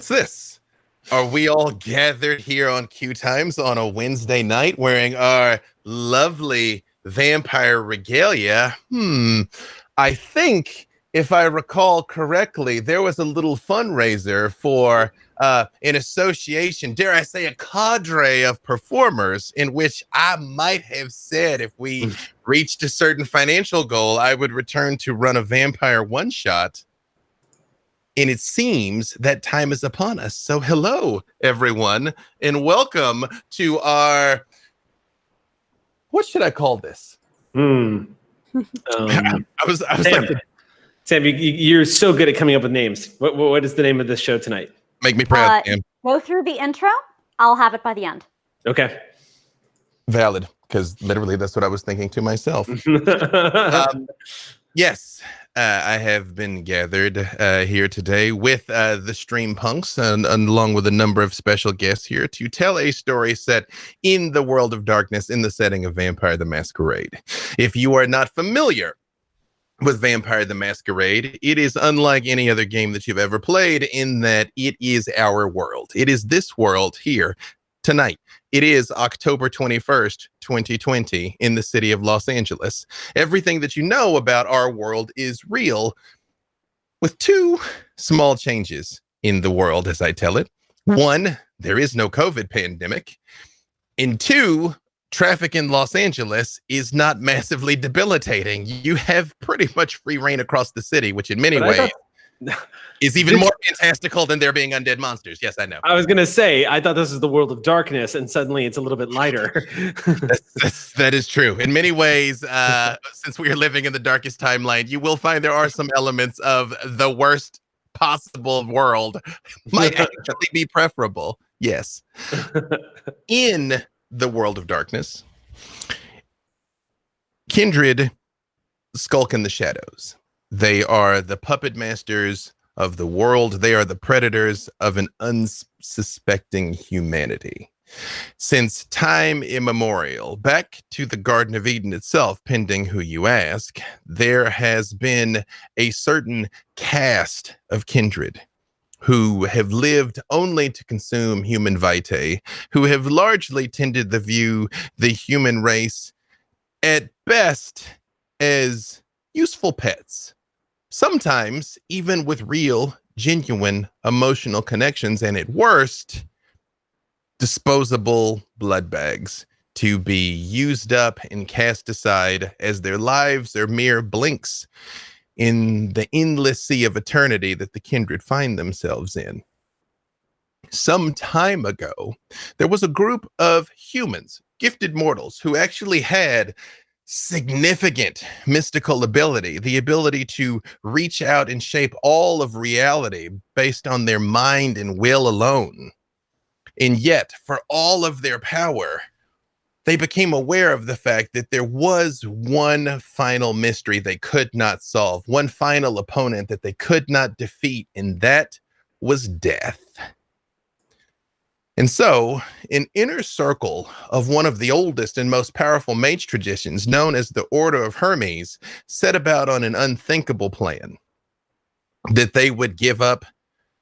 What's this? Are we all gathered here on QueueTimes on a Wednesday night wearing our lovely vampire regalia? I think, if I recall correctly, there was a little fundraiser for an association, dare I say, a cadre of performers, in which I might have said if we reached a certain financial goal, I would return to run a vampire one-shot. And it seems that time is upon us. So hello, everyone, and welcome to our... What should I call this? I was Sam, like... Sam, you're so good at coming up with names. What is the name of this show tonight? Make me proud, Sam. Go through the intro. I'll have it by the end. Okay. Valid, because literally that's what I was thinking to myself. Yes, I have been gathered here today with the Streampunks and along with a number of special guests here to tell a story set in the world of darkness in the setting of Vampire the Masquerade. If you are not familiar with Vampire the Masquerade, it is unlike any other game that you've ever played in that it is our world. It is this world here tonight. It is October 21st, 2020 in the city of Los Angeles. Everything that you know about our world is real, with two small changes in the world as I tell it. One, there is no COVID pandemic. And two, traffic in Los Angeles is not massively debilitating. You have pretty much free reign across the city, which in many ways is even more fantastical than there being undead monsters. Yes, I know. I was going to say, I thought this was the world of darkness, and suddenly it's a little bit lighter. That is true. In many ways, since we are living in the darkest timeline, you will find there are some elements of the worst possible world might actually be preferable. Yes. In the world of darkness, kindred skulk in the shadows. They are the puppet masters of the world. They are the predators of an unsuspecting humanity. Since time immemorial, back to the Garden of Eden itself, pending who you ask, there has been a certain caste of kindred who have lived only to consume human vitae, who have largely tended to view the human race at best as useful pets, sometimes even with real, genuine emotional connections, and at worst, disposable blood bags to be used up and cast aside as their lives are mere blinks in the endless sea of eternity that the kindred find themselves in. Some time ago, there was a group of humans, gifted mortals, who actually had significant mystical ability, the ability to reach out and shape all of reality based on their mind and will alone. And yet, for all of their power, they became aware of the fact that there was one final mystery they could not solve, one final opponent that they could not defeat, and that was death. And so, an inner circle of one of the oldest and most powerful mage traditions, known as the Order of Hermes, set about on an unthinkable plan. That they would give up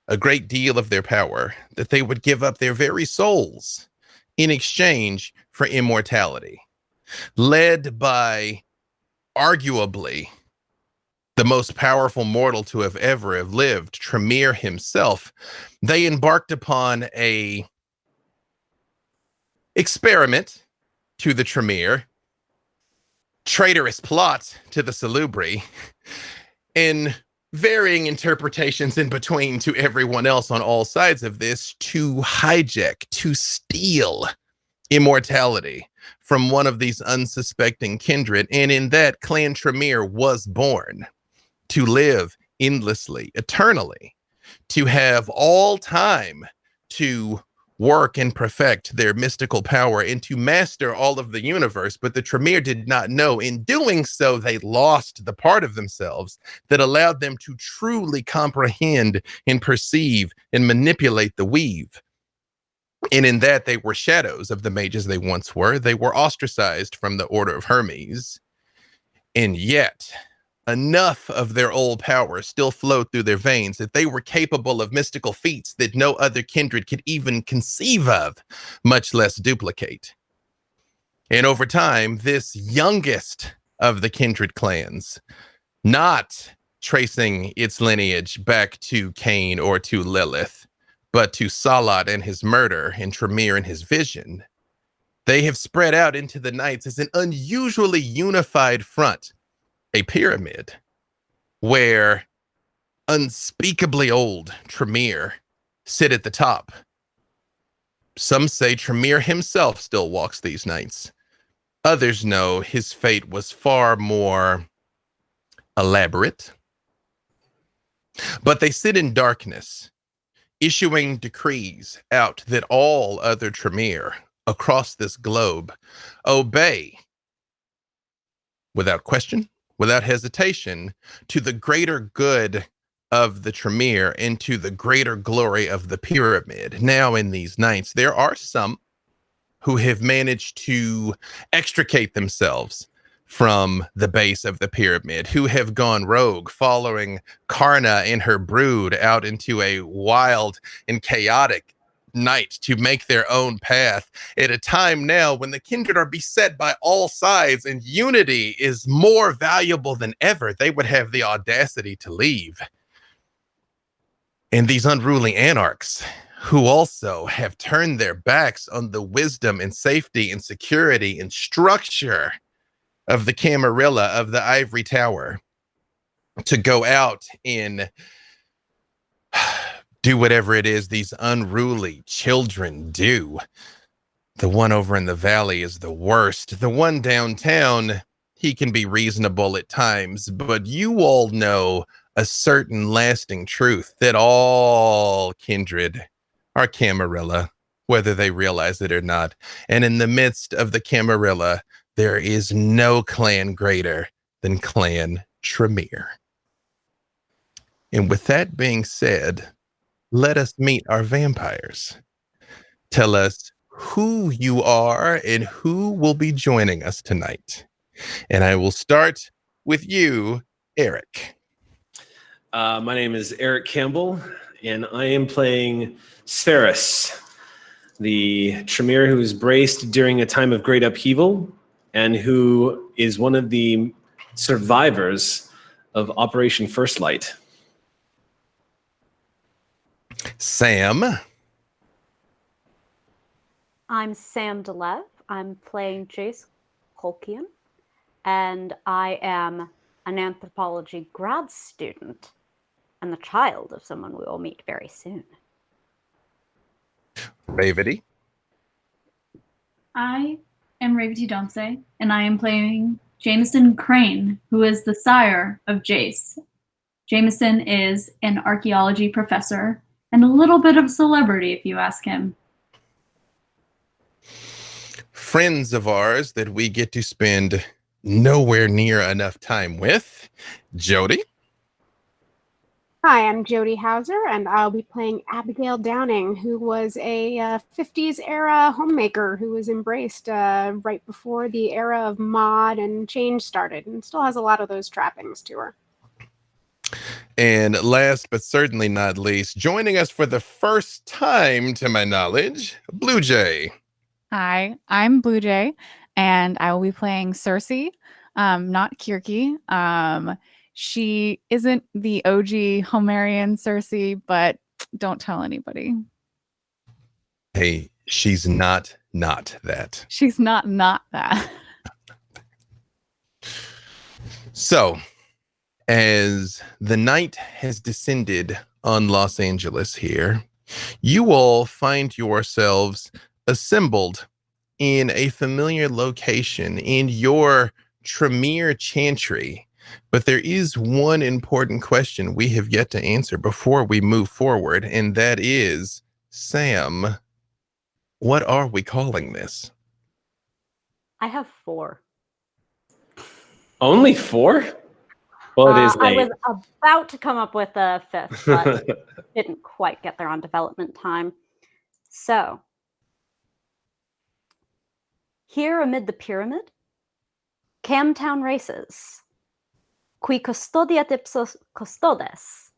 a great deal of their power, that they would give up their very souls in exchange for immortality. Led by, arguably, the most powerful mortal to have ever have lived, Tremere himself, they embarked upon a experiment to the Tremere, traitorous plot to the Salubri, and varying interpretations in between to everyone else on all sides of this to hijack, to steal immortality from one of these unsuspecting kindred. And in that, Clan Tremere was born to live endlessly, eternally, to have all time to work and perfect their mystical power and to master all of the universe. But the Tremere did not know. In doing so, they lost the part of themselves that allowed them to truly comprehend and perceive and manipulate the weave. And in that, they were shadows of the mages they once were. They were ostracized from the Order of Hermes. And yet, enough of their old power still flowed through their veins that they were capable of mystical feats that no other kindred could even conceive of, much less duplicate. And over time, this youngest of the kindred clans, not tracing its lineage back to Cain or to Lilith, but to Salat and his murder and Tremere and his vision, they have spread out into the nights as an unusually unified front, a pyramid, where unspeakably old Tremere sit at the top. Some say Tremere himself still walks these nights. Others know his fate was far more elaborate. But they sit in darkness, issuing decrees out that all other Tremere across this globe obey without question, without hesitation, to the greater good of the Tremere and to the greater glory of the pyramid. Now, in these nights, there are some who have managed to extricate themselves from the base of the pyramid, who have gone rogue, following Karna and her brood out into a wild and chaotic night to make their own path at a time now when the kindred are beset by all sides and unity is more valuable than ever. They would have the audacity to leave. And these unruly anarchs, who also have turned their backs on the wisdom and safety and security and structure of the Camarilla of the Ivory Tower, to go out and do whatever it is these unruly children do. The one over in the valley is the worst. The one downtown, he can be reasonable at times, but you all know a certain lasting truth that all kindred are Camarilla, whether they realize it or not. And in the midst of the Camarilla, there is no clan greater than Clan Tremere. And with that being said, let us meet our vampires. Tell us who you are and who will be joining us tonight. And I will start with you, Eric. My name is Eric Campbell, and I am playing Spherus, the Tremere who was braced during a time of great upheaval and who is one of the survivors of Operation First Light. Sam. I'm Sam DeLev. I'm playing Jace Colkian, and I am an anthropology grad student and the child of someone we will meet very soon. Ravity. I am Ravity Domse, and I am playing Jameson Crane, who is the sire of Jace. Jameson is an archaeology professor and a little bit of a celebrity, if you ask him. Friends of ours that we get to spend nowhere near enough time with. Jody. Hi, I'm Jody Hauser, and I'll be playing Abigail Downing, who was a 50s era homemaker who was embraced right before the era of mod and change started, and still has a lot of those trappings to her. And last but certainly not least, joining us for the first time, to my knowledge, Blue Jay. Hi, I'm Blue Jay, and I will be playing Cersei, not Kirky. She isn't the OG Homerian Cersei, but don't tell anybody. Hey, she's not that. She's not that. So, as the night has descended on Los Angeles here, you all find yourselves assembled in a familiar location in your Tremere Chantry. But there is one important question we have yet to answer before we move forward, and that is, Sam, what are we calling this? I have 4. Only 4? Well, it is I late. was about to come up with a 5th, but didn't quite get there on development time. So, here amid the pyramid, Camtown races. Custodiet Ipsos Custodes.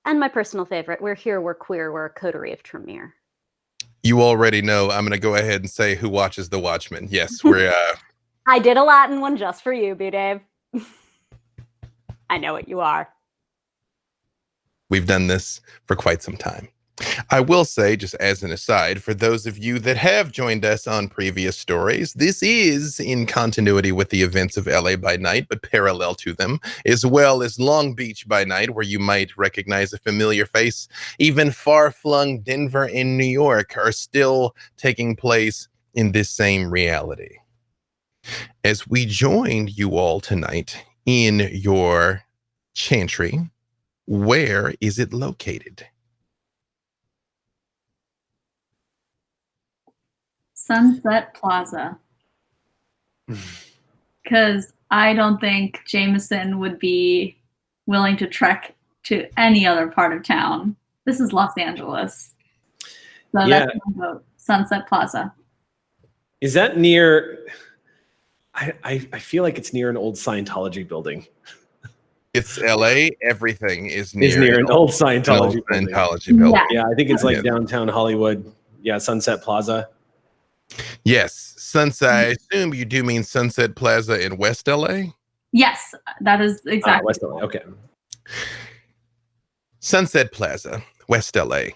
And my personal favorite, we're here, we're queer, we're a coterie of tremere. You already know I'm going to go ahead and say who watches the Watchmen. Yes, we're... I did a Latin one just for you, B-Dave. I know what you are. We've done this for quite some time. I will say, just as an aside, for those of you that have joined us on previous stories, this is in continuity with the events of LA by Night, but parallel to them, as well as Long Beach by Night, where you might recognize a familiar face. Even far-flung Denver and New York are still taking place in this same reality. As we joined you all tonight in your chantry, where is it located? Sunset Plaza. Because I don't think Jameson would be willing to trek to any other part of town. This is Los Angeles. So Yeah. that's my vote. Sunset Plaza. Is that near? I feel like it's near an old Scientology building. It's LA. Everything is It's near an old Scientology building. building. Yeah. Yeah, I think it's like Yeah. downtown Hollywood. Yeah, Sunset Plaza. Yes, Sunset. I assume you do mean Sunset Plaza in West LA? Yes, that is exactly. West LA. Okay. Sunset Plaza, West LA.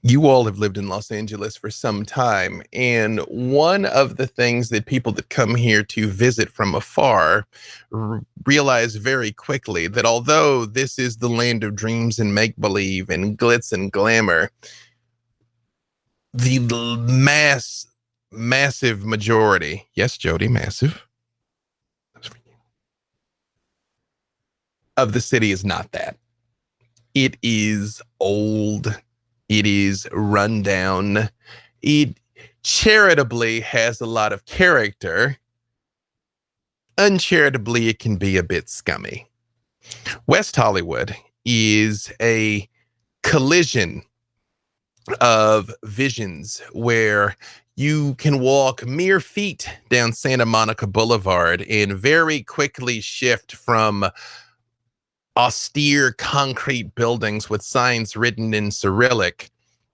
You all have lived in Los Angeles for some time, and one of the things that people that come here to visit from afar realize very quickly that although this is the land of dreams and make-believe and glitz and glamour, the massive majority, yes, Jody, massive, of the city is not that. It is old. It is run down. It charitably has a lot of character. Uncharitably, it can be a bit scummy. West Hollywood is a collision of visions where you can walk mere feet down Santa Monica Boulevard and very quickly shift from austere concrete buildings with signs written in Cyrillic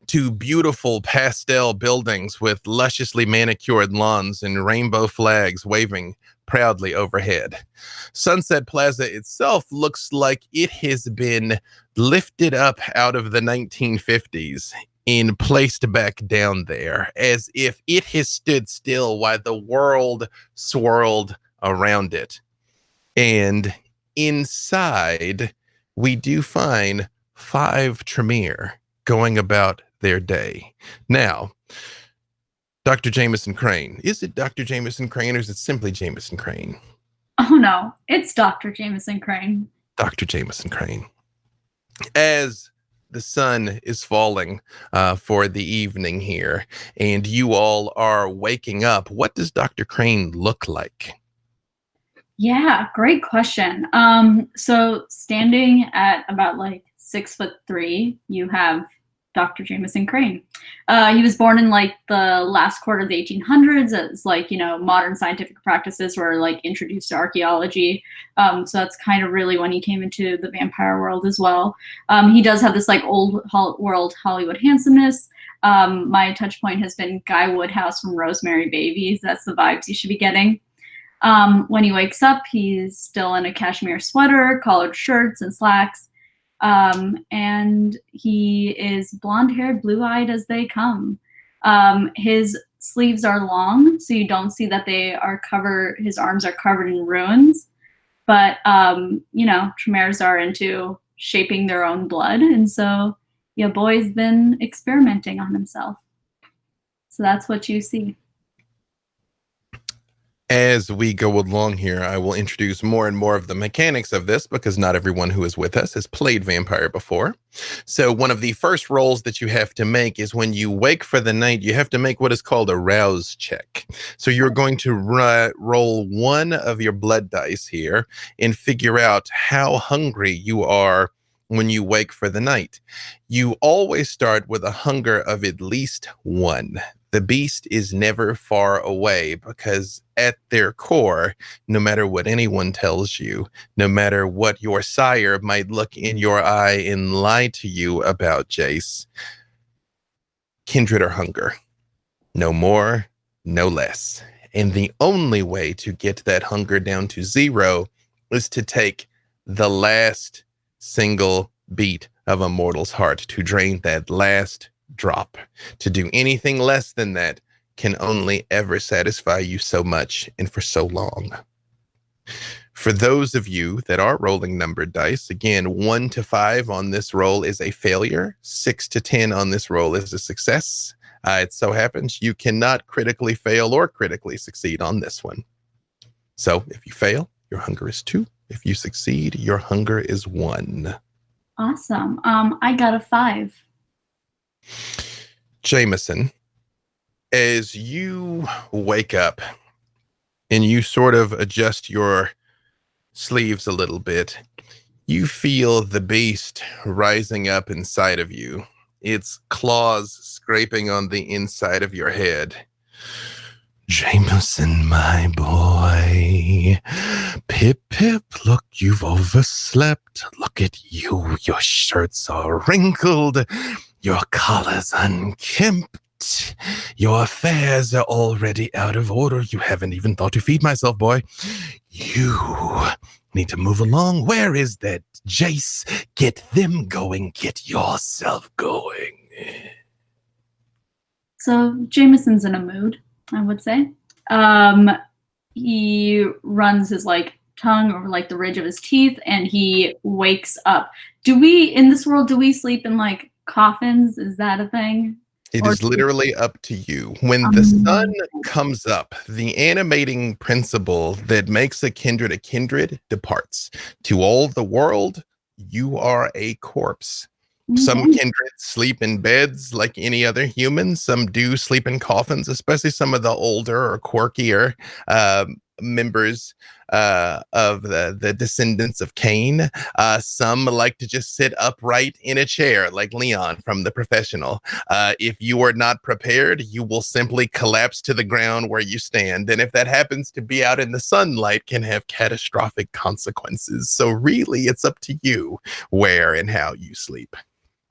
to beautiful pastel buildings with lusciously manicured lawns and rainbow flags waving proudly overhead. Sunset Plaza itself looks like it has been lifted up out of the 1950s and placed back down there, as if it has stood still while the world swirled around it. And inside, we do find 5 tremere going about their day. Now, Dr. Jameson Crane. Is it Dr. Jameson Crane or is it simply Jameson Crane? Oh no, it's Dr. Jameson Crane. Dr. Jameson Crane. As the sun is falling for the evening here, and you all are waking up, what does Dr. Crane look like? Yeah, great question. So standing at about like 6'3", you have Dr. Jameson Crane. He was born in like the last quarter of the 1800s as like, you know, modern scientific practices were like introduced to archaeology. So that's kind of really when he came into the vampire world as well. He does have this like old world Hollywood handsomeness. My touch point has been Guy Woodhouse from Rosemary Babies. That's the vibes you should be getting. When he wakes up, he's still in a cashmere sweater, collared shirts, and slacks. And he is blonde-haired, blue-eyed as they come. His sleeves are long, so you don't see that they are covered. His arms are covered in runes. But, you know, tremeres are into shaping their own blood. And so, yeah, boy's been experimenting on himself. So that's what you see. As we go along here, I will introduce more and more of the mechanics of this because not everyone who is with us has played vampire before. So one of the first rolls that you have to make is when you wake for the night, you have to make what is called a rouse check. So you're going to roll one of your blood dice here and figure out how hungry you are when you wake for the night. You always start with a hunger of at least 1. The beast is never far away because at their core, no matter what anyone tells you, no matter what your sire might look in your eye and lie to you about Jace, kindred are hunger. No more, no less. And the only way to get that hunger down to zero is to take the last single beat of a mortal's heart, to drain that last drop. To do anything less than that can only ever satisfy you so much and for so long. For those of you that are rolling numbered dice, again, 1 to 5 on this roll is a failure. 6 to 10 on this roll is a success. It so happens you cannot critically fail or critically succeed on this one. So if you fail, your hunger is 2. If you succeed, your hunger is 1. Awesome. I got a 5. Jameson, as you wake up and you sort of adjust your sleeves a little bit, you feel the beast rising up inside of you, its claws scraping on the inside of your head. Jameson, my boy. Pip, pip, look, you've overslept. Look at you. Your shirts are wrinkled. Your collar's unkempt. Your affairs are already out of order. You haven't even thought to feed myself, boy. You need to move along. Where is that Jace? Get them going. Get yourself going. So Jameson's in a mood, I would say. He runs his tongue over the ridge of his teeth, and he wakes up. In this world, do we sleep in coffins? Is that a thing? It is literally up to you. When the sun comes up, the animating principle that makes a kindred departs. To all the world, you are a corpse. Some kindred sleep in beds like any other human. Some do sleep in coffins, especially some of the older or quirkier members of the descendants of Cain. Some like to just sit upright in a chair like Leon from The Professional. If you are not prepared, you will simply collapse to the ground where you stand. And if that happens to be out in the sunlight, can have catastrophic consequences. So really, it's up to you where and how you sleep.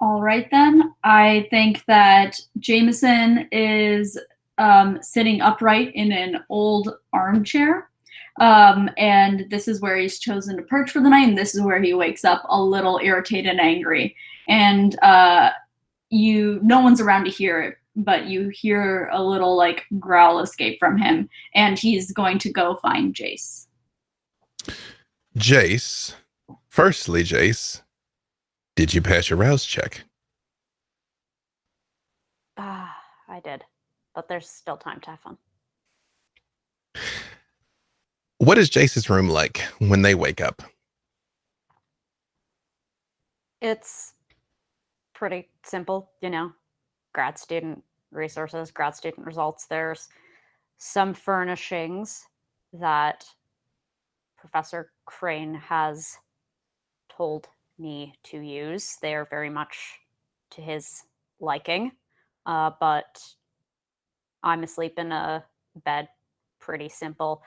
All right, then. I think that Jameson is sitting upright in an old armchair. And this is where he's chosen to perch for the night. And this is where he wakes up a little irritated and angry. And no one's around to hear it, but you hear a little growl escape from him. And he's going to go find Jace. Firstly, Jace, did you pass your rouse check? I did, but there's still time to have fun. What is Jace's room like when they wake up? It's pretty simple, grad student resources, grad student results. There's some furnishings that Professor Crane has told me to use. They are very much to his liking, but I'm asleep in a bed. Pretty simple.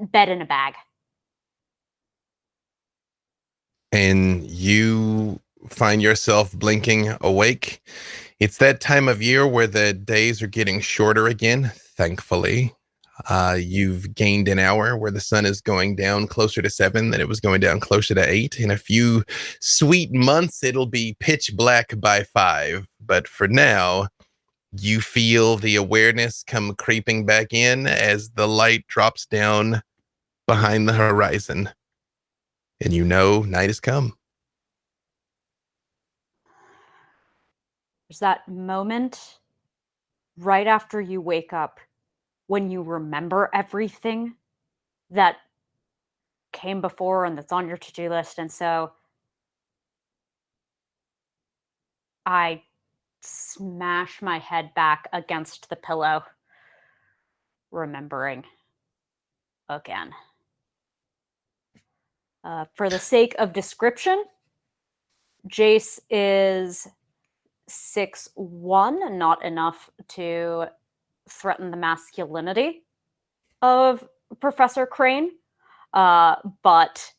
Bed in a bag. And you find yourself blinking awake. It's that time of year where the days are getting shorter again, thankfully. You've gained an hour where the sun is going down closer to 7 than it was going down closer to 8. In a few sweet months, it'll be pitch black by 5. But for now, you feel the awareness come creeping back in as the light drops down behind the horizon. And you know night has come. There's that moment right after you wake up when you remember everything that came before and that's on your to-do list. And so I smash my head back against the pillow, remembering again. For the sake of description, Jace is 6'1", not enough to threaten the masculinity of Professor Crane, but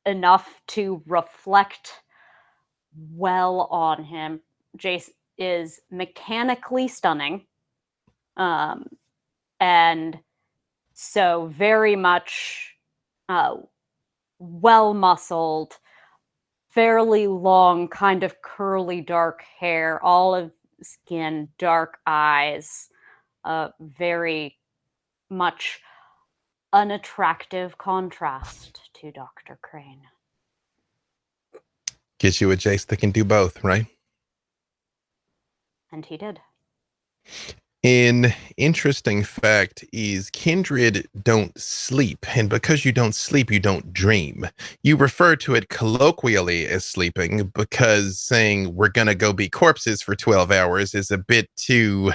enough to reflect well on him. Jace is mechanically stunning, and so very much well-muscled, fairly long, kind of curly dark hair, olive skin, dark eyes, very much unattractive contrast to Dr. Crane. Get you a Jace that can do both, right? And he did. An interesting fact is kindred don't sleep, and because you don't sleep, you don't dream. You refer to it colloquially as sleeping because saying we're gonna go be corpses for 12 hours is a bit too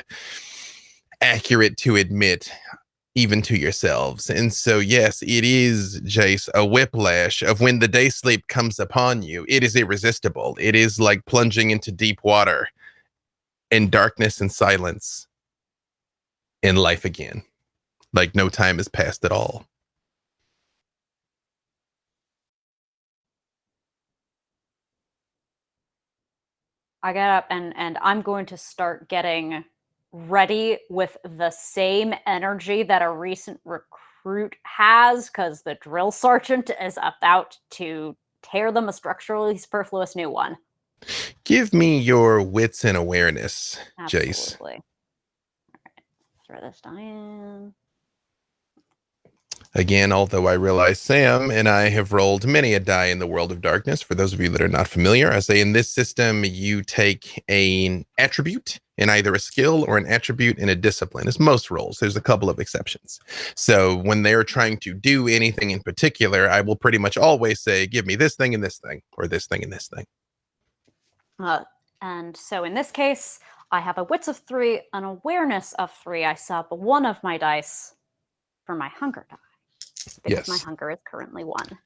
accurate to admit, even to yourselves. And so, yes, it is, Jace, a whiplash of when the day sleep comes upon you. It is irresistible. It is like plunging into deep water and darkness and silence in life again. Like no time has passed at all. I get up and I'm going to start getting ready with the same energy that a recent recruit has, because the drill sergeant is about to tear them a structurally superfluous new one. Give me your wits and awareness, Jace. Absolutely. All right. Throw this die in. Again, although I realize Sam and I have rolled many a die in the world of darkness, for those of you that are not familiar, I say in this system, you take an attribute in either a skill or an attribute in a discipline. As most rolls, there's a couple of exceptions. So when they're trying to do anything in particular, I will pretty much always say, give me this thing and this thing, or this thing and this thing. And so in this case, I have a wits of 3, an awareness of 3. I sub one of my dice for my hunger die, because my hunger is currently 1.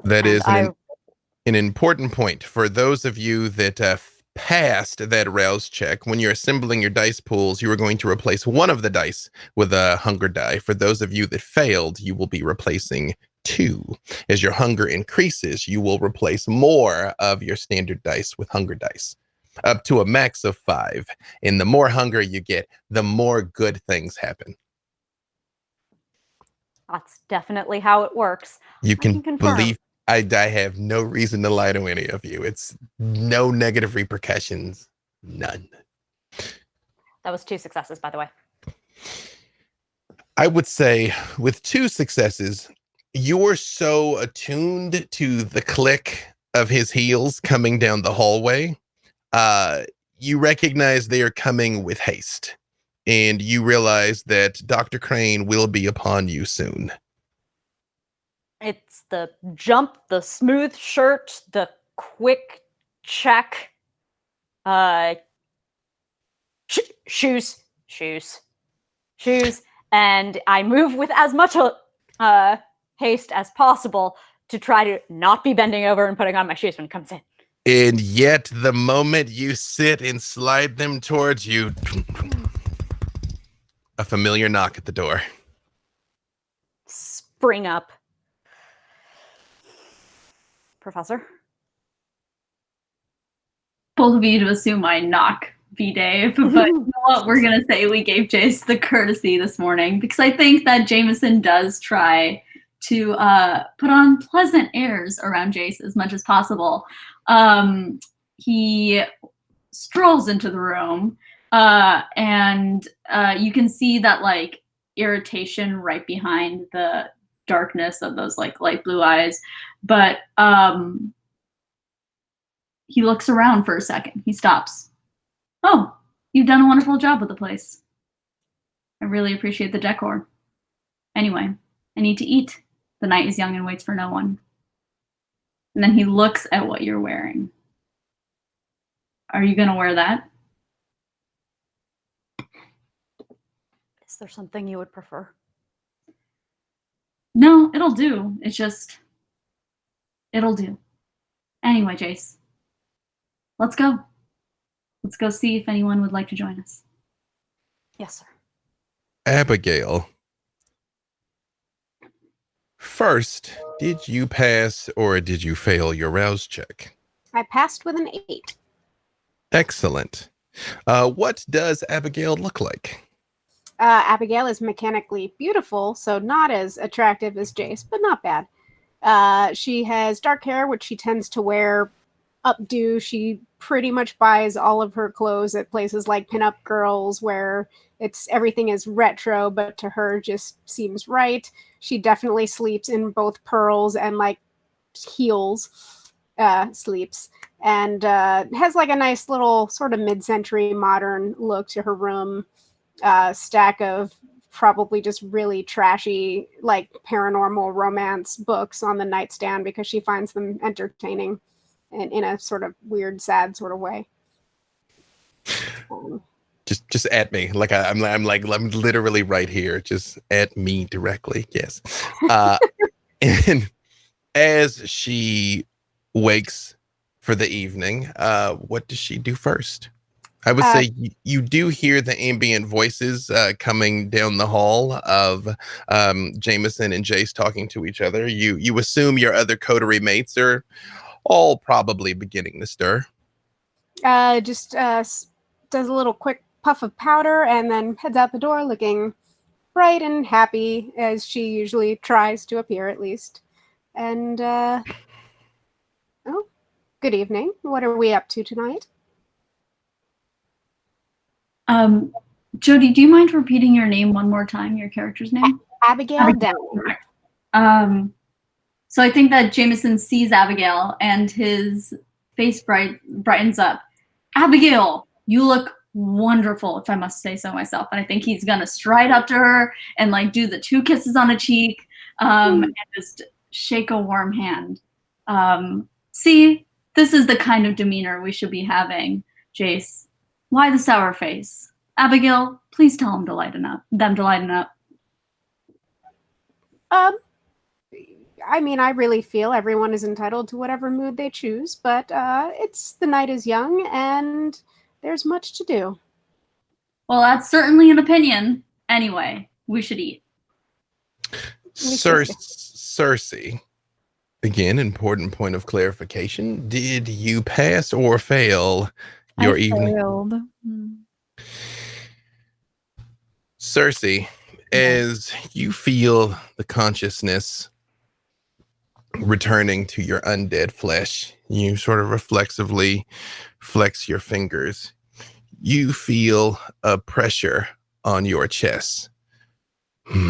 That is an important point for those of you that passed that rouse check. When you're assembling your dice pools, you are going to replace one of the dice with a hunger die. For those of you that failed, you will be replacing 2. As your hunger increases, you will replace more of your standard dice with hunger dice, up to a max of 5. And the more hunger you get, the more good things happen. That's definitely how it works. You can confirm. believe I have no reason to lie to any of you. It's no negative repercussions. None. That was 2 successes, by the way. I would say with 2 successes, you're so attuned to the click of his heels coming down the hallway. You recognize they are coming with haste, and you realize that Dr. Crane will be upon you soon. It's the jump, the smooth shirt, the quick check, shoes, and I move with as much haste as possible to try to not be bending over and putting on my shoes when it comes in. And yet, the moment you sit and slide them towards you, a familiar knock at the door. Spring up. Professor? Both of you to assume I knock V-Dave, but you know what? We're going to say we gave Jace the courtesy this morning, because I think that Jameson does try to put on pleasant airs around Jace as much as possible. He strolls into the room, and you can see that like irritation right behind the darkness of those like light blue eyes, but he looks around for a second. He stops. Oh, you've done a wonderful job with the place. I really appreciate the decor. Anyway, I need to eat. The night is young and waits for no one. And then he looks at what you're wearing. Are you gonna wear that? Is there something you would prefer? No, it'll do. It's just, it'll do. Anyway, Jace, let's go. let's go see if anyone would like to join us. Yes, sir. Abigail, first, did you pass or did you fail your rouse check? I passed with an 8. Excellent. What does Abigail look like? Abigail is mechanically beautiful, so not as attractive as Jace, but not bad. She has dark hair, which she tends to wear updo. She pretty much buys all of her clothes at places like Pinup Girls, where everything is retro, but to her just seems right. She definitely sleeps in both pearls and like heels, sleeps, and has like a nice little sort of mid-century modern look to her room. Stack of probably just really trashy like paranormal romance books on the nightstand because she finds them entertaining in a sort of weird, sad sort of way. Just at me, like I'm literally right here. Just at me directly. Yes. And as she wakes for the evening, what does she do first? I would say you do hear the ambient voices coming down the hall of Jameson and Jace talking to each other. You assume your other coterie mates are all probably beginning to stir. Just does a little quick puff of powder and then heads out the door looking bright and happy, as she usually tries to appear, at least. And, good evening. What are we up to tonight? Jody, do you mind repeating your name one more time, your character's name? Abigail Downing. So I think that Jameson sees Abigail and his face brightens up. Abigail, you look wonderful, if I must say so myself. And I think he's gonna stride up to her and like do the 2 kisses on a cheek, and just shake a warm hand. See, this is the kind of demeanor we should be having, Jace. Why the sour face? Abigail, please tell them to lighten up. I mean, I really feel everyone is entitled to whatever mood they choose, but the night is young and there's much to do. Well, that's certainly an opinion. Anyway, we should eat. Cersei, again, important point of clarification. Did you pass or fail your evening? Failed. Cersei, as you feel the consciousness returning to your undead flesh, you sort of reflexively flex your fingers. You feel a pressure on your chest. Another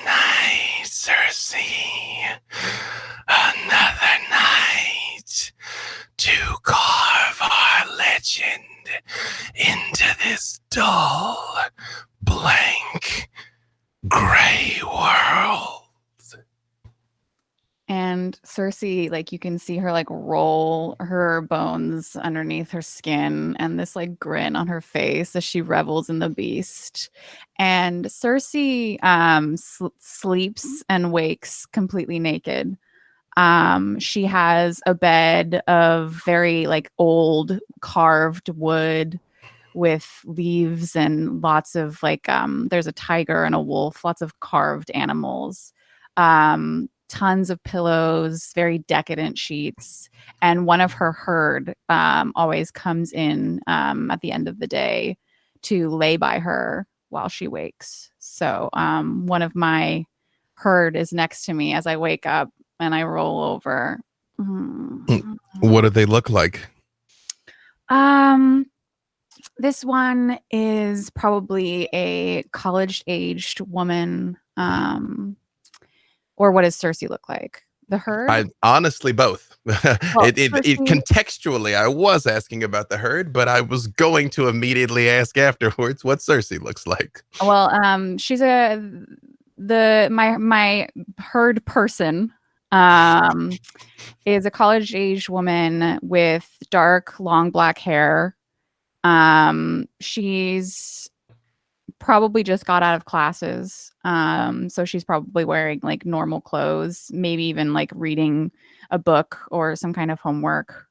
night, Cersei. Another night to carve our legend into this dull, blank, gray world. And Cersei, like, you can see her like roll her bones underneath her skin and this like grin on her face as she revels in the beast. And Cersei sleeps and wakes completely naked. She has a bed of very like old carved wood with leaves and lots of like there's a tiger and a wolf, lots of carved animals. Tons of pillows, very decadent sheets, and one of her herd always comes in at the end of the day to lay by her while she wakes. So one of my herd is next to me as I wake up and I roll over. What do they look like? This one is probably a college-aged woman. Or what does Cersei look like? The herd? Honestly, both. Well, Contextually, I was asking about the herd, but I was going to immediately ask afterwards what Cersei looks like. Well, she's my herd person is a college-aged woman with dark, long black hair. She's probably just got out of classes. So she's probably wearing like normal clothes, maybe even like reading a book or some kind of homework.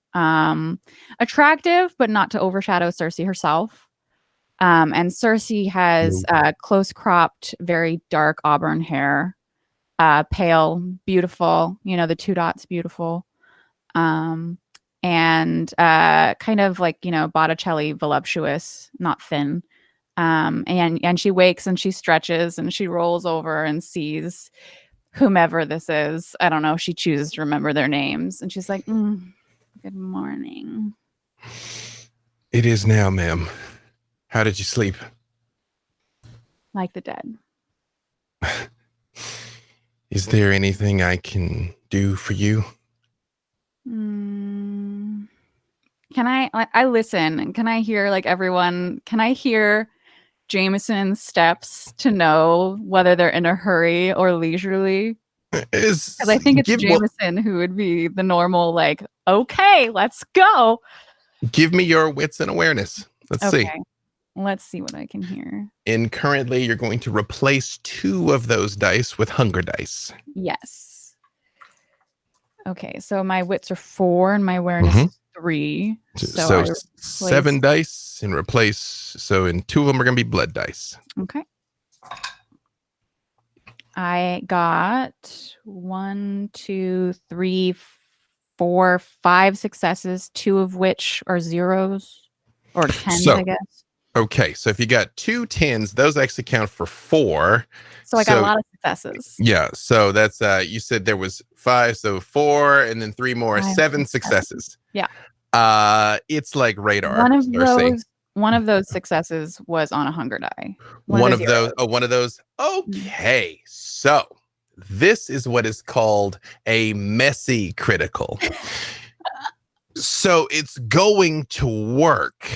Attractive, but not to overshadow Cersei herself. And Cersei has close cropped, very dark auburn hair, pale, beautiful, you know, the 2 dots, beautiful. And kind of like, you know, Botticelli voluptuous, not thin. And she wakes and she stretches and she rolls over and sees whomever this is. I don't know. She chooses to remember their names. And she's like, good morning. It is now, ma'am. How did you sleep? Like the dead. Is there anything I can do for you? Can I listen? Can I hear like everyone? Can I hear Jameson's steps to know whether they're in a hurry or leisurely? Because I think it's Jameson who would be the normal, like, okay, let's go. Give me your wits and awareness. Let's see. Let's see what I can hear. And currently, you're going to replace 2 of those dice with hunger dice. Yes. Okay, so my wits are 4 and my awareness is 3. So 7 dice and replace. So in 2 of them are going to be blood dice. Okay. I got 1, 2, 3, 4, 5 successes, 2 of which are zeros or 10s, I guess. Okay, so if you got 2 10s, those actually count for 4. So I got a lot of successes. Yeah, so that's you said there was 5, so 4, and then 3 more, 7 successes. Yeah. It's like radar. One of those successes was on a hunger die. One of those. Okay, so this is what is called a messy critical. So it's going to work.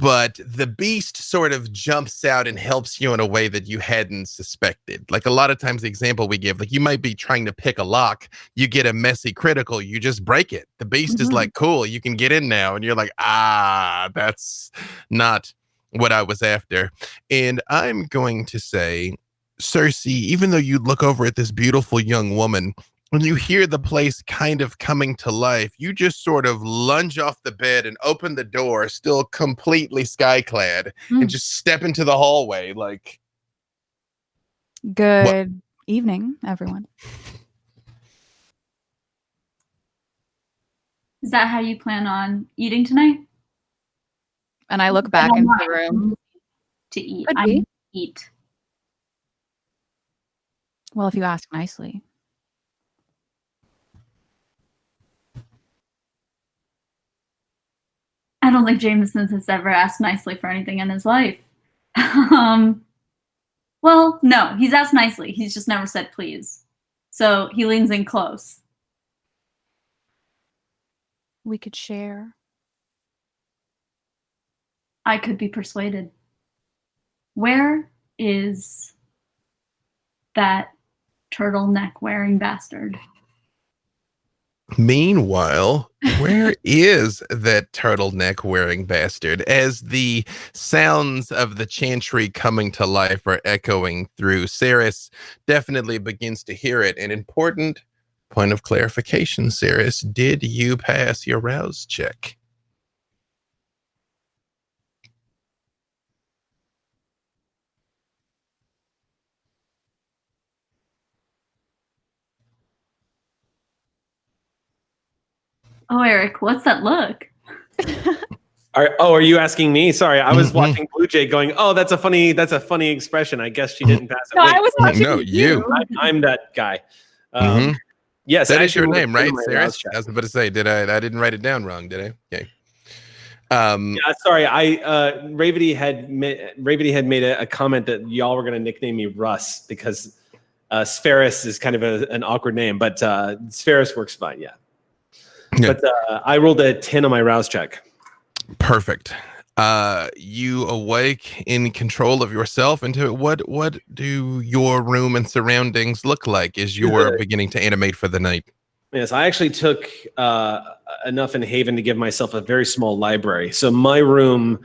But the beast sort of jumps out and helps you in a way that you hadn't suspected. Like a lot of times the example we give, like you might be trying to pick a lock, you get a messy critical, you just break it. The beast is like, cool, you can get in now. And you're like, that's not what I was after. And I'm going to say, Cersei, even though you look over at this beautiful young woman, when you hear the place kind of coming to life, you just sort of lunge off the bed and open the door, still completely skyclad, and just step into the hallway like... Good evening, everyone. Is that how you plan on eating tonight? And I look back into the room. To eat. I eat. Well, if you ask nicely. I don't think Jameson has ever asked nicely for anything in his life. Well, no, he's asked nicely. He's just never said please. So he leans in close. We could share. I could be persuaded. Where is that turtleneck wearing bastard? Meanwhile, where is that turtleneck wearing bastard? As the sounds of the chantry coming to life are echoing through, Ceres definitely begins to hear it. An important point of clarification, Ceres, did you pass your rouse check? Oh, Eric, what's that look? Are you asking me? Sorry, I was watching Blue Jay going, oh, that's a funny expression. I guess she didn't pass it. No, I was watching you. I'm that guy. Yes, that is your name, right, Ceres? I was about to say, I didn't write it down wrong, did I? Okay. Sorry, Ravity had made a comment that y'all were going to nickname me Russ because Spheris is kind of an awkward name, but Spheris works fine, yeah. But I rolled a 10 on my rouse check. Perfect. You awake in control of yourself. Into what do your room and surroundings look like as you're beginning to animate for the night? Yes, I actually took enough in Haven to give myself a very small library. So my room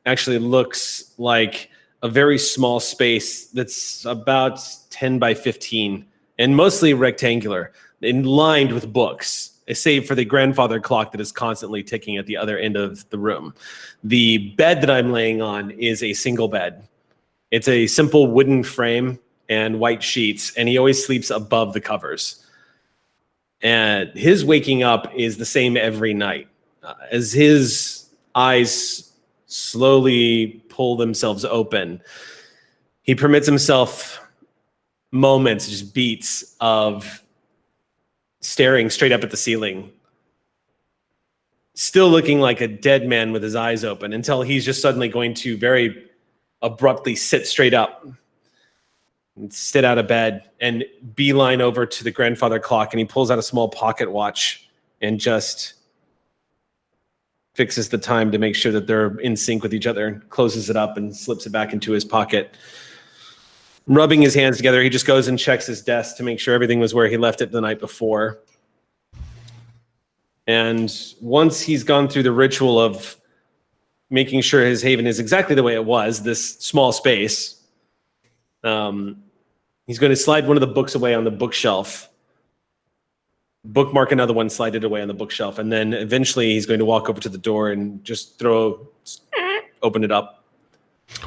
actually looks like a very small space that's about 10 by 15 and mostly rectangular and lined with books, save for the grandfather clock that is constantly ticking at the other end of the room. The bed that I'm laying on is a single bed. It's a simple wooden frame and white sheets, and he always sleeps above the covers. And his waking up is the same every night. As his eyes slowly pull themselves open, he permits himself moments, just beats of staring straight up at the ceiling, still looking like a dead man with his eyes open, until he's just suddenly going to very abruptly sit straight up and sit out of bed and beeline over to the grandfather clock, and he pulls out a small pocket watch and just fixes the time to make sure that they're in sync with each other, closes it up and slips it back into his pocket. Rubbing his hands together, he just goes and checks his desk to make sure everything was where he left it the night before. And once he's gone through the ritual of making sure his haven is exactly the way it was, this small space, he's going to slide one of the books away on the bookshelf, bookmark another one, slide it away on the bookshelf, and then eventually he's going to walk over to the door and just open it up.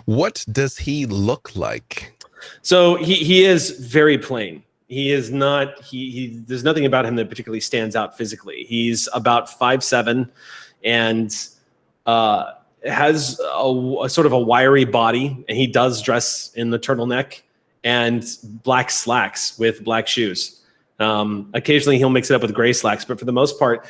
What does he look like? So he is very plain. He is not, there's nothing about him that particularly stands out physically. He's about 5'7", and has a sort of a wiry body, and he does dress in the turtleneck and black slacks with black shoes. Occasionally he'll mix it up with gray slacks, but for the most part,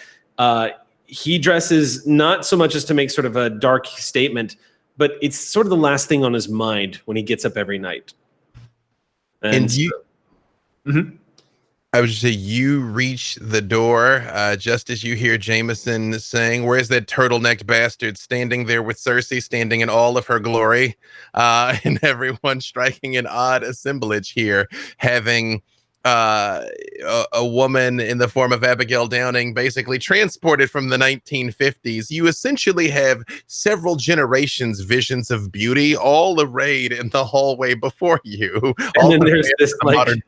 he dresses not so much as to make sort of a dark statement, but it's sort of the last thing on his mind when he gets up every night. And you, I would just say you reach the door just as you hear Jameson saying, "Where's that turtlenecked bastard standing there with Cersei standing in all of her glory?" And everyone striking an odd assemblage here, having a woman in the form of Abigail Downing basically transported from the 1950s. You essentially have several generations visions of beauty all arrayed in the hallway before you. And then there's this like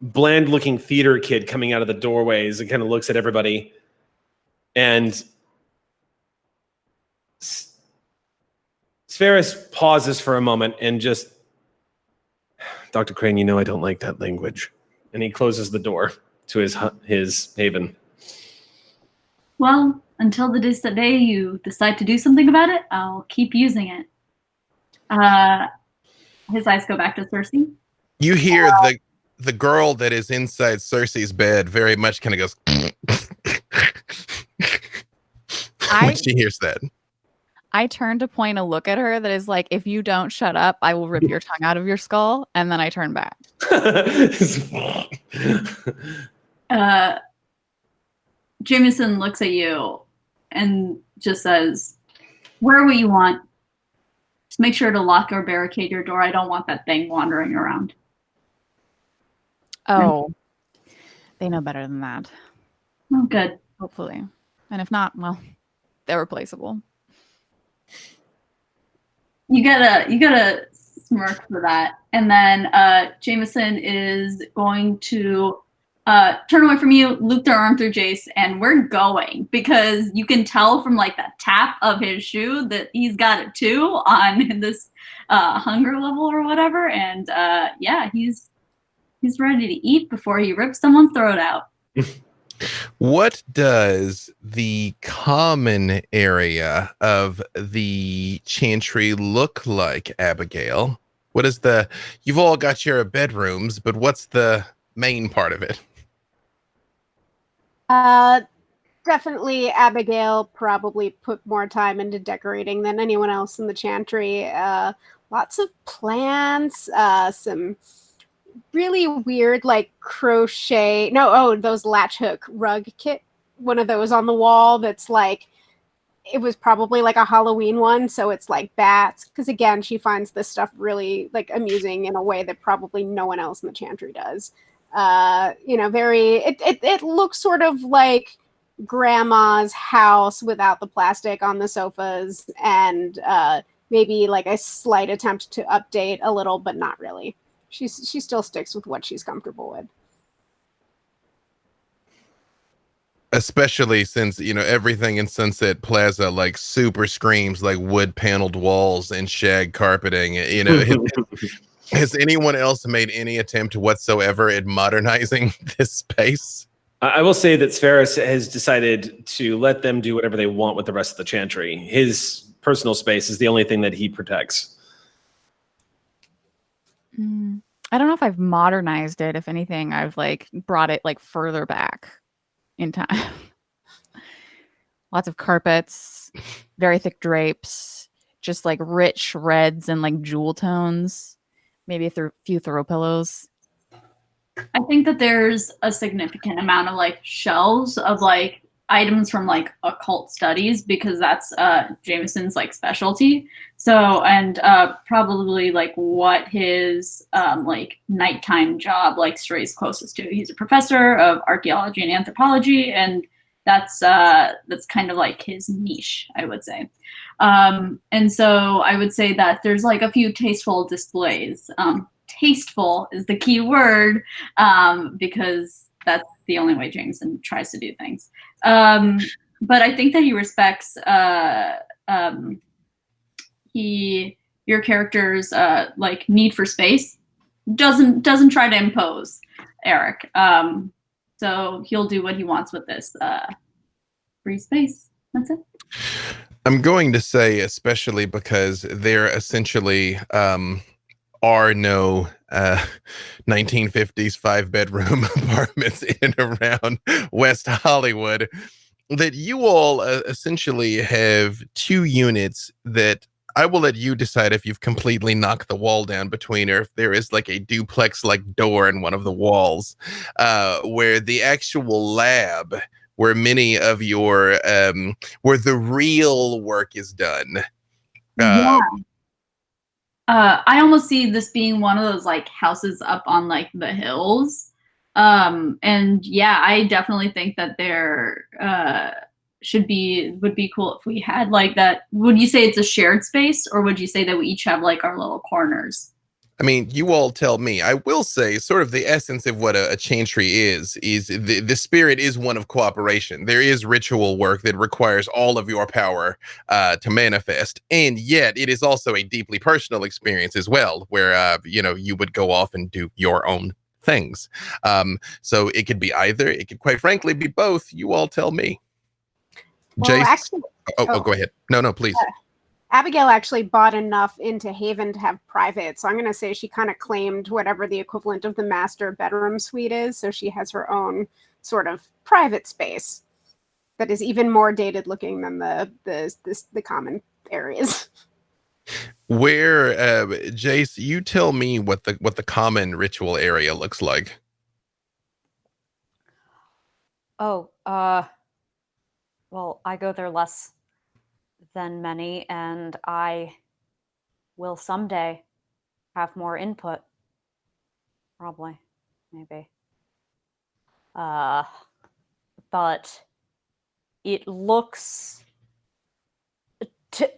bland looking theater kid coming out of the doorways and kind of looks at everybody, and Sferis pauses for a moment and just, "Dr. Crane, you know I don't like that language." And he closes the door to his haven. Well, until the day you decide to do something about it, I'll keep using it. His eyes go back to Cersei. You hear the girl that is inside Cersei's bed very much kind of goes when she hears that. I turn to point a look at her that is like, "If you don't shut up, I will rip your tongue out of your skull." And then I turn back. Jameson looks at you and just says, "Wear what you want. Just make sure to lock or barricade your door. I don't want that thing wandering around." Oh, they know better than that. Oh, good. Hopefully. And if not, well, they're replaceable. You get a smirk for that, and then Jameson is going to turn away from you, loop their arm through Jace, and we're going, because you can tell from like the tap of his shoe that he's got it too on this hunger level or whatever, and yeah, he's ready to eat before he rips someone's throat out. What does the common area of the chantry look like, Abigail? What is you've all got your bedrooms, but what's the main part of it? Definitely Abigail probably put more time into decorating than anyone else in the chantry. Lots of plants, some really weird like crochet those latch hook rug kit, one of those on the wall that's like, it was probably like a Halloween one, so it's like bats, because again she finds this stuff really like amusing in a way that probably no one else in the chantry does. It looks sort of like grandma's house without the plastic on the sofas, and maybe like a slight attempt to update a little, but not really. She still sticks with what she's comfortable with. Especially since, you know, everything in Sunset Plaza like super screams like wood paneled walls and shag carpeting. You know, has anyone else made any attempt whatsoever at modernizing this space? I will say that Sferis has decided to let them do whatever they want with the rest of the chantry. His personal space is the only thing that he protects. I don't know if I've modernized it. If anything, I've like brought it like further back in time. Lots of carpets, very thick drapes, just like rich reds and like jewel tones, maybe a few throw pillows. I think that there's a significant amount of like shelves of like items from like occult studies, because that's Jameson's like specialty. So, and probably like what his like nighttime job like strays closest to. He's a professor of archaeology and anthropology, and that's kind of like his niche, I would say. And so I would say that there's like a few tasteful displays. Tasteful is the key word, because that's the only way Jameson tries to do things. But I think that he respects your character's like need for space. Doesn't try to impose Eric. So he'll do what he wants with this free space. That's it. I'm going to say, especially because there essentially are no 1950s 5-bedroom apartments in and around West Hollywood, that you all essentially have 2 units that I will let you decide if you've completely knocked the wall down between, or if there is like a duplex like door in one of the walls, where the actual lab, where many of your where the real work is done. Yeah. I almost see this being one of those like houses up on like the hills. And yeah, I definitely think that there would be cool if we had like that. Would you say it's a shared space, or would you say that we each have like our little corners? I mean, you all tell me. I will say sort of the essence of what a chantry is the spirit is one of cooperation. There is ritual work that requires all of your power to manifest. And yet it is also a deeply personal experience as well, where, you know, you would go off and do your own things. So it could be either. It could quite frankly be both. You all tell me. Well, Jace? actually, go ahead. No, please. Abigail actually bought enough into Haven to have private, so I'm going to say she kind of claimed whatever the equivalent of the master bedroom suite is, so she has her own sort of private space that is even more dated looking than the common areas. Where, Jace, you tell me what the common ritual area looks like. Oh, well, I go there less than many, and I will someday have more input. Probably, maybe. But it looks to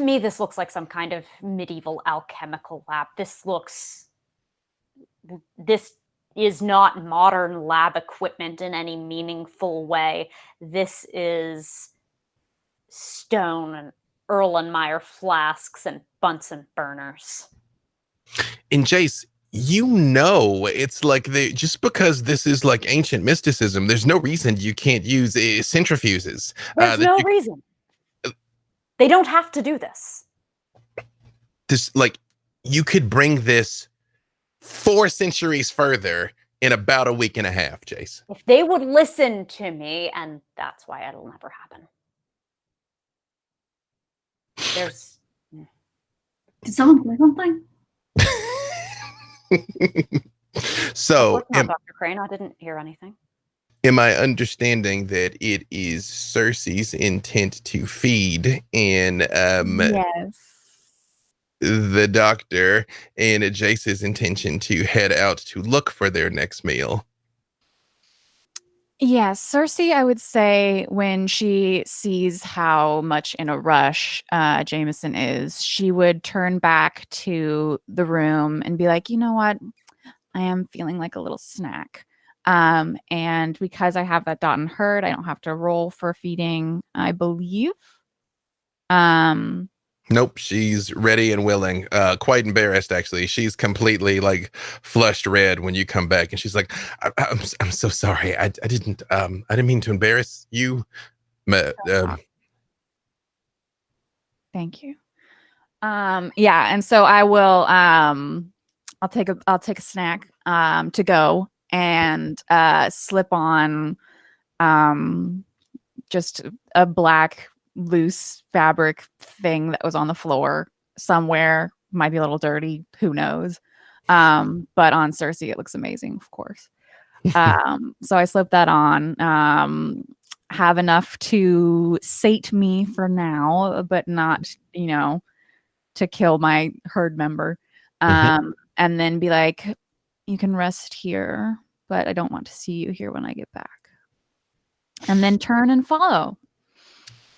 me, this looks like some kind of medieval alchemical lab. This is not modern lab equipment in any meaningful way. This is stone and Erlenmeyer flasks and Bunsen burners. And Jace, you know, it's like just because this is like ancient mysticism, there's no reason you can't use centrifuges. There's no reason. They don't have to do this. This, like, you could bring this 4 centuries further in about a week and a half, Jace. If they would listen to me, and that's why it'll never happen. There's. Did someone say something? So, Dr. Crane, I didn't hear anything. Am I understanding that it is Cersei's intent to feed and Yes. the doctor and Jace's intention to head out to look for their next meal? Yeah, Cersei, I would say when she sees how much in a rush Jameson is, she would turn back to the room and be like, you know what? I am feeling like a little snack. And because I have that dot and hurt, I don't have to roll for feeding, I believe. Nope, she's ready and willing. Quite embarrassed, actually. She's completely like flushed red when you come back, and she's like, I'm so sorry. I didn't mean to embarrass you." Thank you. Yeah, and so I will I'll take a snack to go and slip on just a black loose fabric thing that was on the floor somewhere. Might be a little dirty, who knows. But on Cersei it looks amazing, of course. So I slip that on. Have enough to sate me for now, but not, to kill my herd member. And then be like, you can rest here, but I don't want to see you here when I get back. And then turn and follow.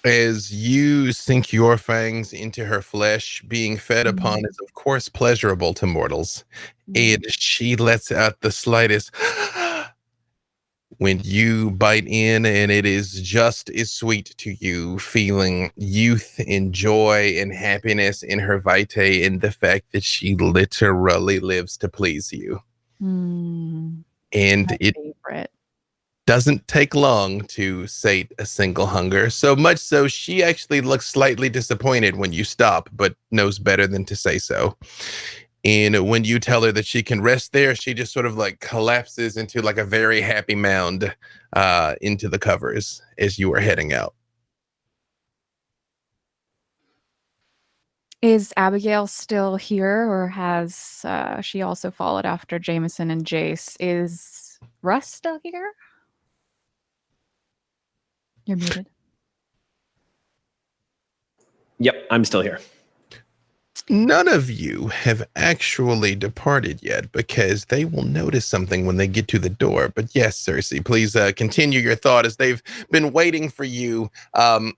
As you sink your fangs into her flesh, being fed upon is, of course, pleasurable to mortals. And she lets out the slightest when you bite in, and it is just as sweet to you, feeling youth and joy and happiness in her vitae, and the fact that she literally lives to please you. And My it favorite. doesn't take long to sate a single hunger, so much so she actually looks slightly disappointed when you stop, but knows better than to say so. And when you tell her that she can rest there, she just sort of like collapses into like a very happy mound into the covers as you are heading out. Is Abigail still here, or has she also followed after Jameson and Jace? Is Russ still here? You're muted. Yep, I'm still here. None of you have actually departed yet, because they will notice something when they get to the door. But yes, Cersei, please continue your thought, as they've been waiting for you.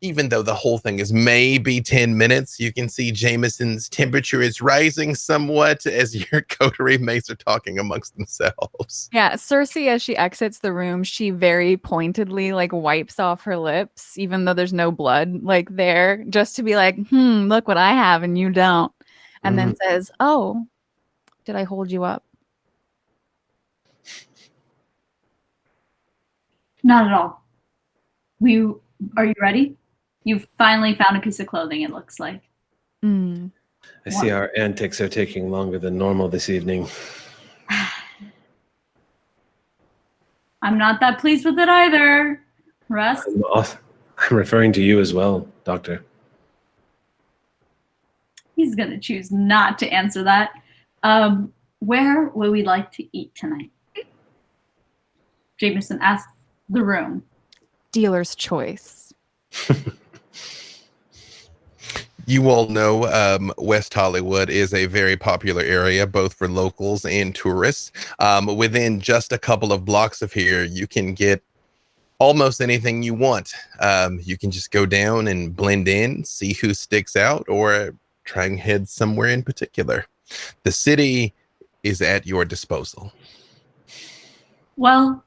Even though the whole thing is maybe 10 minutes, you can see Jameson's temperature is rising somewhat as your coterie mates are talking amongst themselves. Yeah, Cersei, as she exits the room, she very pointedly like wipes off her lips, even though there's no blood like there, just to be like, look what I have and you don't. And then says, "Oh, did I hold you up?" Not at all. Are you ready? You've finally found a piece of clothing, it looks like. I see our antics are taking longer than normal this evening. I'm not that pleased with it either. Russ? I'm referring to you as well, Doctor. He's going to choose not to answer that. Where would we like to eat tonight? Jameson asked the room. Dealer's choice. You all know West Hollywood is a very popular area, both for locals and tourists. Within just a couple of blocks of here, you can get almost anything you want. You can just go down and blend in, see who sticks out, or try and head somewhere in particular. The city is at your disposal. Well,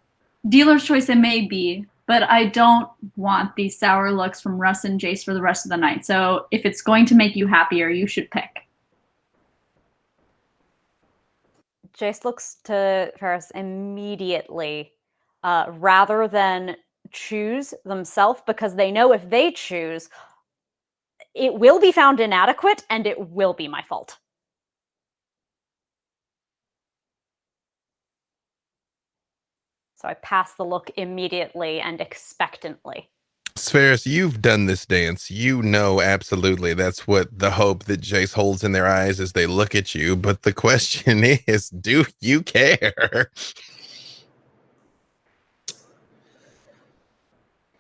dealer's choice it may be, but I don't want these sour looks from Russ and Jace for the rest of the night. So if it's going to make you happier, you should pick. Jace looks to Ferris immediately, rather than choose themselves, because they know if they choose, it will be found inadequate and it will be my fault. So I pass the look immediately and expectantly. Spheris, you've done this dance. You know absolutely that's what the hope that Jace holds in their eyes as they look at you. But the question is, do you care?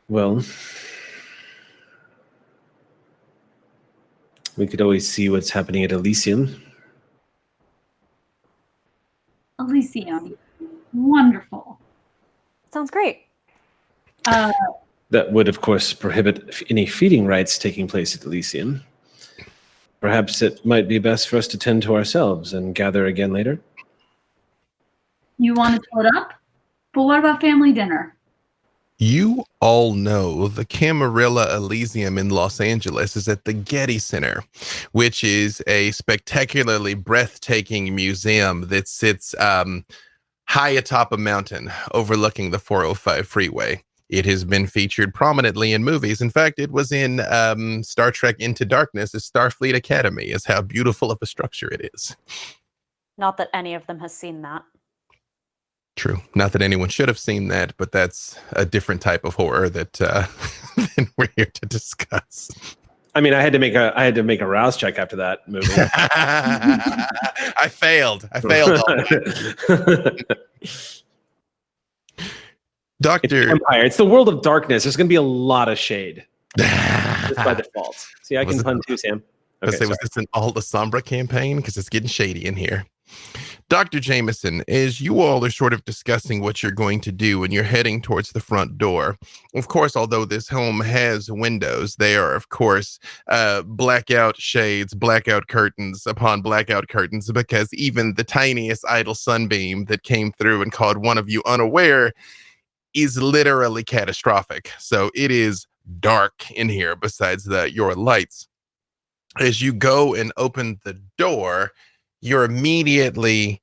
Well, we could always see what's happening at Elysium. Elysium. Wonderful. Sounds great. That would, of course, prohibit any feeding rites taking place at Elysium. Perhaps it might be best for us to tend to ourselves and gather again later. You want to split up? But what about family dinner? You all know the Camarilla Elysium in Los Angeles is at the Getty Center, which is a spectacularly breathtaking museum that sits high atop a mountain overlooking the 405 freeway. It has been featured prominently in movies. In fact, it was in Star Trek Into Darkness as Starfleet Academy, is how beautiful of a structure it is. Not that any of them has seen that. True. Not that anyone should have seen that, but that's a different type of horror that than we're here to discuss. I mean, I had to make a rouse check after that movie. I failed. Doctor Empire. It's the world of darkness. There's going to be a lot of shade. Just by default. See, I can pun too, Sam. Was this an Alta Sombra campaign? Because it's getting shady in here. Dr. Jameson, as you all are sort of discussing what you're going to do and you're heading towards the front door, of course, although this home has windows, they are, of course, blackout shades, blackout curtains upon blackout curtains, because even the tiniest idle sunbeam that came through and caught one of you unaware is literally catastrophic. So it is dark in here besides your lights. As you go and open the door, you're immediately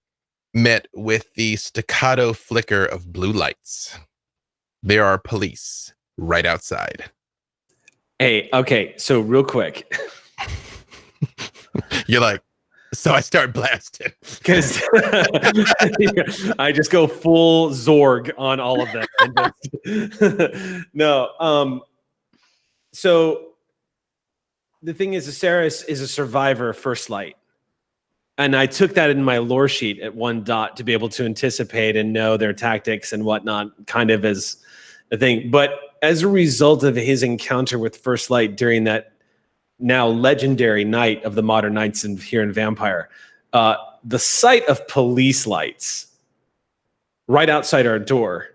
met with the staccato flicker of blue lights. There are police right outside. Hey, okay, so real quick. You're like, so I start blasting. Because I just go full Zorg on all of them. No, so the thing is, Aceris is a survivor of First Light. And I took that in my lore sheet at 1 dot to be able to anticipate and know their tactics and whatnot, kind of as a thing. But as a result of his encounter with First Light during that now legendary night of the modern nights here in Vampire, the sight of police lights right outside our door.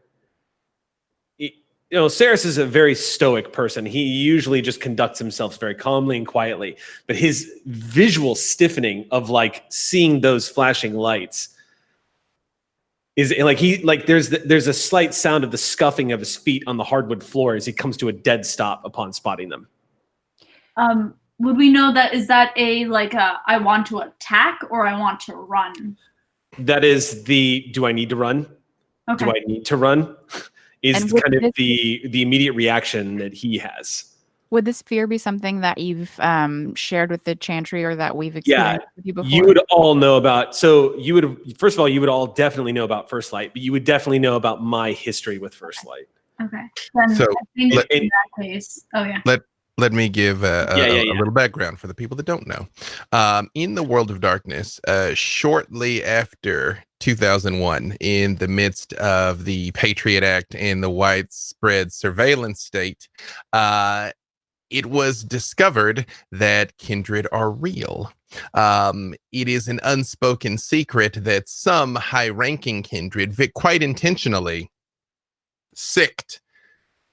You know, Ceres is a very stoic person. He usually just conducts himself very calmly and quietly. But his visual stiffening of like seeing those flashing lights is like there's a slight sound of the scuffing of his feet on the hardwood floor as he comes to a dead stop upon spotting them. Would we know that is that I want to attack or I want to run? That is do I need to run? Okay. Do I need to run? Is And kind of the immediate reaction that he has. Would this fear be something that you've shared with the Chantry or that we've experienced with you before? You would all know about, first of all, you would all definitely know about First Light, but you would definitely know about my history with First Light. Okay. Then So, I think in that case, Let me give a little background for the people that don't know. In the World of Darkness, shortly after 2001, in the midst of the Patriot Act and the widespread surveillance state, it was discovered that kindred are real. It is an unspoken secret that some high-ranking kindred, quite intentionally, sicked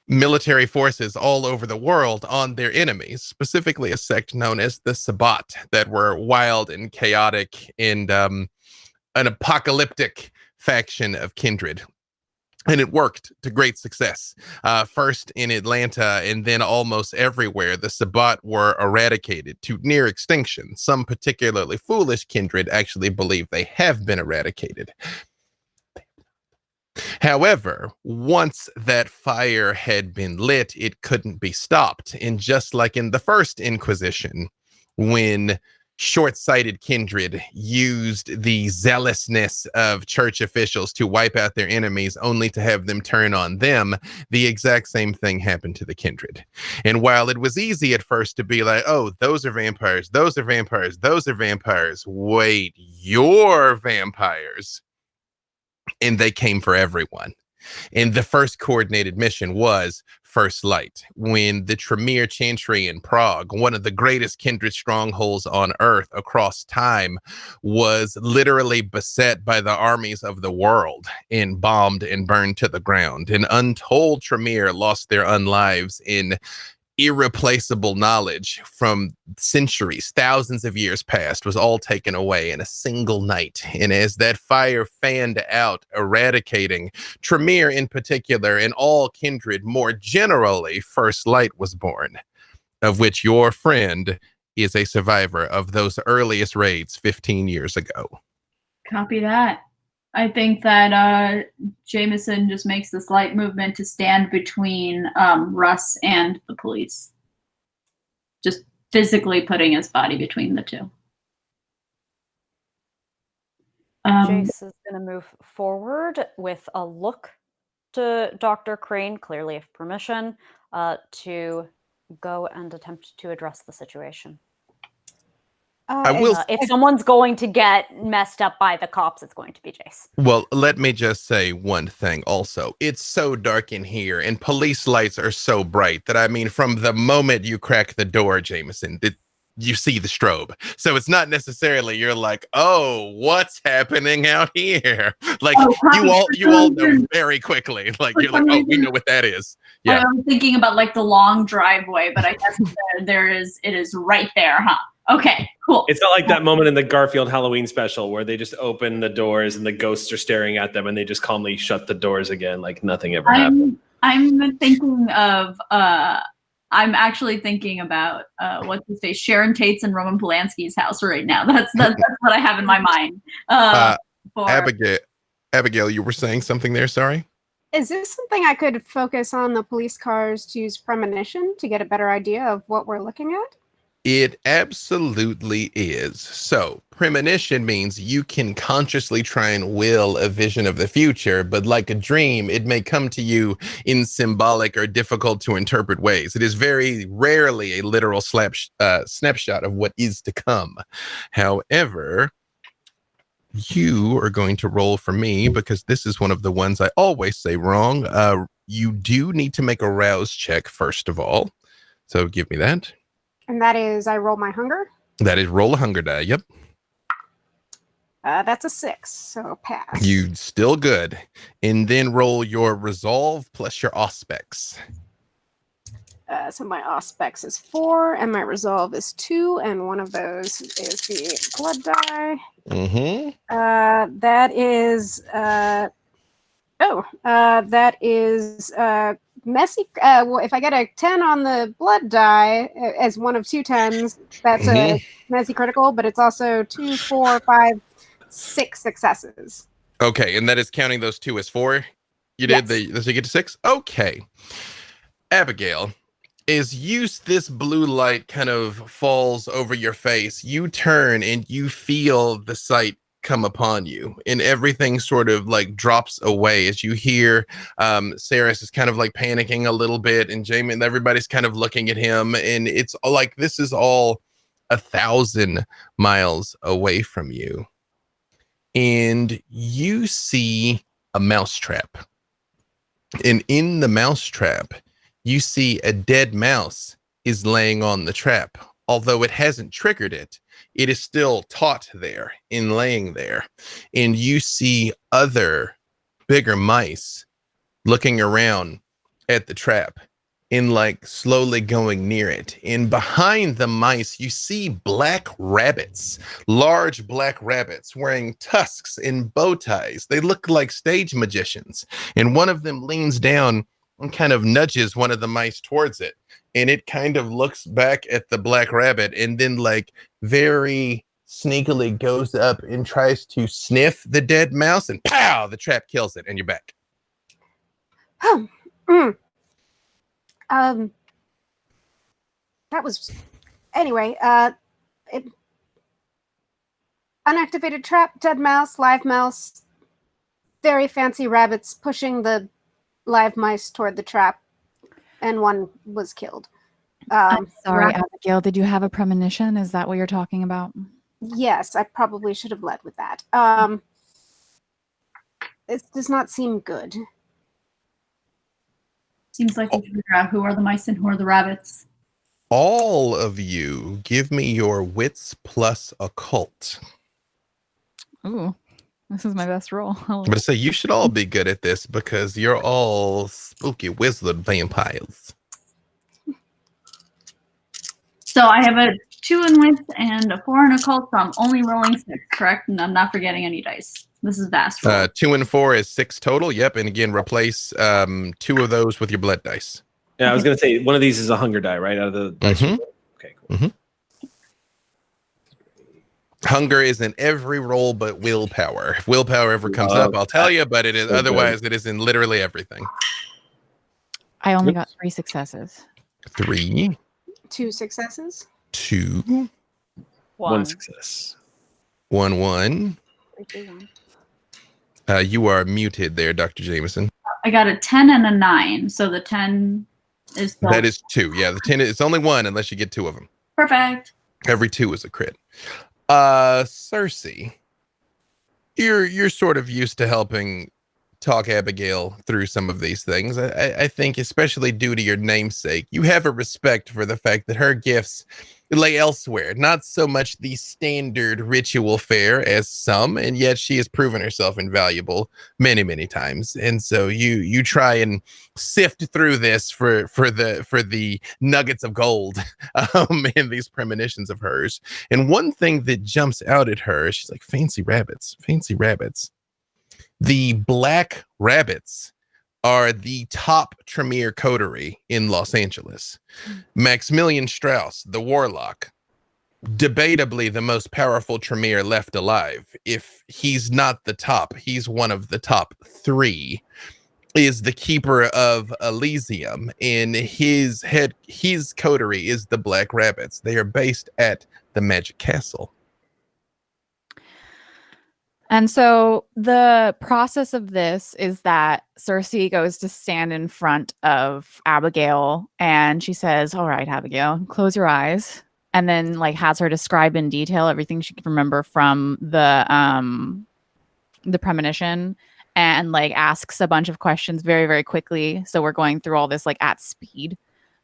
military forces all over the world on their enemies, specifically a sect known as the Sabbat, that were wild and chaotic and an apocalyptic faction of kindred. And it worked to great success. First in Atlanta and then almost everywhere, the Sabbat were eradicated to near extinction. Some particularly foolish kindred actually believe they have been eradicated. However, once that fire had been lit, it couldn't be stopped. And just like in the first Inquisition, when short-sighted kindred used the zealousness of church officials to wipe out their enemies only to have them turn on them, the exact same thing happened to the kindred. And while it was easy at first to be like, oh, those are vampires, those are vampires, those are vampires, wait, you're vampires. And they came for everyone. And the first coordinated mission was First Light, when the Tremere Chantry in Prague, one of the greatest kindred strongholds on Earth across time, was literally beset by the armies of the world and bombed and burned to the ground. And untold Tremere lost their unlives in irreplaceable knowledge from centuries, thousands of years past, was all taken away in a single night. And as that fire fanned out, eradicating Tremere in particular and all kindred more generally, First Light was born, of which your friend is a survivor of those earliest raids 15 years ago. Copy that. I think that Jameson just makes the slight movement to stand between Russ and the police. Just physically putting his body between the two. Jace is going to move forward with a look to Dr. Crane, clearly with permission, to go and attempt to address the situation. If someone's going to get messed up by the cops, it's going to be Jace. Well, let me just say one thing also. It's so dark in here and police lights are so bright that, I mean, from the moment you crack the door, Jameson, you see the strobe. So it's not necessarily you're like, oh, what's happening out here? Like you all know very quickly. Like you're like, oh, we know what that is. Yeah. I'm thinking about like the long driveway, but I guess it is right there, huh? Okay, cool. It's not like that moment in the Garfield Halloween special where they just open the doors and the ghosts are staring at them and they just calmly shut the doors again like nothing ever happened. I'm thinking of I'm actually thinking about what's his face, Sharon Tate's and Roman Polanski's house right now. That's what I have in my mind. Abigail, you were saying something there, sorry? Is this something I could focus on the police cars to use Premonition to get a better idea of what we're looking at? It absolutely is. So, premonition means you can consciously try and will a vision of the future, but like a dream, it may come to you in symbolic or difficult to interpret ways. It is very rarely a literal snapshot of what is to come. However, you are going to roll for me because this is one of the ones I always say wrong. You do need to make a rouse check, first of all. So give me that. And that is, I roll my hunger? That is roll a hunger die, yep. That's a 6, so pass. You still good. And then roll your resolve plus your auspex. So my auspex is 4, and my resolve is 2, and one of those is the blood die. Mm-hmm. That is, that is messy. Well, if I get a 10 on the blood die as one of 2 times, that's a messy critical, but it's also 2, 4, 5, 6 successes. Okay, and that is counting those 2 as 4? You did so you get to 6? Okay. Abigail, as this blue light kind of falls over your face, you turn and you feel the sight come upon you, and everything sort of like drops away as you hear Saris is kind of like panicking a little bit, and Jamie and everybody's kind of looking at him, and it's like this is all 1,000 miles away from you, and you see a mousetrap, and in the mousetrap you see a dead mouse is laying on the trap. Although it hasn't triggered it, it is still taut there and laying there. And you see other bigger mice looking around at the trap and like slowly going near it. And behind the mice, you see black rabbits, large black rabbits wearing tusks and bow ties. They look like stage magicians. And one of them leans down and kind of nudges one of the mice towards it. And it kind of looks back at the black rabbit and then like very sneakily goes up and tries to sniff the dead mouse, and pow, the trap kills it and you're back. That was, anyway, unactivated trap, dead mouse, live mouse, very fancy rabbits pushing the live mice toward the trap, and one was killed. I'm sorry, Abigail, did you have a premonition? Is that what you're talking about? Yes, I probably should have led with that. It does not seem good. Seems like we should figure out who are the mice and who are the rabbits. All of you, give me your wits plus occult. Ooh, this is my best roll. I'm going to say you should all be good at this because you're all spooky wizard vampires. So I have a 2 in wits and a 4 in occult, so I'm only rolling 6, correct? And I'm not forgetting any dice. This is vast roll. 2 and 4 is 6 total. Yep. And again, replace 2 of those with your blood dice. Yeah, I was going to say one of these is a hunger die, right? Out of the dice. Mhm. Okay, cool. Hunger is in every roll but willpower. If willpower ever comes up, I'll tell you, but it is otherwise it is in literally everything. I only got 3 successes. 3, 2 successes. 2, 1 success. 1, 1. 3, 2, 1. You are muted there, Dr. Jameson. I got a 10 and a 9, so the 10 is still That is 2. Yeah, the 10 it's only 1 unless you get 2 of them. perfect. Every 2 is a crit. Cersei, you're sort of used to helping talk Abigail through some of these things. I think, especially due to your namesake, you have a respect for the fact that her gifts lay elsewhere, not so much the standard ritual fare as some, and yet she has proven herself invaluable many, many times. And so you try and sift through this for the nuggets of gold in these premonitions of hers. And one thing that jumps out at her, she's like, fancy rabbits. The Black Rabbits are the top tremere coterie in Los Angeles. Maximilian Strauss, the warlock, debatably the most powerful tremere left alive. If he's not the top, he's one of the top 3, is the keeper of Elysium. In his coterie is the Black Rabbits. They are based at the Magic Castle. And so the process of this is that Cersei goes to stand in front of Abigail and she says, "All right, Abigail, close your eyes." And then like has her describe in detail everything she can remember from the premonition and like asks a bunch of questions very, very quickly. So we're going through all this like at speed.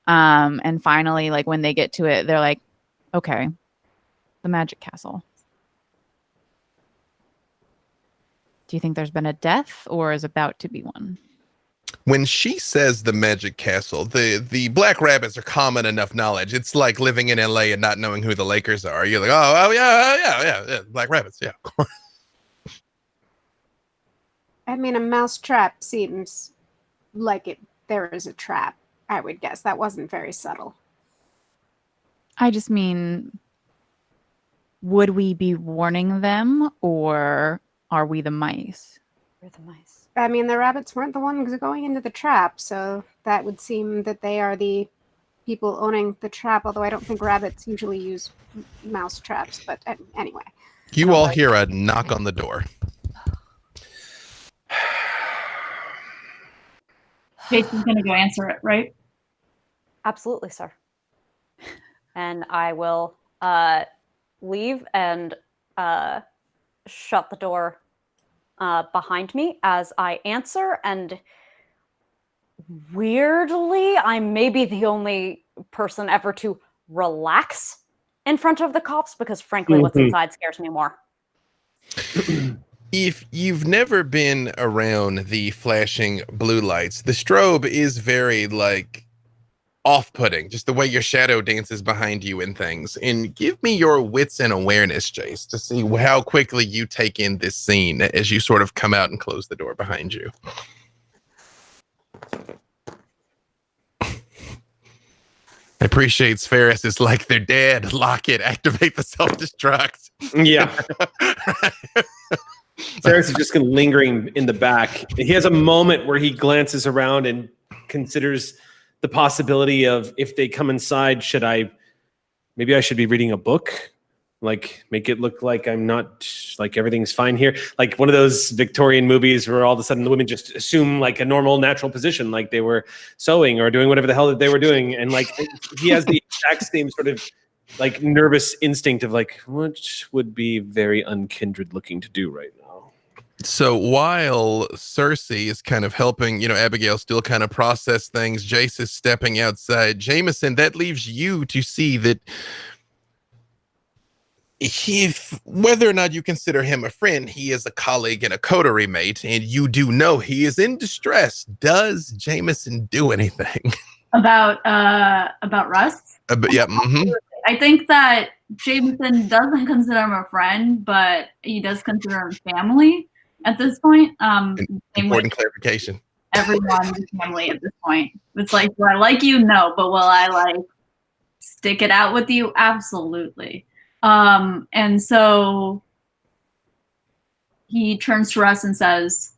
And finally, like when they get to it, they're like, okay, the Magic Castle. Do you think there's been a death or is about to be one? When she says the Magic Castle, the Black Rabbits are common enough knowledge. It's like living in LA and not knowing who the Lakers are. You're like, oh yeah, Black Rabbits, yeah. I mean, a mouse trap seems like there is a trap, I would guess. That wasn't very subtle. I just mean, would we be warning them or are we the mice? We're the mice. I mean, the rabbits weren't the ones going into the trap, so that would seem that they are the people owning the trap, although I don't think rabbits usually use mouse traps, but anyway. You all hear a knock on the door. Jason's going to go answer it, right? Absolutely, sir. And I will leave and shut the door behind me as I answer. And weirdly, I may be the only person ever to relax in front of the cops because, frankly, what's inside scares me more. If you've never been around the flashing blue lights, the strobe is very like off-putting, just the way your shadow dances behind you and things. And give me your wits and awareness, Jace, to see how quickly you take in this scene as you sort of come out and close the door behind you. I appreciate Ferris is like their dad. Lock it, activate the self-destruct. Yeah. Ferris is just kind of lingering in the back. He has a moment where he glances around and considers the possibility of, if they come inside, maybe I should be reading a book? Like, make it look like I'm not, like everything's fine here. Like one of those Victorian movies where all of a sudden the women just assume like a normal, natural position, like they were sewing or doing whatever the hell that they were doing. And like, he has the exact same sort of like nervous instinct of like, what would be very unkindred looking to do right now? So while Cersei is kind of helping, Abigail still kind of process things, Jace is stepping outside. Jameson, that leaves you to see that whether or not you consider him a friend, he is a colleague and a coterie mate, and you do know he is in distress. Does Jameson do anything? About Russ? Yeah. Mm-hmm. I think that Jameson doesn't consider him a friend, but he does consider him family at this point. Important clarification. Everyone is family at this point. It's like, do I like you? No, but will I stick it out with you? Absolutely. And so he turns to Russ and says,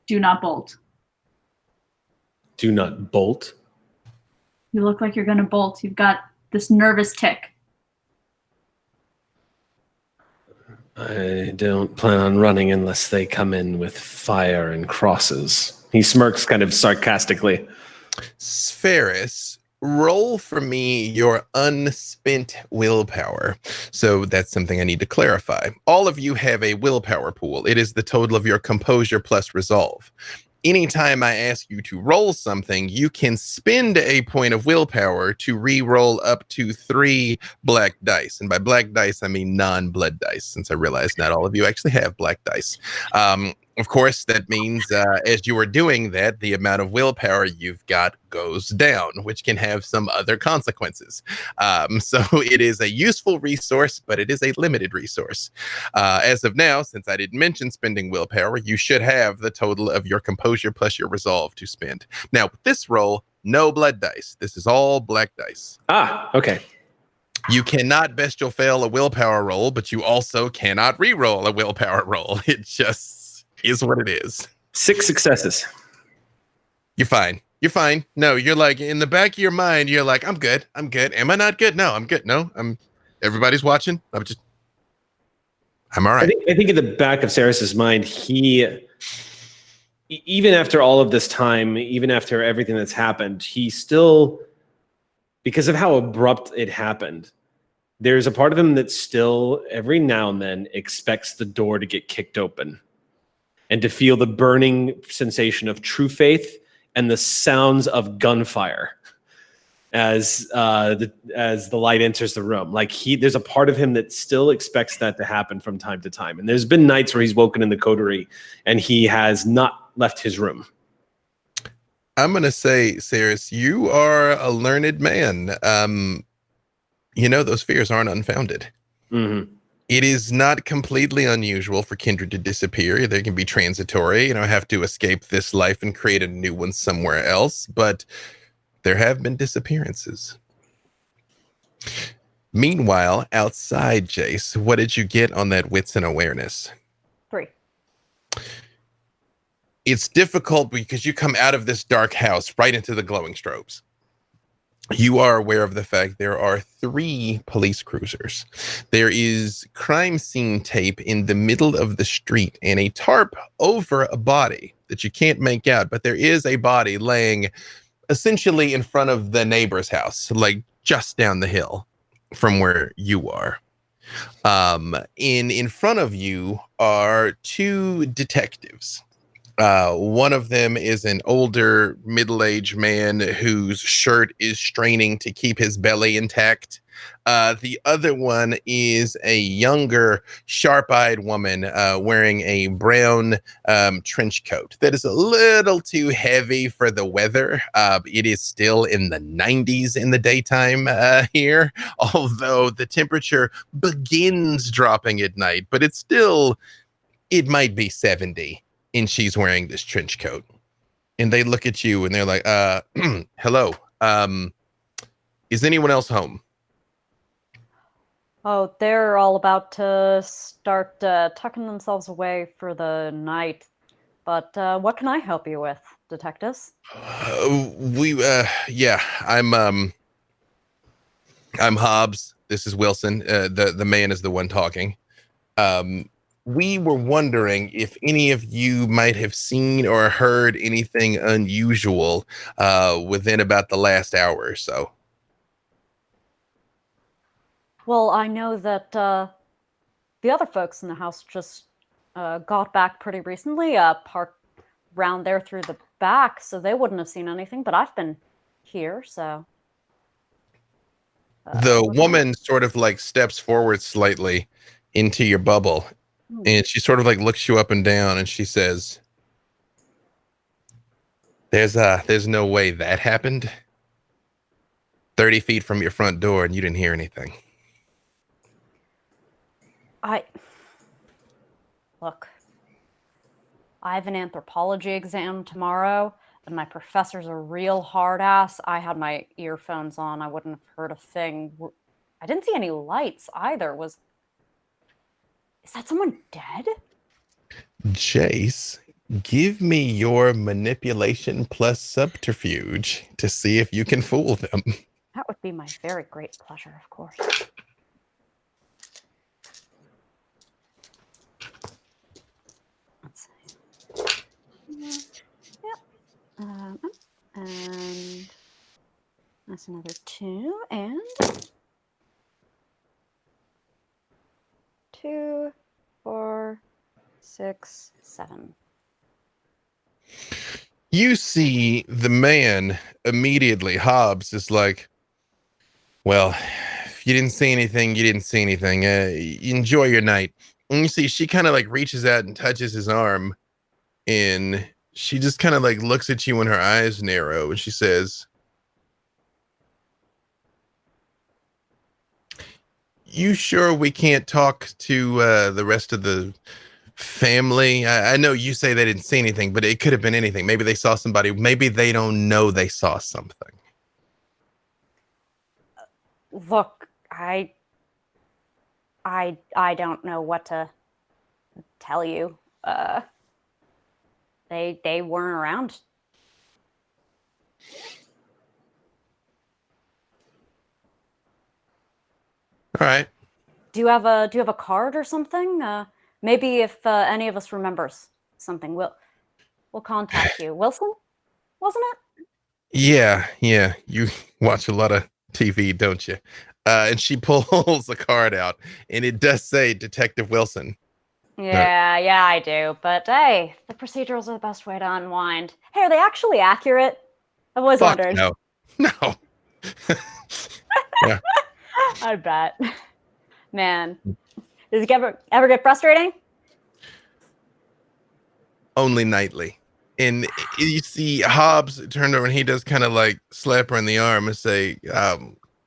"Do not bolt." Do not bolt. You look like you're going to bolt. You've got this nervous tick. I don't plan on running unless they come in with fire and crosses. He smirks kind of sarcastically. Sferis, roll for me your unspent willpower. So that's something I need to clarify. All of you have a willpower pool. It is the total of your composure plus resolve. Anytime I ask you to roll something, you can spend a point of willpower to re-roll up to 3 black dice. And by black dice, I mean non-blood dice, since I realize not all of you actually have black dice. Of course, that means as you are doing that, the amount of willpower you've got goes down, which can have some other consequences. So it is a useful resource, but it is a limited resource. As of now, since I didn't mention spending willpower, you should have the total of your composure plus your resolve to spend. Now, with this roll, no blood dice. This is all black dice. Okay. You cannot bestial fail a willpower roll, but you also cannot re-roll a willpower roll. It just is what it is. 6 successes. You're fine. You're fine. No, you're like in the back of your mind, you're like, I'm good. I'm good. Am I not good? No, I'm good. No, everybody's watching. I'm all right. I think in the back of Ceres's mind, he, even after all of this time, even after everything that's happened, he still, because of how abrupt it happened, there's a part of him that still every now and then expects the door to get kicked open and to feel the burning sensation of true faith and the sounds of gunfire as the light enters the room. Like there's a part of him that still expects that to happen from time to time. And there's been nights where he's woken in the coterie and he has not left his room. I'm going to say, Ceres, you are a learned man. Those fears aren't unfounded. Mm-hmm. It is not completely unusual for kindred to disappear. They can be transitory, have to escape this life and create a new one somewhere else. But there have been disappearances. Meanwhile, outside, Jace, what did you get on that wits and awareness? 3. It's difficult because you come out of this dark house right into the glowing strobes. You are aware of the fact there are 3 police cruisers. There is crime scene tape in the middle of the street and a tarp over a body that you can't make out, but there is a body laying essentially in front of the neighbor's house, like just down the hill from where you are. In front of you are 2 detectives. One of them is an older middle-aged man whose shirt is straining to keep his belly intact. The other one is a younger, sharp-eyed woman wearing a brown trench coat that is a little too heavy for the weather. It is still in the 90s in the daytime here, although the temperature begins dropping at night, but it might be 70. And she's wearing this trench coat. And they look at you and they're like, hello. Is anyone else home? Oh, they're all about to start tucking themselves away for the night. But what can I help you with, detectives? I'm Hobbs. This is Wilson. The man is the one talking. We were wondering if any of you might have seen or heard anything unusual within about the last hour or so. Well, I know that the other folks in the house just got back pretty recently, parked round there through the back, so they wouldn't have seen anything, but I've been here, so... The what's woman sort of like steps forward slightly into your bubble, Hmm. and she sort of like looks you up and down, and she says, there's no way that happened. 30 feet from your front door, and you didn't hear anything. Look, I have an anthropology exam tomorrow, and my professor's a real hard ass. I had my earphones on. I wouldn't have heard a thing. I didn't see any lights either. Is that someone dead? Jace, give me your manipulation plus subterfuge to see if you can fool them. That would be my very great pleasure, of course. Let's see. Yep. And that's another 2, and 2, 4, 6, 7. You see the man immediately, Hobbs, is like, well, if you didn't see anything, you didn't see anything. Enjoy your night. And you see she kind of like reaches out and touches his arm, and she just kind of like looks at you and her eyes narrow, and she says, you sure we can't talk to the rest of the family? I know you say they didn't see anything, but it could have been anything. Maybe they saw somebody. Maybe they don't know they saw something. Look, I don't know what to tell you. They weren't around. All right. Do you have a card or something? Maybe if any of us remembers something, we'll contact you. Wilson, wasn't it? Yeah. You watch a lot of TV, don't you? And she pulls a card out, and it does say Detective Wilson. Yeah, I do. But hey, the procedurals are the best way to unwind. Hey, are they actually accurate? I've always wondered. No. Yeah. I bet. Man, does it ever get frustrating? Only nightly. And you see Hobbs turn over, and he does kind of like slap her in the arm and say,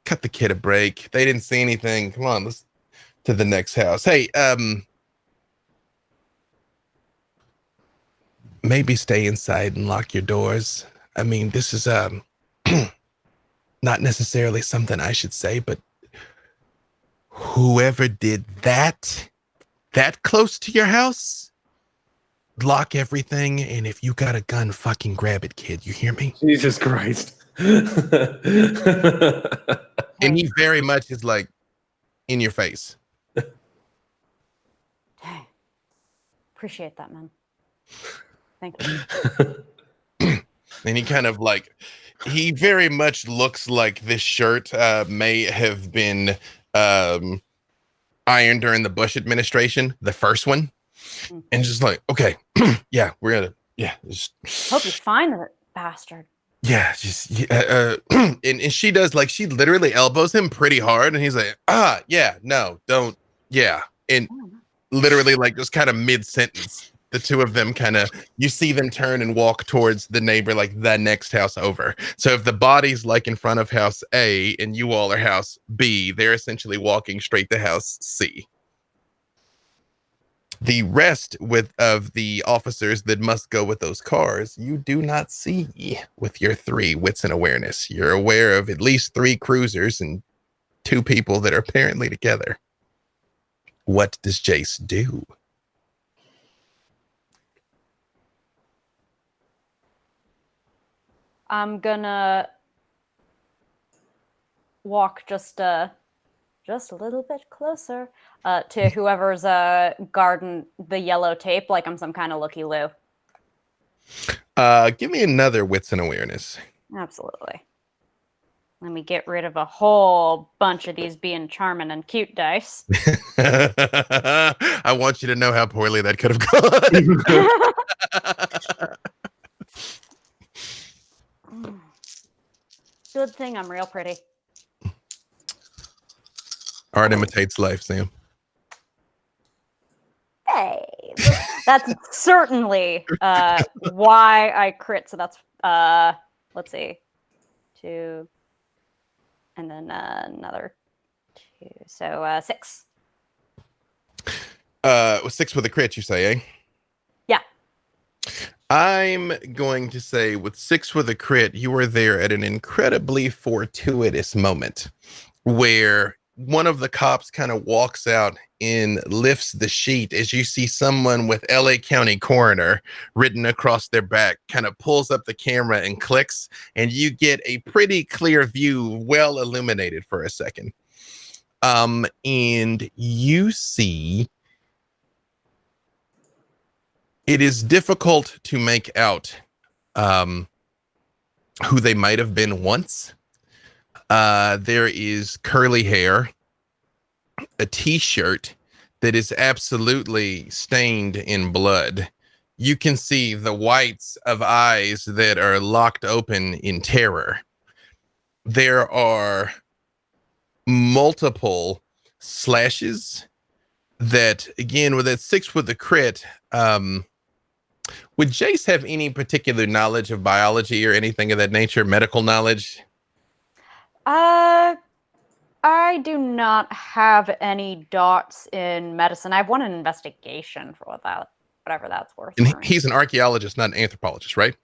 cut the kid a break. They didn't see anything. Come on, let's to the next house. Hey, maybe stay inside and lock your doors. I mean, this is not necessarily something I should say, but whoever did that close to your house, lock everything, and if you got a gun, fucking grab it, kid. You hear me? Jesus Christ. And he very much is like in your face. Dang. Appreciate that, man. Thank you. And he kind of like, he very much looks like this shirt may have been ironed during the Bush administration, the first one. And just like, okay, yeah, we're gonna, yeah. Hope you find that bastard. Yeah, and she does, like, she literally elbows him pretty hard, and he's like, yeah, no, don't, yeah. And literally, like, just kind of mid-sentence, the two of them kind of, you see them turn and walk towards the neighbor, like the next house over. So if the body's like in front of house A and you all are house B, they're essentially walking straight to house C. The rest of the officers that must go with those cars, you do not see with your 3 wits and awareness. You're aware of at least 3 cruisers and 2 people that are apparently together. What does Jace do? I'm gonna walk just a little bit closer to whoever's guarding the yellow tape, like I'm some kind of looky-loo. Give me another wits and awareness. Absolutely. Let me get rid of a whole bunch of these being charming and cute dice. I want you to know how poorly that could have gone. Good thing I'm real pretty. Art imitates life, Sam. Hey, that's certainly why I crit. So that's let's see, 2, and then another 2. So 6. 6 with a crit, you say, eh? Yeah. I'm going to say with 6 with a crit, you were there at an incredibly fortuitous moment where one of the cops kind of walks out and lifts the sheet as you see someone with LA County Coroner written across their back, kind of pulls up the camera and clicks, and you get a pretty clear view, well illuminated for a second. And you see it is difficult to make out who they might have been once. There is curly hair, a t-shirt that is absolutely stained in blood. You can see the whites of eyes that are locked open in terror. There are multiple slashes that, again, with that 6 with the crit, would Jace have any particular knowledge of biology or anything of that nature, medical knowledge? I do not have any dots in medicine. I have one in investigation for whatever that's worth. And he's an archaeologist, not an anthropologist, right?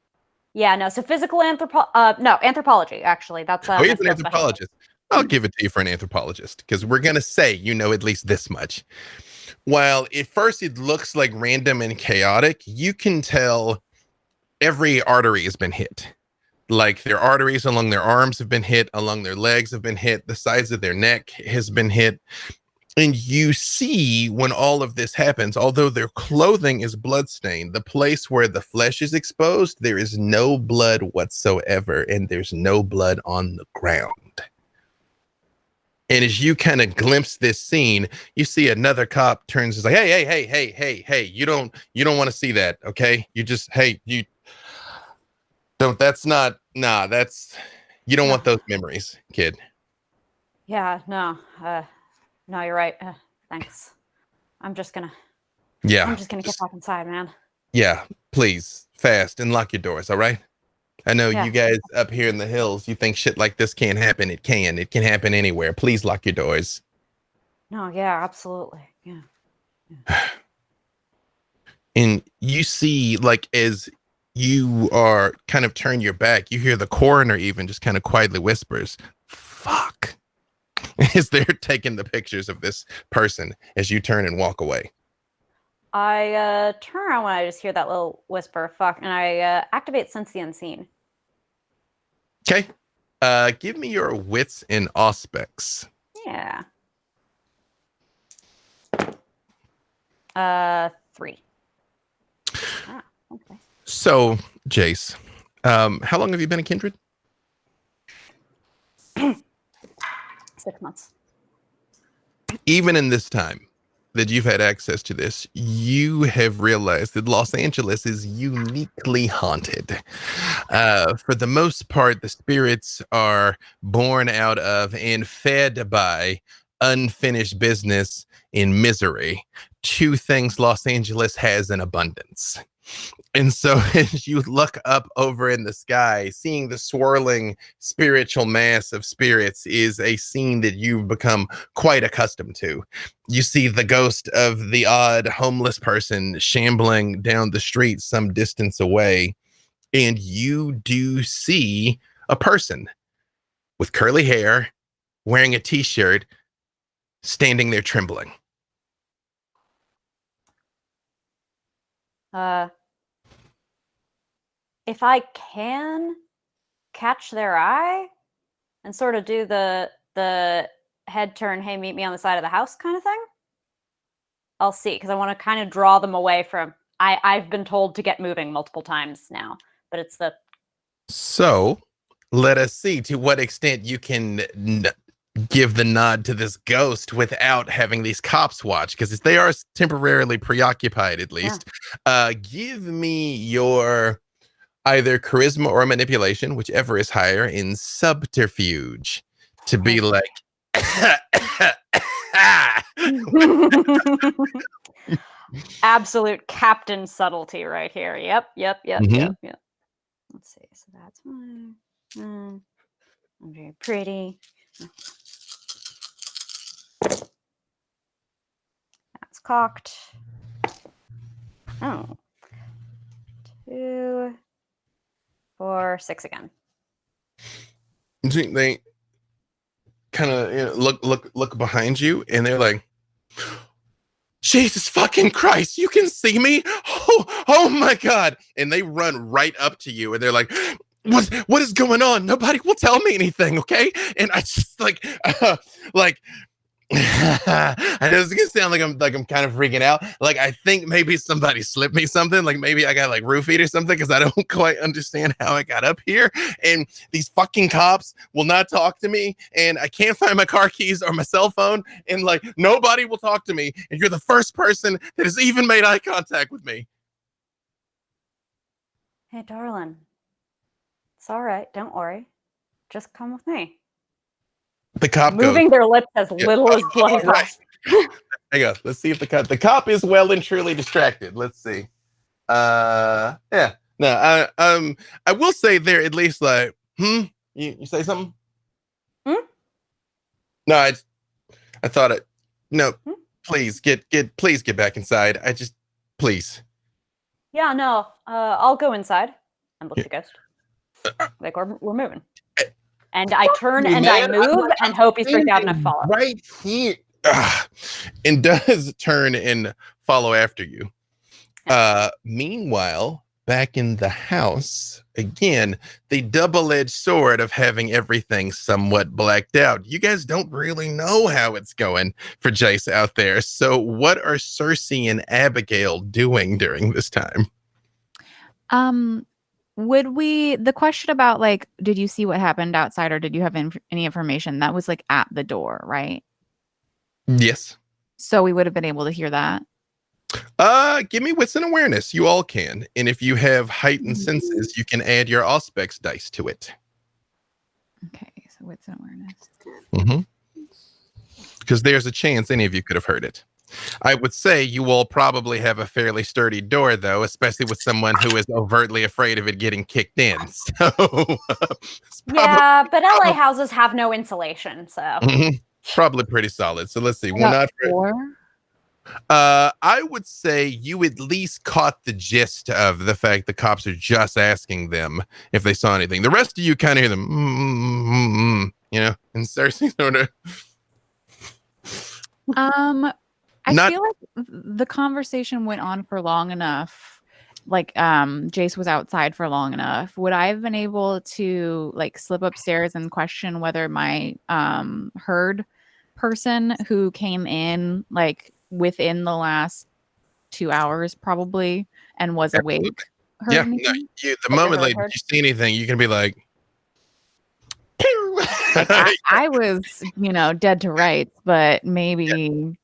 Yeah, no. So physical anthropology. Actually, that's he's an anthropologist. I'll give it to you for an anthropologist because we're gonna say you know at least this much. While at first it looks like random and chaotic, you can tell every artery has been hit. Like their arteries along their arms have been hit, along their legs have been hit, the sides of their neck has been hit. And you see when all of this happens, although their clothing is bloodstained, the place where the flesh is exposed, there is no blood whatsoever, and there's no blood on the ground. And as you kind of glimpse this scene, you see another cop turns and is like, hey, you don't want to see that, okay? You just, you don't, you don't want those memories, kid. Yeah, no, you're right. Thanks. I'm just gonna get back inside, man. Yeah, please, fast, and lock your doors, all right? I know you guys up here in the hills, you think shit like this can't happen. It can. It can happen anywhere. Please lock your doors. No, yeah, absolutely. Yeah. And you see, like, as you are kind of turn your back, you hear the coroner even just kind of quietly whispers, fuck, as they're taking the pictures of this person as you turn and walk away. I turn around when I just hear that little whisper, fuck, and I activate Sense the Unseen. Okay. Give me your wits and aspects. Yeah. 3. Ah, okay. So, Jace, how long have you been a kindred? 6 months. Even in this time that you've had access to this, you have realized that Los Angeles is uniquely haunted. For the most part, the spirits are born out of and fed by unfinished business and misery. 2 things Los Angeles has in abundance. And so as you look up over in the sky, seeing the swirling spiritual mass of spirits is a scene that you've become quite accustomed to. You see the ghost of the odd homeless person shambling down the street some distance away, and you do see a person with curly hair, wearing a t-shirt, standing there trembling. If I can catch their eye and sort of do the head turn, hey, meet me on the side of the house kind of thing, I'll see, because I want to kind of draw them away from. I've been told to get moving multiple times now, but it's the. So let us see to what extent you can give the nod to this ghost without having these cops watch, because they are temporarily preoccupied, at least. Give me your either charisma or manipulation, whichever is higher, in subterfuge to be like Absolute captain subtlety right here. Yep. Let's see. So that's one. I'm very pretty. That's cocked. Oh. 2, 4, 6 again. They kind of look behind you, and they're like, Jesus fucking Christ, you can see me? Oh my God. And they run right up to you, and they're like, what is going on? Nobody will tell me anything, okay? And I just like I know it's gonna sound like I'm kind of freaking out. Like, I think maybe somebody slipped me something. Like, maybe I got like roofied or something, because I don't quite understand how I got up here. And these fucking cops will not talk to me, and I can't find my car keys or my cell phone, and like nobody will talk to me. And you're the first person that has even made eye contact with me. Hey, darling. It's all right. Don't worry. Just come with me. The cop moving goes, their lips as little as bloody right. possible. There you go. Let's see if the cop is well and truly distracted. Let's see. Yeah. No, I will say they're at least like, you say something? No, I thought it. No, please get back inside. Please. Yeah, no. I'll go inside and look at the ghost. Like we're moving. And I turn and I move and hope he's freaked out and I follow. Right here. And does turn and follow after you. Meanwhile, back in the house, again, the double-edged sword of having everything somewhat blacked out. You guys don't really know how it's going for Jace out there. So what are Cersei and Abigail doing during this time? The question about like, did you see what happened outside, or did you have any information? That was like at the door, right? Yes. So we would have been able to hear that. Give me wits and awareness. You all can. And if you have heightened senses, you can add your Auspex dice to it. Okay, so wits and awareness. Because there's a chance any of you could have heard it. I would say you will probably have a fairly sturdy door, though, especially with someone who is overtly afraid of it getting kicked in. So, yeah, but LA houses have no insulation, so probably pretty solid. So let's see. I would say you at least caught the gist of the fact the cops are just asking them if they saw anything. The rest of you kind of hear them, and Cersei sort of. I feel like the conversation went on for long enough. Like, Jace was outside for long enough. Would I have been able to like slip upstairs and question whether my herd person who came in like within the last 2 hours probably and was awake? Yeah, no, the moment like you see anything, you can be like. I was, dead to rights, but maybe.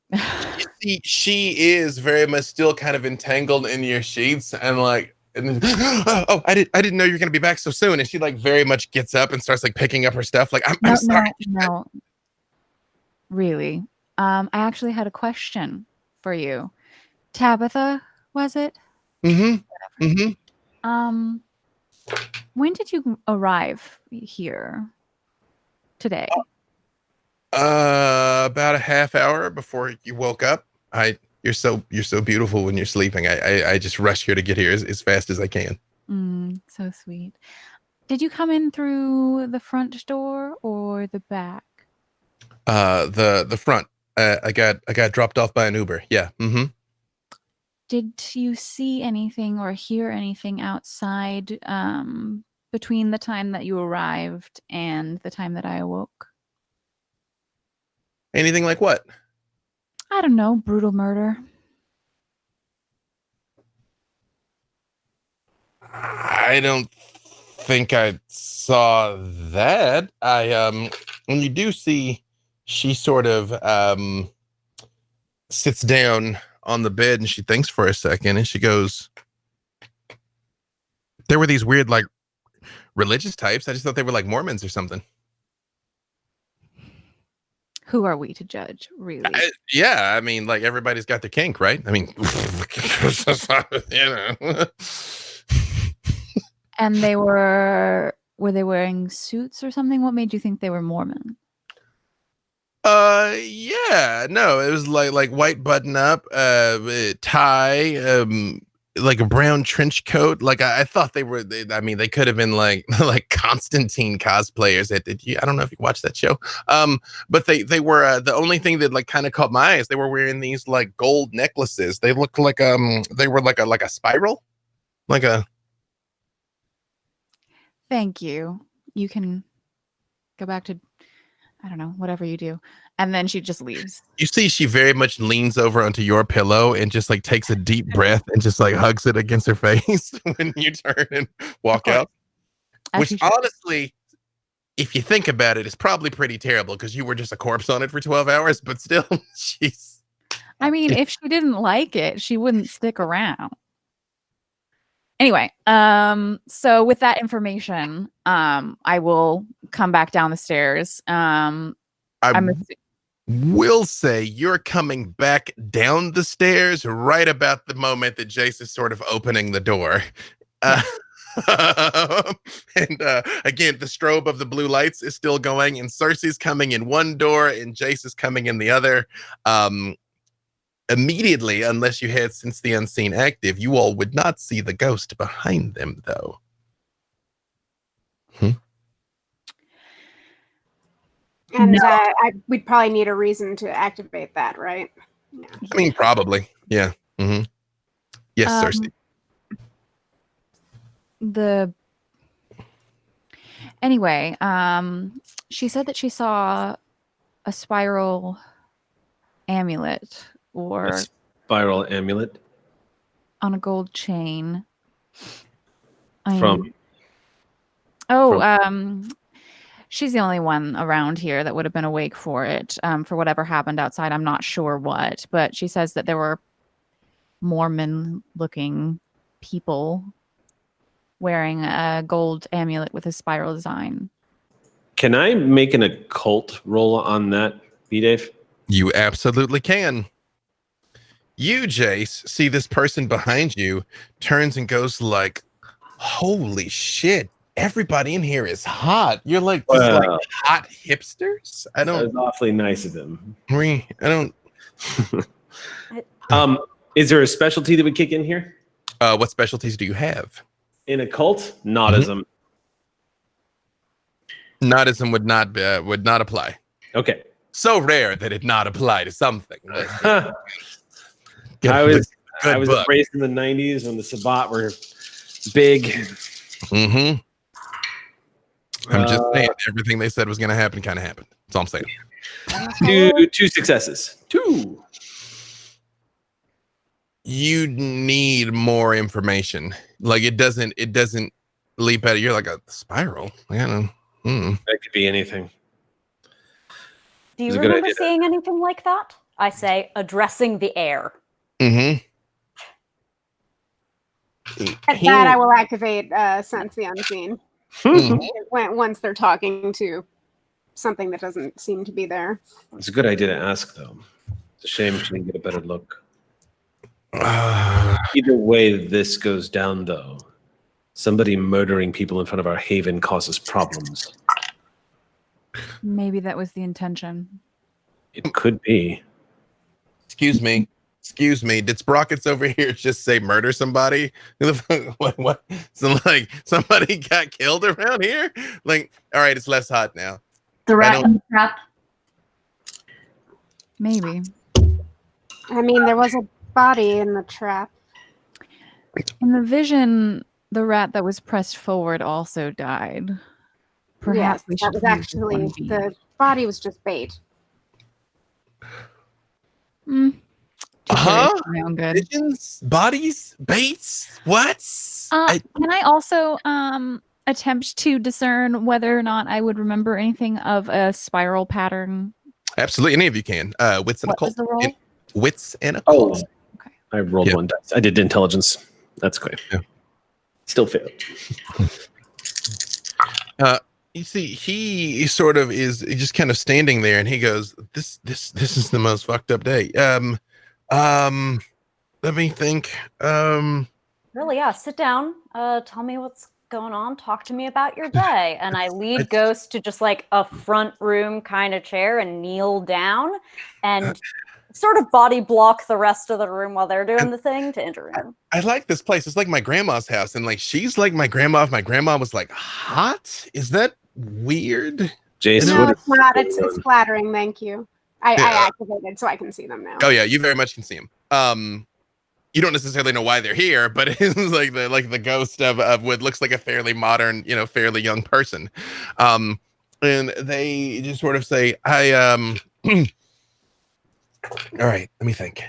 She is very much still kind of entangled in your sheets, and like, I didn't know you were gonna be back so soon. And she like very much gets up and starts like picking up her stuff. Like, I'm sorry. No, really. I actually had a question for you, Tabitha. Was it? When did you arrive here today? About a half hour before you woke up. You're so beautiful when you're sleeping. I just rush here to get here as fast as I can. So sweet. Did you come in through the front door or the back? The front. I got dropped off by an Uber. Yeah. Did you see anything or hear anything outside between the time that you arrived and the time that I awoke? Anything like what? I don't know. Brutal murder. I don't think I saw that. And you do see she sort of sits down on the bed and she thinks for a second and she goes, there were these weird like religious types. I just thought they were like Mormons or something. Who are we to judge, really? Yeah, I mean, like everybody's got their kink, right? I mean, you know. And were they wearing suits or something? What made you think they were Mormon? Yeah, no, it was like white button up, tie, like a brown trench coat. Like I thought they were. I mean, they could have been like like Constantine cosplayers. I don't know if you watched that show. But they were the only thing that like kind of caught my eyes. They were wearing these like gold necklaces. They looked like they were like a spiral, like a. Thank you. You can go back to, I don't know, whatever you do. And then she just leaves. You see, she very much leans over onto your pillow and just like takes a deep breath and just like hugs it against her face when you turn and walk out. Which honestly, if you think about it, is probably pretty terrible because you were just a corpse on it for 12 hours. But still, she's. I mean, if she didn't like it, she wouldn't stick around. Anyway, so with that information, I will come back down the stairs. I will say you're coming back down the stairs right about the moment that Jace is sort of opening the door. And again, the strobe of the blue lights is still going, and Cersei's coming in one door, and Jace is coming in the other. Immediately, unless you had Sense the Unseen active, you all would not see the ghost behind them, though. And we'd probably need a reason to activate that, right? Yeah. I mean, probably. Yeah. Mm-hmm. Yes, Cersei. Anyway, she said that she saw a spiral amulet or a spiral amulet on a gold chain. She's the only one around here that would have been awake for it, for whatever happened outside. I'm not sure what, but she says that there were Mormon-looking people wearing a gold amulet with a spiral design. Can I make an occult roll on that, B-Dave? You absolutely can. You, Jace, see this person behind you turns and goes like, holy shit, everybody in here is hot. You're like, like hot hipsters? I don't. That was awfully nice of him. I don't. Is there a specialty that would kick in here? What specialties do you have? In occult, nautism. Nautism would not apply. Okay. So rare that it not apply to something. I was raised in the 90s when the Sabbat were big. Mm-hmm. I'm just saying everything they said was going to happen kind of happened. That's all I'm saying. Two successes. 2. You need more information. Like it doesn't leap out of you're like a spiral. I don't know. That could be anything. Do you remember seeing anything like that? I say, addressing the air. Mm-hmm. At that, I will activate Sense the Unseen. Once they're talking to something that doesn't seem to be there. It's a good idea to ask, though. It's a shame she didn't get a better look. Either way this goes down, though, somebody murdering people in front of our haven causes problems. Maybe that was the intention. It could be. Excuse me. Did Sprockets over here just say murder somebody? What? So like somebody got killed around here? Like, all right, it's less hot now. The rat in the trap. Maybe. I mean, there was a body in the trap. In the vision, the rat that was pressed forward also died. Perhaps yes, that was actually the body was just bait. Visions, bodies, baits. What? Can I also attempt to discern whether or not I would remember anything of a spiral pattern? Absolutely, any of you can. Wits and What was occult. the roll? Wits and occult. Okay. I rolled Yeah. 1 dice. I did intelligence. That's great. Yeah. Still failed. You see, he sort of is just kind of standing there, and he goes, "This is the most fucked up day." Let me think. Really, yeah. Sit down. Tell me what's going on. Talk to me about your day. And I lead Ghost to just like a front room kind of chair and kneel down and sort of body block the rest of the room while they're doing the thing to enter in. I like this place. It's like my grandma's house, and like she's like my grandma. If my grandma was like hot, is that weird? Jace, No, what it's not. It's flattering. Thank you. I activated so I can see them now. Oh yeah, you very much can see them. You don't necessarily know why they're here, but it's like the ghost of what looks like a fairly modern, fairly young person. And they just sort of say, all right, let me think.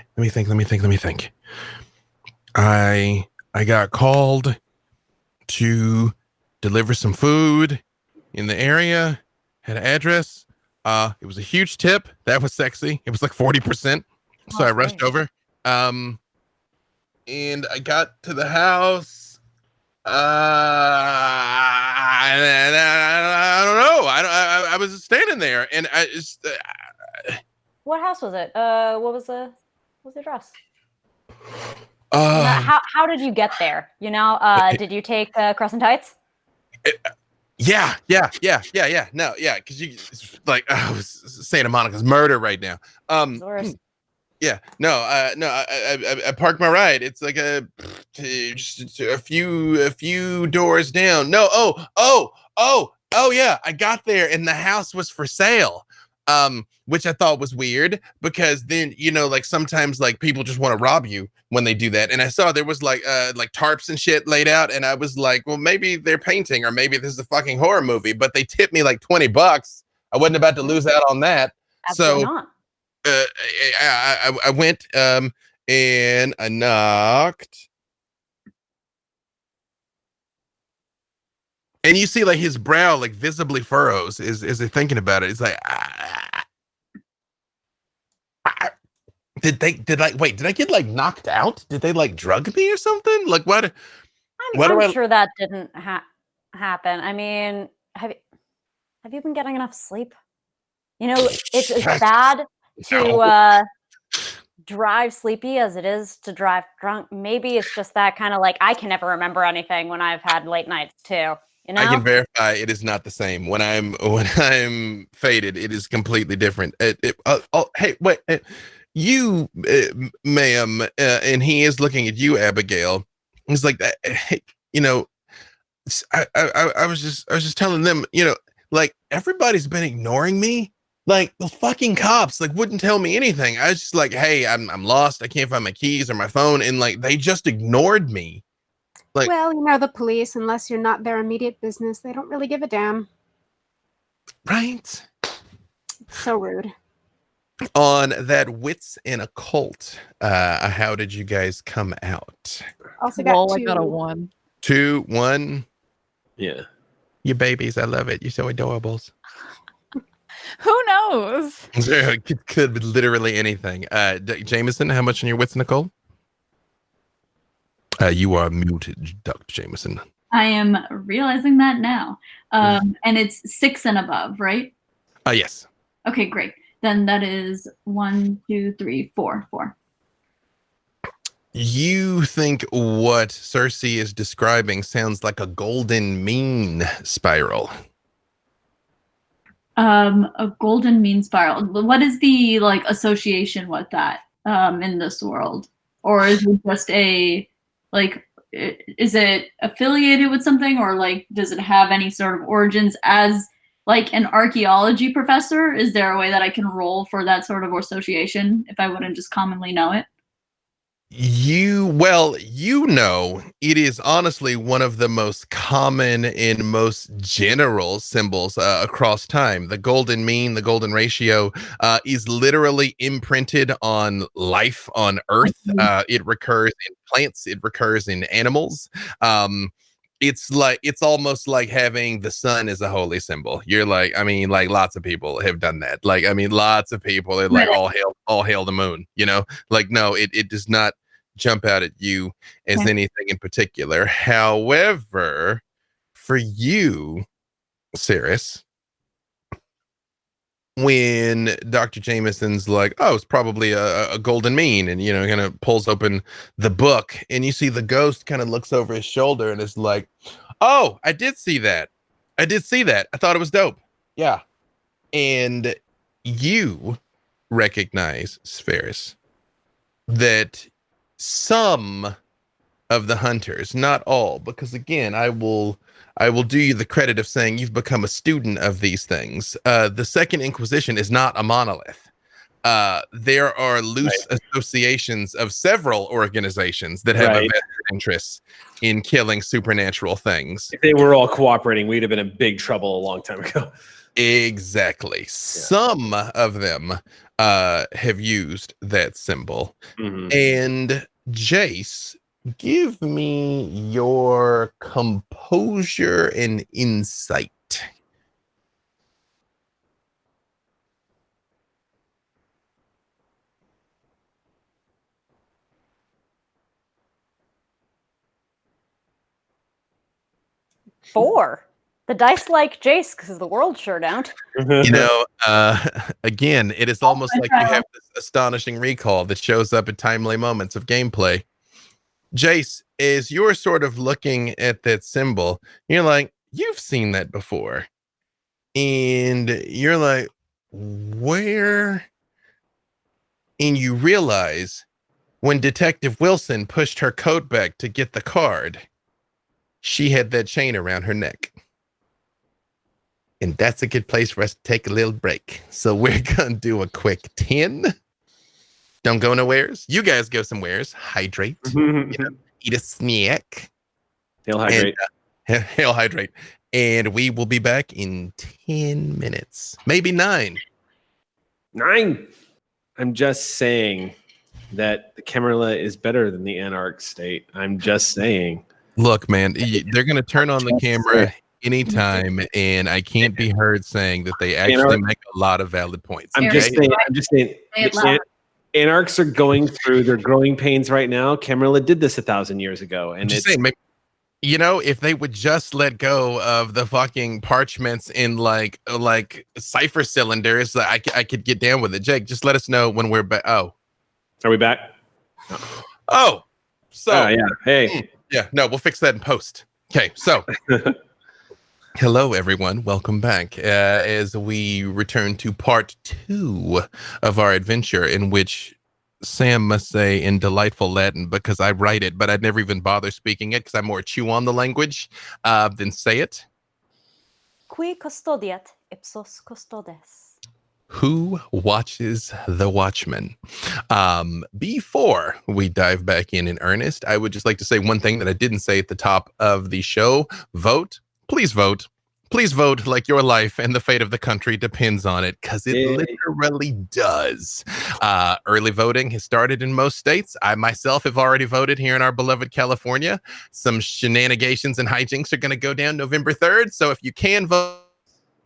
I got called to deliver some food in the area, had an address. It was a huge tip. That was sexy. It was like 40%. So I rushed over. And I got to the house. I don't know. I was standing there, and I just. What house was it? What was the address? Uh, How did you get there? Did you take Crescent Heights? Yeah. No, yeah, because you like Santa Monica's murder right now. Yeah, no, I parked my ride. It's like just a few doors down. No, oh, yeah, I got there and the house was for sale. Which I thought was weird because then like sometimes like people just want to rob you when they do that. And I saw there was like tarps and shit laid out, and I was like, well, maybe they're painting or maybe this is a fucking horror movie. But they tipped me like $20. I wasn't about to lose out on that. Absolutely So not. I went and I knocked, and you see like his brow like visibly furrows as they're thinking about it. It's like, did I get like knocked out? Did they like drug me or something? Like what? I'm sure that didn't happen. I mean, have you been getting enough sleep? It's as bad to drive sleepy as it is to drive drunk. Maybe it's just that kind of like I can never remember anything when I've had late nights too. I can verify it is not the same. When I'm faded, it is completely different. Hey, wait, you, ma'am, and he is looking at you, Abigail. He's like, hey, I was just telling them, like everybody's been ignoring me. Like the fucking cops like wouldn't tell me anything. I was just like, hey, I'm lost. I can't find my keys or my phone. And like they just ignored me. Like, well, the police, unless you're not their immediate business, they don't really give a damn. Right. So rude. On that wits and occult, how did you guys come out? Also got Roll, 2. I got a 1. 2, 1. Yeah. You babies, I love it. You're so adorables. Who knows? Could be literally anything. Jameson, how much on your wits, Nicole? You are muted, Dr. Jameson. I am realizing that now. And it's 6 and above, right? Yes. Okay, great. Then that is 1, 2, 3, 4. 4. You think what Cersei is describing sounds like a golden mean spiral. A golden mean spiral. What is the association with that in this world? Or is it just is it affiliated with something, or does it have any sort of origins as an archaeology professor? Is there a way that I can roll for that sort of association if I wouldn't just commonly know it? It is honestly one of the most common and most general symbols across time. The golden mean, the golden ratio, is literally imprinted on life on Earth. It recurs in plants. It recurs in animals. it's almost like having the sun as a holy symbol. You're like, I mean, like lots of people have done that. Like, I mean, lots of people are like, all hail the moon, you know? Like, no, it does not jump out at you as anything in particular. However, for you, Cirrus, when Dr. Jameson's like, oh, it's probably a golden mean, and kind of pulls open the book, and you see the ghost kind of looks over his shoulder and is like, oh, I did see that. I thought it was dope. Yeah. And you recognize, Spheris, that some of the hunters, not all, because again, I will do you the credit of saying you've become a student of these things. The Second Inquisition is not a monolith. There are loose associations of several organizations that have a vested interest in killing supernatural things. If they were all cooperating, we'd have been in big trouble a long time ago. Exactly. Yeah. Some of them have used that symbol. Mm-hmm. And Jace, give me your composure and insight. Four. The dice like Jace because the world sure don't. Again, it is almost like you have this astonishing recall that shows up at timely moments of gameplay. Jace, as you're sort of looking at that symbol, you're like, you've seen that before. And you're like, where? And you realize when Detective Wilson pushed her coat back to get the card, she had that chain around her neck. And that's a good place for us to take a little break. So we're going to do a quick 10. Don't go nowheres. You guys go somewheres. Hydrate. Eat a snack. He'll hydrate. And, he'll hydrate. And we will be back in 10 minutes. Maybe 9. 9. I'm just saying that the Camarilla is better than the Anarch state. I'm just saying. Look, man, they're going to turn on the camera anytime, and I can't be heard saying that they actually make a lot of valid points. I'm just saying. Anarchs are going through their growing pains right now. Camarilla did this 1,000 years ago, and it's saying, if they would just let go of the fucking parchments in like cipher cylinders, I could get down with it. Jake, just let us know when we're back. Oh, are we back? Oh, so yeah. Hey, yeah, no, we'll fix that in post. Okay, so. Hello, everyone. Welcome back as we return to part 2 of our adventure, in which Sam must say in delightful Latin, because I write it, but I'd never even bother speaking it because I more chew on the language than say it. Qui custodiet Ipsos Custodes. Who watches the Watchmen? Before we dive back in earnest, I would just like to say one thing that I didn't say at the top of the show. Vote. Please vote. Please vote like your life and the fate of the country depends on it, because it literally does. Early voting has started in most states. I myself have already voted here in our beloved California. Some shenanigans and hijinks are going to go down November 3rd. So if you can vote,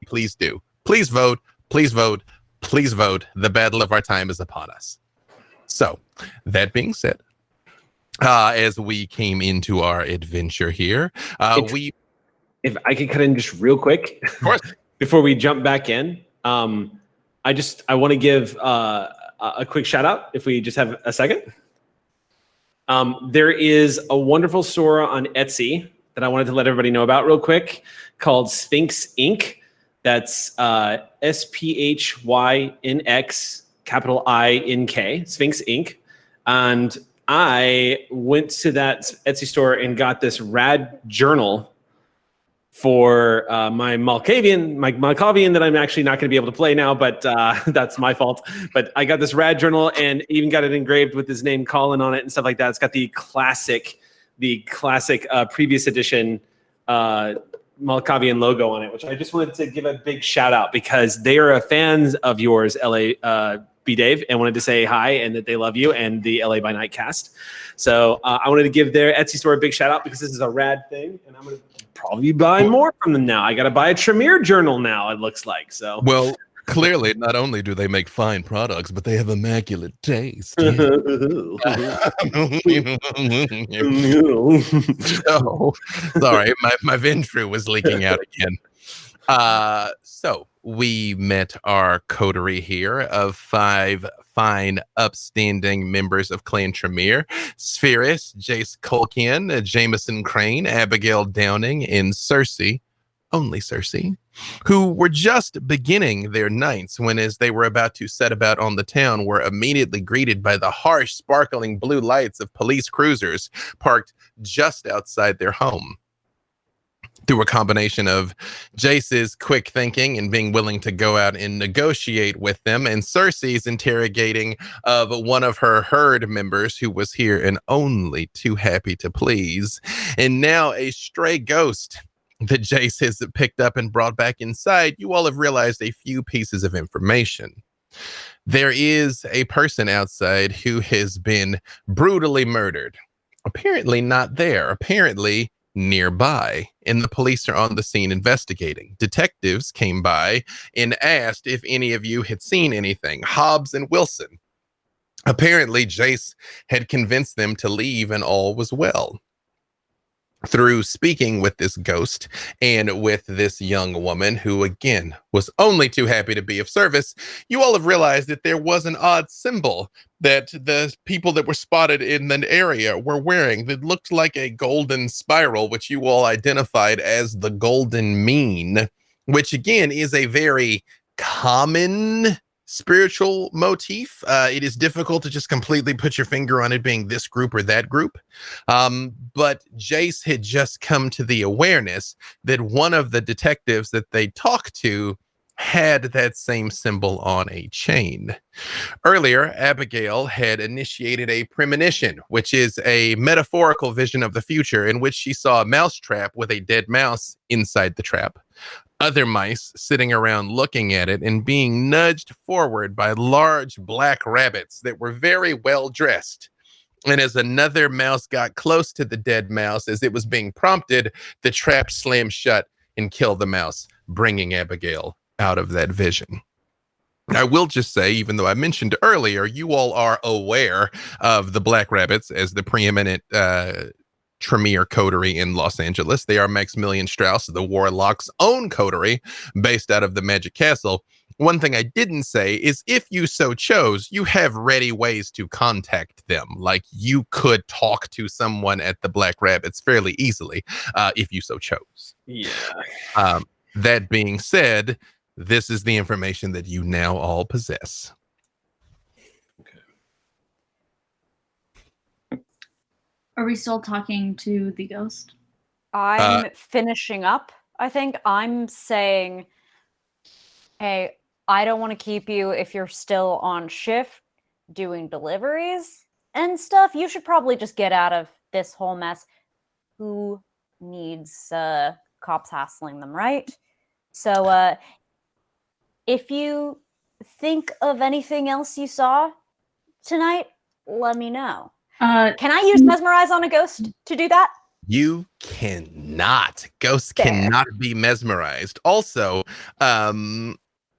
please do. Please vote. Please vote. Please vote. The battle of our time is upon us. So that being said, as we came into our adventure here, if I could cut in just real quick, of course, before we jump back in, I want to give a quick shout out if we just have a second. There is a wonderful store on Etsy that I wanted to let everybody know about real quick called Sphinx Inc. That's SPHYNX capital INK, Sphinx Inc. And I went to that Etsy store and got this rad journal for my Malkavian that I'm actually not going to be able to play now, but that's my fault. But I got this rad journal and even got it engraved with his name Colin on it and stuff like that. It's got the classic previous edition Malkavian logo on it, which I just wanted to give a big shout out because they are fans of yours, LA B-Dave, and wanted to say hi and that they love you and the LA by Night cast. So I wanted to give their Etsy store a big shout out because this is a rad thing, and I'm going to probably be buying more from them now. I got to buy a Tremere journal now, it looks like. So Well, clearly, not only do they make fine products, but they have immaculate taste. So, sorry, my Ventru was leaking out again. So we met our coterie here of 5 fine, upstanding members of Clan Tremere: Spherus, Jace Colkian, Jameson Crane, Abigail Downing, and Cersei, only Cersei, who were just beginning their nights when, as they were about to set about on the town, were immediately greeted by the harsh, sparkling blue lights of police cruisers parked just outside their home. Through a combination of Jace's quick thinking and being willing to go out and negotiate with them, and Cersei's interrogating of one of her herd members who was here and only too happy to please, and now a stray ghost that Jace has picked up and brought back inside, you all have realized a few pieces of information. There is a person outside who has been brutally murdered. Apparently not there. Apparently nearby, and the police are on the scene investigating. Detectives came by and asked if any of you had seen anything. Hobbs and Wilson. Apparently Jace had convinced them to leave and all was well. Through speaking with this ghost and with this young woman who, again, was only too happy to be of service, you all have realized that there was an odd symbol that the people that were spotted in the area were wearing that looked like a golden spiral, which you all identified as the golden mean, which, again, is a very common spiritual motif. It is difficult to just completely put your finger on it being this group or that group. But Jace had just come to the awareness that one of the detectives that they talked to had that same symbol on a chain. Earlier, Abigail had initiated a premonition, which is a metaphorical vision of the future in which she saw a mouse trap with a dead mouse inside the trap. Other mice sitting around looking at it and being nudged forward by large black rabbits that were very well dressed. And as another mouse got close to the dead mouse, as it was being prompted, the trap slammed shut and killed the mouse, bringing Abigail out of that vision. I will just say, even though I mentioned earlier, you all are aware of the black rabbits as the preeminent Tremere coterie in Los Angeles. They are Maximilian Strauss, the Warlock's own coterie, based out of the Magic Castle. One thing I didn't say is if you so chose, you have ready ways to contact them. Like, you could talk to someone at the Black Rabbits fairly easily if you so chose. Yeah. That being said, this is the information that you now all possess. Are we still talking to the ghost? I'm finishing up. I think I'm saying, hey, I don't want to keep you if you're still on shift doing deliveries and stuff. You should probably just get out of this whole mess. Who needs cops hassling them, right? So if you think of anything else you saw tonight, let me know. Can I use mesmerize on a ghost to do that? You cannot. Ghosts Fair. cannot be mesmerized. Also,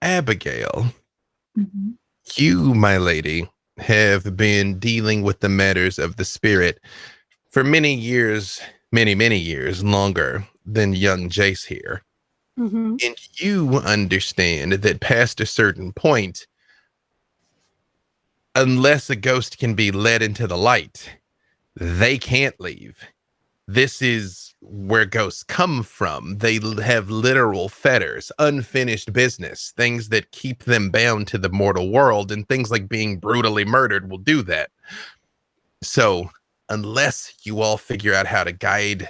Abigail, you, my lady, have been dealing with the matters of the spirit for many years, many years longer than young Jace here. Mm-hmm. And you understand that past a certain point, unless a ghost can be led into the light, they can't leave. This is where ghosts come from. They have literal fetters, unfinished business, things that keep them bound to the mortal world, and things like being brutally murdered will do that. So unless you all figure out how to guide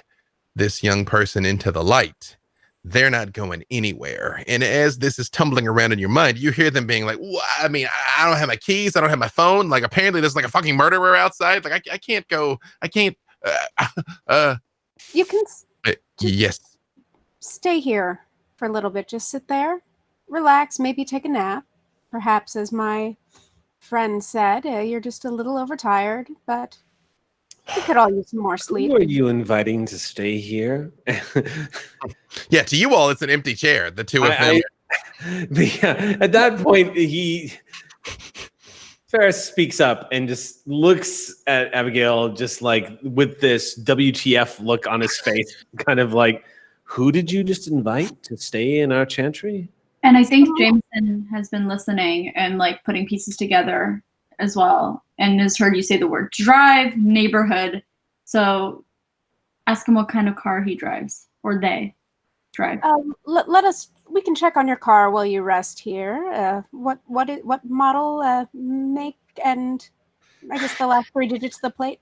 this young person into the light, they're not going anywhere. And as this is tumbling around in your mind, you hear them being like, I mean, I don't have my keys. I don't have my phone. Like, apparently there's like a fucking murderer outside. Like, I can't go. I can't. You can Yes. stay here for a little bit. Just sit there, relax, maybe take a nap. Perhaps as my friend said. You're just a little overtired, but we could all use some more sleep. Who are you inviting to stay here? Yeah, to you all, it's an empty chair. The two of them. But yeah, at that point, Ferris speaks up and just looks at Abigail just like with this WTF look on his face, kind of like, who did you just invite to stay in our chantry? And I think Jameson has been listening and like putting pieces together as well, and has heard you say the word drive, neighborhood. So ask him what kind of car he drives, or they drive. We can check on your car while you rest here. What model, make, and I guess the last 3 digits of the plate?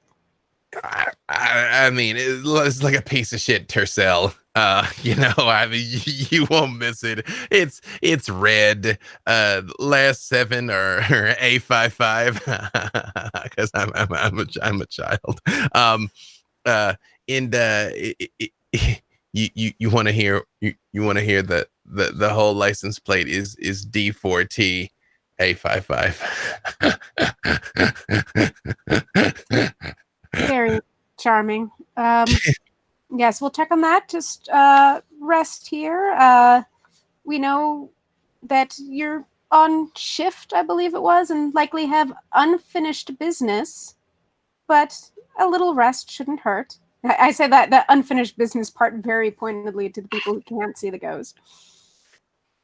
I mean, it's like a piece of shit Tercel. I mean, you won't miss it. It's red. Last 7 are A55 because I'm a child. You want to hear the whole license plate is D4T A55. Very charming. Yes, we'll check on that. Just rest here. We know that you're on shift, I believe it was, and likely have unfinished business, but a little rest shouldn't hurt. I say that unfinished business part very pointedly to the people who can't see the ghost.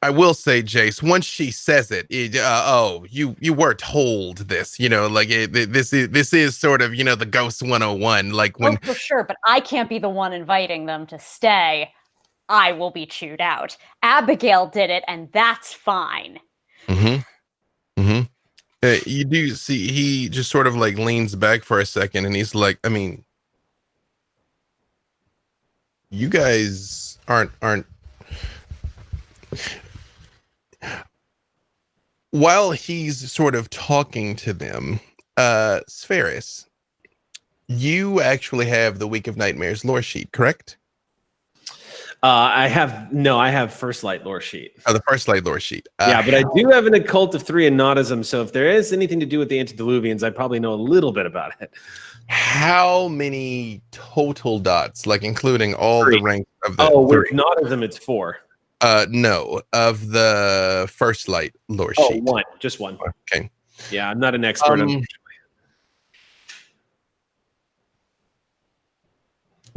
I will say, Jace, once she says it, you were told this, this is sort of, the Ghost 101, like when. Oh, for sure, but I can't be the one inviting them to stay. I will be chewed out. Abigail did it, and that's fine. Mm-hmm. Mm-hmm. You do see he just sort of like leans back for a second, and he's like, I mean, you guys aren't. While he's sort of talking to them, Spheris, you actually have the Week of Nightmares lore sheet, correct? I have First Light lore sheet. Oh, the First Light lore sheet. Yeah, but I do have an Occult of 3 and Nautism, so if there is anything to do with the Antediluvians, I probably know a little bit about it. How many total dots, like including all 3. The ranks of the with Nautism, it's 4. No, of the First Light lore sheet. 1, just 1. Okay. Yeah, I'm not an expert. Unfortunately.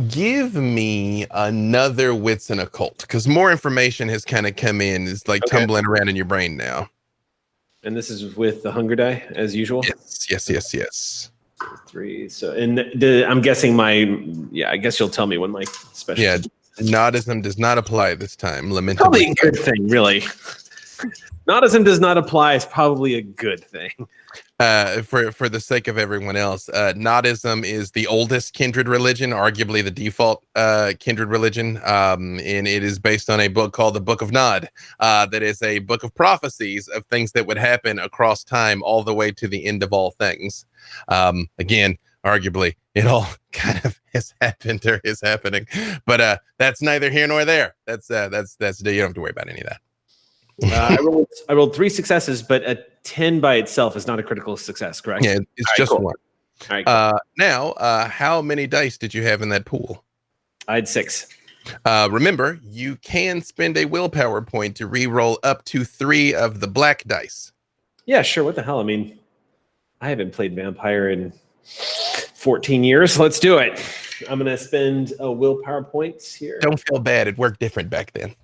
Give me another Wits and Occult, because more information has kind of come in. It's like tumbling around in your brain now. And this is with the Hunger Die, as usual? Yes. 3. So, and I'm guessing I guess you'll tell me when my special. Yeah, Nautism does not apply this time. Probably a good thing, really. Nautism does not apply is probably a good thing. For the sake of everyone else, Nautism is the oldest kindred religion, arguably the default kindred religion, and it is based on a book called the Book of Nod. That is a book of prophecies of things that would happen across time, all the way to the end of all things. Again, arguably, it all kind of has happened or is happening, but that's neither here nor there. That's you don't have to worry about any of that. I rolled 3 successes, but a 10 by itself is not a critical success, correct? Yeah, it's just cool. 1. All right, cool. Now, how many dice did you have in that pool? I had 6. Remember, you can spend a willpower point to re-roll up to 3 of the black dice. Yeah, sure. What the hell? I mean, I haven't played Vampire in 14 years. Let's do it. I'm going to spend a willpower points here. Don't feel bad. It worked different back then.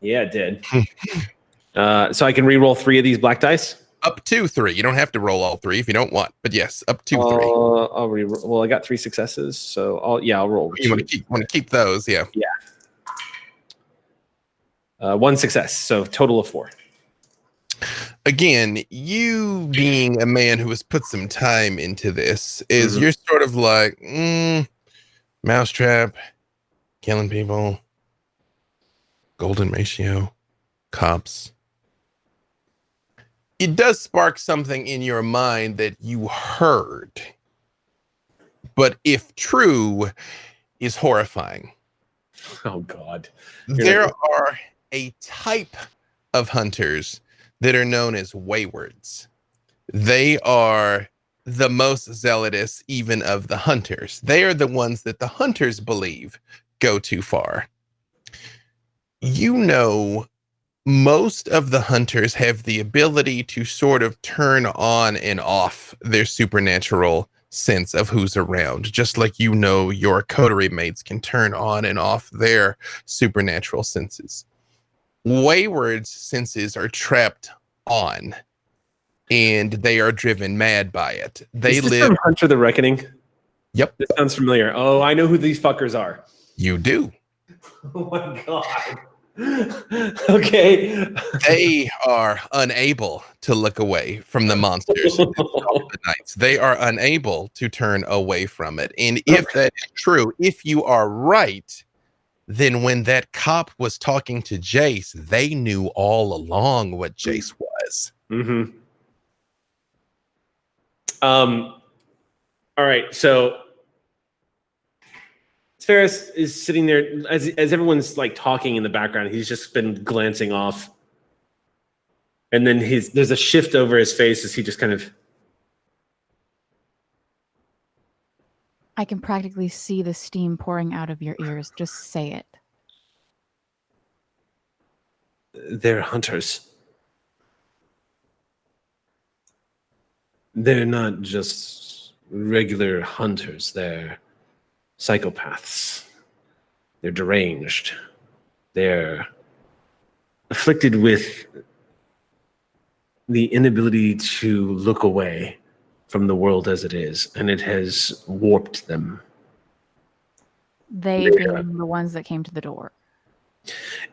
Yeah, it did. So I can re-roll 3 of these black dice? Up to 3. You don't have to roll all 3 if you don't want, but yes, up to 3. I'll re-roll. Well, I got 3 successes, so I'll roll. You want to keep those, yeah. Yeah. 1 success, so total of 4. Again, you being a man who has put some time into this, is you're sort of like, mousetrap, killing people, golden ratio, cops. It does spark something in your mind that you heard, but if true, is horrifying. Oh, God. There are a type of hunters that are known as waywards. They are the most zealotous even of the hunters. They are the ones that the hunters believe go too far. You know, most of the hunters have the ability to sort of turn on and off their supernatural sense of who's around, just like your coterie mates can turn on and off their supernatural senses. Wayward's senses are trapped on, and they are driven mad by it. They Is this live. from Hunter the Reckoning? Yep, This sounds familiar. Oh, I know who these fuckers are. you do. Oh my god. Okay. They are unable to look away from the monsters. The knights. They are unable to turn away from it. And if that is true, if you are right, then when that cop was talking to Jace, they knew all along what Jace was. Mm-hmm. All right, so Ferris is sitting there as everyone's like talking in the background. He's just been glancing off, and then there's a shift over his face as he just kind of. I can practically see the steam pouring out of your ears. Just say it. They're hunters. They're not just regular hunters. They're psychopaths. They're deranged. They're afflicted with the inability to look away from the world as it is, and it has warped them. They being the ones that came to the door.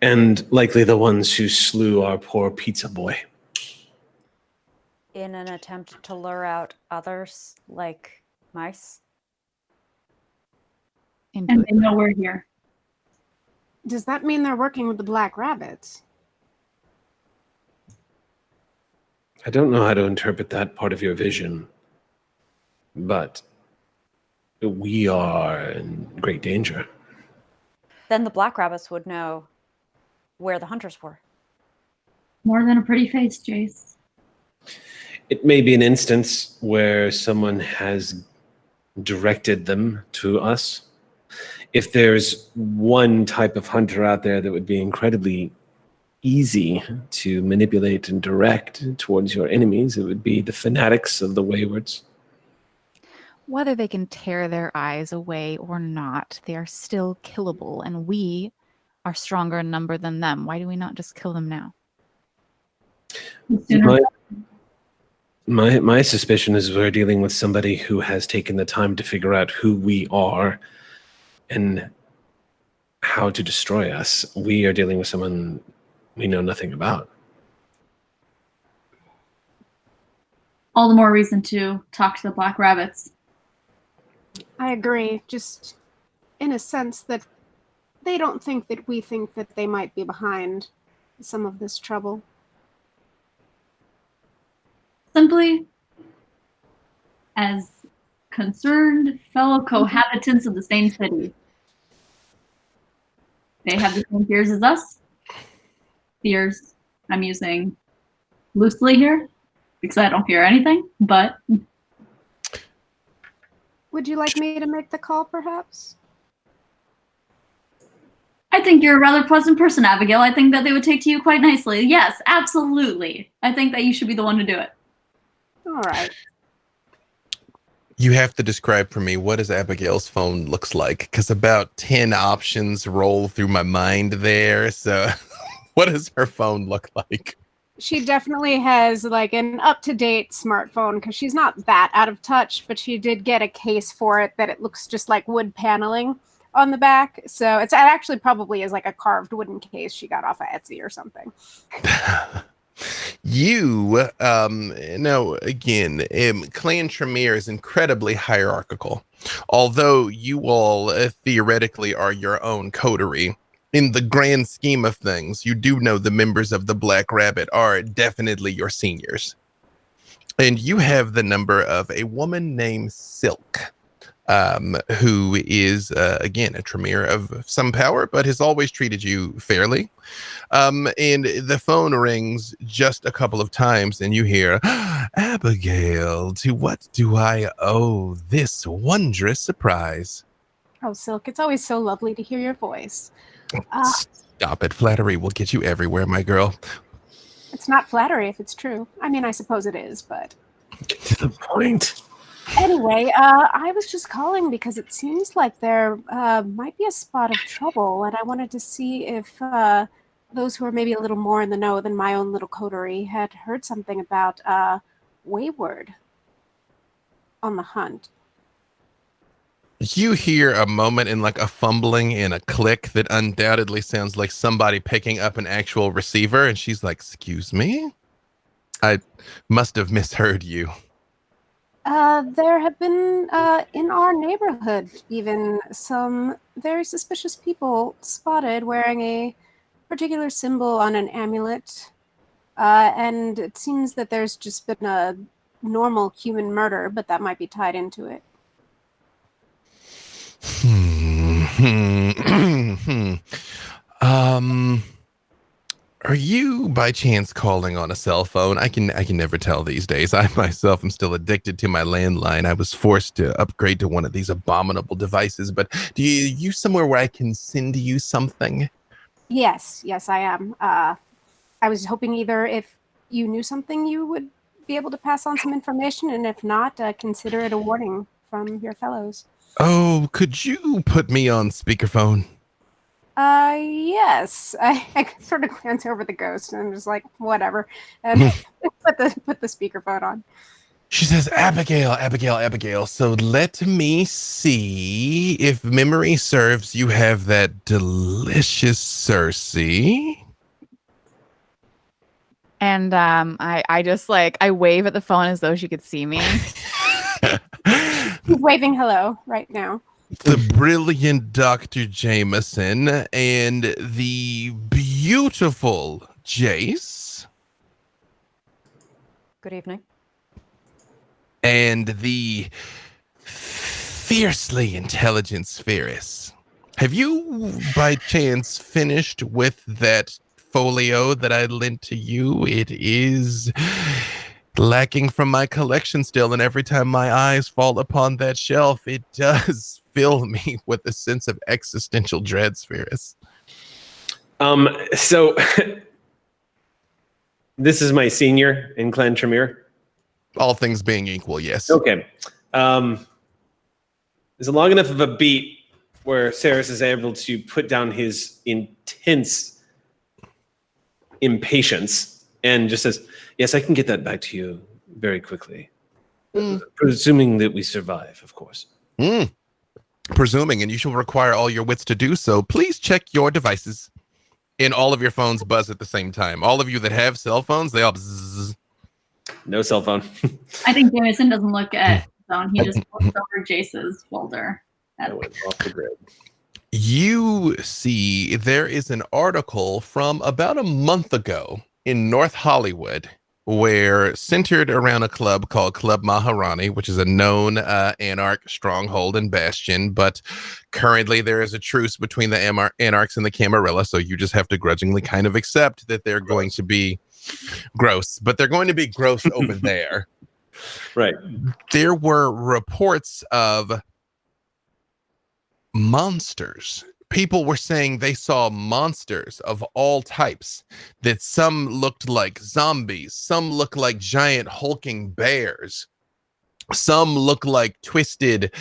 And likely the ones who slew our poor pizza boy. In an attempt to lure out others, like mice. And they know we're here. Does that mean they're working with the black rabbits? I don't know how to interpret that part of your vision, but we are in great danger. Then the black rabbits would know where the hunters were. More than a pretty face, Jace. It may be an instance where someone has directed them to us. If there's one type of hunter out there that would be incredibly easy to manipulate and direct towards your enemies, it would be the fanatics of the Waywards. Whether they can tear their eyes away or not, they are still killable, and we are stronger in number than them. Why do we not just kill them now? My suspicion is we're dealing with somebody who has taken the time to figure out who we are and how to destroy us. We are dealing with someone we know nothing about. All the more reason to talk to the black rabbits. I agree. Just in a sense that they don't think that we think that they might be behind some of this trouble. Simply, as concerned fellow cohabitants of the same city. They have the same fears as us. Fears I'm using loosely here because I don't fear anything, but... Would you like me to make the call, perhaps? I think you're a rather pleasant person, Abigail. I think that they would take to you quite nicely. Yes, absolutely. I think that you should be the one to do it. All right. You have to describe for me what does Abigail's phone looks like, because about 10 options roll through my mind there. So what does her phone look like? She definitely has like an up-to-date smartphone because she's not that out of touch, but she did get a case for it that it looks just like wood paneling on the back. So it actually probably is like a carved wooden case she got off of Etsy or something. You, again, Clan Tremere is incredibly hierarchical. Although you all theoretically are your own coterie, in the grand scheme of things, you do know the members of the Black Rabbit are definitely your seniors. And you have the number of a woman named Silk. who is, again, a tremere of some power, but has always treated you fairly. And the phone rings just a couple of times, and you hear, Abigail, to what do I owe this wondrous surprise? Oh, Silk, it's always so lovely to hear your voice. Stop it. Flattery will get you everywhere, my girl. It's not flattery if it's true. I mean, I suppose it is, but... Get to the point. Anyway, I was just calling because it seems like there might be a spot of trouble, and I wanted to see if those who are maybe a little more in the know than my own little coterie had heard something about Wayward on the hunt. You hear a moment in like a fumbling and a click that undoubtedly sounds like somebody picking up an actual receiver, and she's like, excuse me? I must have misheard you. There have been, in our neighborhood, even some very suspicious people spotted wearing a particular symbol on an amulet. And it seems that there's just been a normal human murder, but that might be tied into it. Are you by chance calling on a cell phone? I can never tell these days. I myself am still addicted to my landline. I was forced to upgrade to one of these abominable devices, but do you use somewhere where I can send you something? Yes, I am. I was hoping either if you knew something, you would be able to pass on some information, and if not, consider it a warning from your fellows. Oh, could you put me on speakerphone? Yes. I sort of glance over the ghost and I'm just like, whatever. And put the speakerphone on. She says, Abigail. So let me see. If memory serves, you have that delicious Cersei. And I just like, I wave at the phone as though she could see me. He's waving hello right now. The brilliant Dr. Jameson and the beautiful Jace. Good evening. And the fiercely intelligent Spheris. Have you, by chance, finished with that folio that I lent to you? It is lacking from my collection still, and every time my eyes fall upon that shelf, it does fill me with a sense of existential dread, Spheris. So this is my senior in Clan Tremere. All things being equal, yes. Okay. There's a long enough of a beat where Saris is able to put down his intense impatience and just says, yes, I can get that back to you very quickly. Presuming that we survive, of course. Presuming, and you shall require all your wits to do so. Please check your devices. And all of your phones buzz at the same time. All of you that have cell phones, they all buzz. No cell phone. I think Jameson doesn't look at his phone. He just looks over Jace's shoulder. I went off the grid. You see, there is an article from about a month ago in North Hollywood where, centered around a club called Club Maharani, which is a known Anarch stronghold and bastion, but currently there is a truce between the Anarchs and the Camarilla, so you just have to grudgingly kind of accept that they're going to be gross, but they're going to be gross over there. Right. There were reports of monsters. People were saying they saw monsters of all types, that some looked like zombies, some looked like giant hulking bears, some look like twisted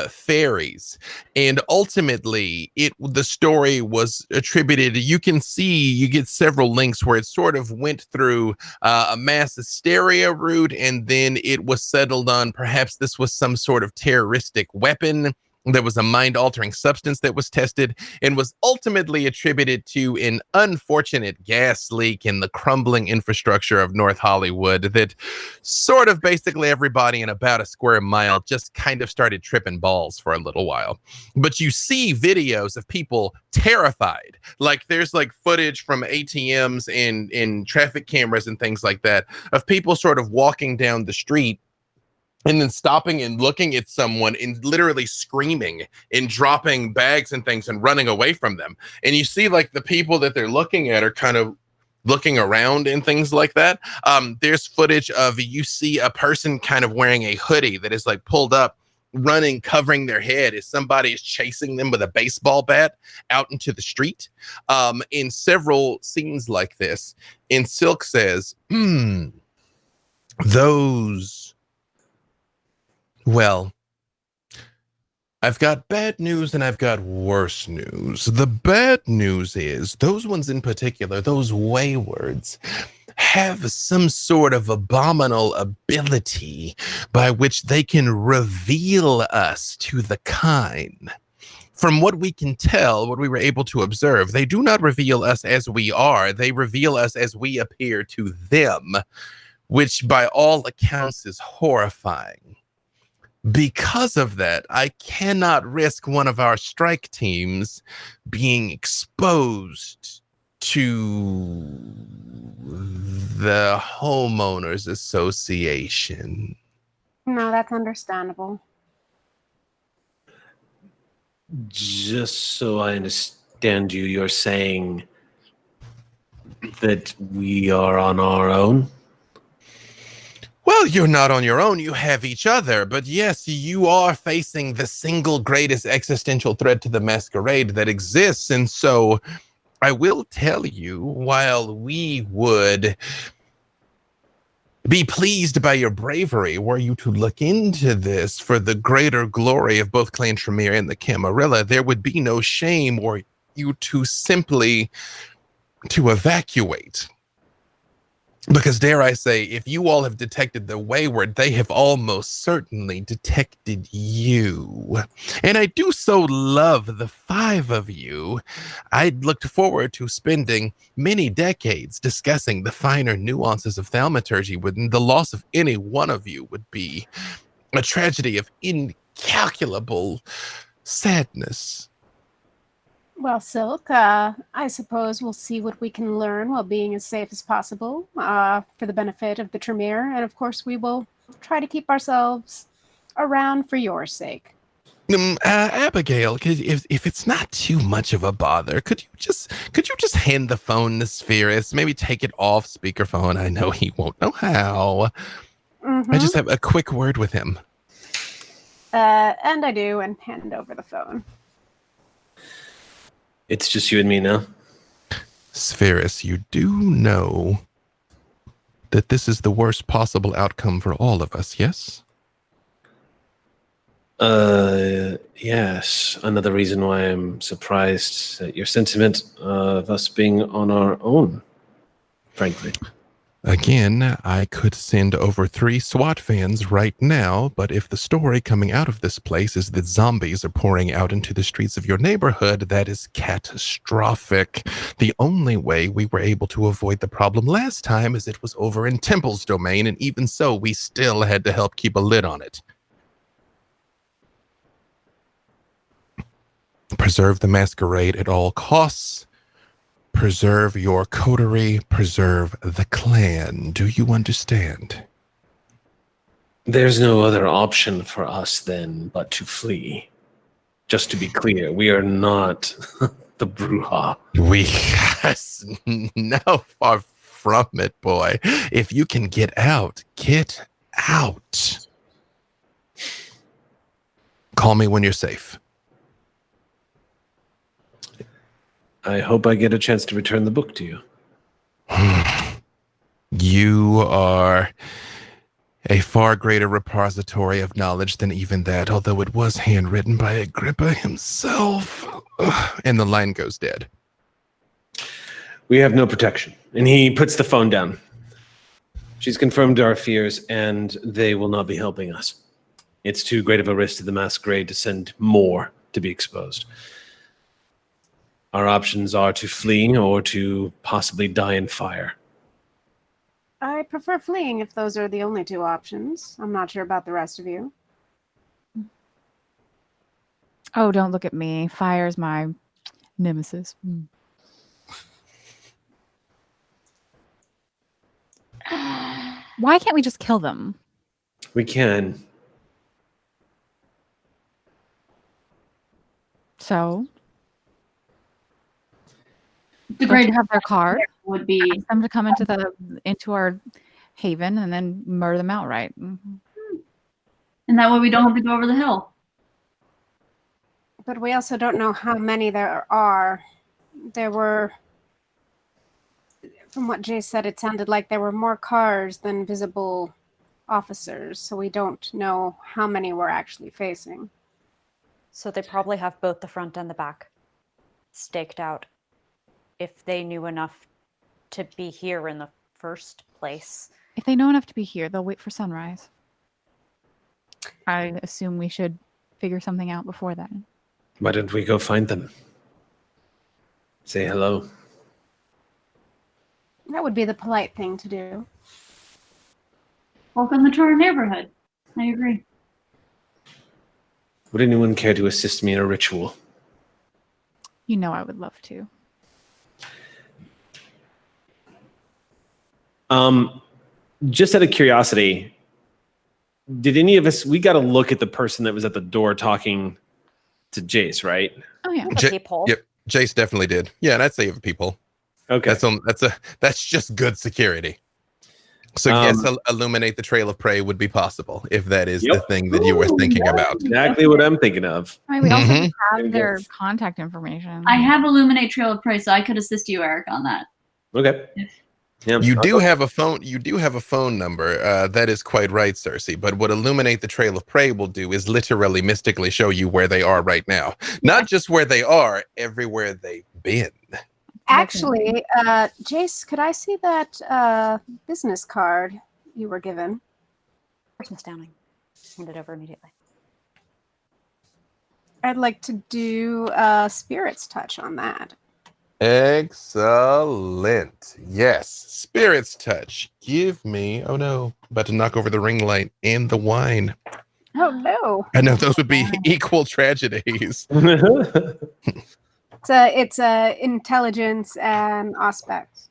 fairies. And ultimately, the story was attributed, you can see, you get several links where it sort of went through a mass hysteria route, and then it was settled on perhaps this was some sort of terroristic weapon. There was a mind-altering substance that was tested and was ultimately attributed to an unfortunate gas leak in the crumbling infrastructure of North Hollywood that sort of basically everybody in about a square mile just kind of started tripping balls for a little while. But you see videos of people terrified. Like there's like footage from ATMs and traffic cameras and things like that of people sort of walking down the street and then stopping and looking at someone and literally screaming and dropping bags and things and running away from them. And you see like the people that they're looking at are kind of looking around and things like that. There's footage of you see a person kind of wearing a hoodie that is like pulled up, running, covering their head as somebody is chasing them with a baseball bat out into the street. In several scenes like this, and Silk says, those, well, I've got bad news and I've got worse news. The bad news is those ones in particular, those waywards, have some sort of abominable ability by which they can reveal us to the kind. From what we can tell, what we were able to observe, they do not reveal us as we are. They reveal us as we appear to them, which by all accounts is horrifying. Because of that, I cannot risk one of our strike teams being exposed to the homeowners association. No, that's understandable. Just so I understand you, you're saying that we are on our own? Well, you're not on your own. You have each other. But yes, you are facing the single greatest existential threat to the Masqurade that exists. And so I will tell you, while we would be pleased by your bravery, were you to look into this for the greater glory of both Clan Tremere and the Camarilla, there would be no shame were you to simply to evacuate. Because dare I say, if you all have detected the wayward, they have almost certainly detected you. And I do so love the 5 of you. I'd looked forward to spending many decades discussing the finer nuances of thaumaturgy, when the loss of any one of you would be a tragedy of incalculable sadness. Well, Silk, I suppose we'll see what we can learn while being as safe as possible for the benefit of the Tremere. And of course, we will try to keep ourselves around for your sake. Abigail, if it's not too much of a bother, could you just hand the phone to Spherus? Maybe take it off speakerphone. I know he won't know how. Mm-hmm. I just have a quick word with him. And I do, and hand over the phone. It's just you and me now. Spherus, you do know that this is the worst possible outcome for all of us, yes? Yes. Another reason why I'm surprised at your sentiment of us being on our own, frankly. Again, I could send over 3 SWAT vans right now, but if the story coming out of this place is that zombies are pouring out into the streets of your neighborhood, that is catastrophic. The only way we were able to avoid the problem last time is it was over in Temple's domain, and even so, we still had to help keep a lid on it. Preserve the Masqurade at all costs. Preserve your cotery, preserve the clan. Do you understand? There's no other option for us then but to flee. Just to be clear, we are not the Bruja. Yes, no, far from it, boy. If you can get out, get out. Call me when you're safe. I hope I get a chance to return the book to you. You are a far greater repository of knowledge than even that, although it was handwritten by Agrippa himself. And the line goes dead. We have no protection. And he puts the phone down. She's confirmed our fears, and they will not be helping us. It's too great of a risk to the Masqurade to send more to be exposed. Our options are to flee or to possibly die in fire. I prefer fleeing if those are the only 2 options. I'm not sure about the rest of you. Oh, don't look at me. Fire's my nemesis. Why can't we just kill them? We can, So The don't great you have their card? would be Ask them to come into our haven and then murder them outright. Mhm. and that way we don't have to go over the hill. But we also don't know how many there are. There were, from what Jay said, it sounded like there were more cars than visible officers, so we don't know how many we're actually facing. So they probably have both the front and the back staked out. If they knew enough to be here in the first place. If they know enough to be here, they'll wait for sunrise. I assume we should figure something out before then. Why don't we go find them? Say hello. That would be the polite thing to do. Welcome to our neighborhood. I agree. Would anyone care to assist me in a ritual? You know I would love to. Just out of curiosity, did any of us, we got to look at the person that was at the door talking to Jace, right? Oh yeah. The peephole. Yep, Jace definitely did. Yeah, and I'd say of people. Okay. That's just good security. So yes, illuminate the trail of prey would be possible if that is the thing that you were thinking about. Exactly what I'm thinking of. Right, we also Mhm. have their contact information. I have Illuminate Trail of Prey, so I could assist you, Eric, on that. Okay. Yeah, You do have a phone. You do have a phone number. That is quite right, Cersei. But what illuminate the trail of prey will do is literally mystically show you where they are right now. Not just where they are, everywhere they've been. Actually, Jace, could I see that business card you were given? Where's Miss Downing? Hand it over immediately. I'd like to do Spirit's Touch on that. Excellent. Yes. Spirit's touch. Give me. Oh no. About to knock over the ring light and the wine. Oh no! I know those would be equal tragedies. It's intelligence and aspects.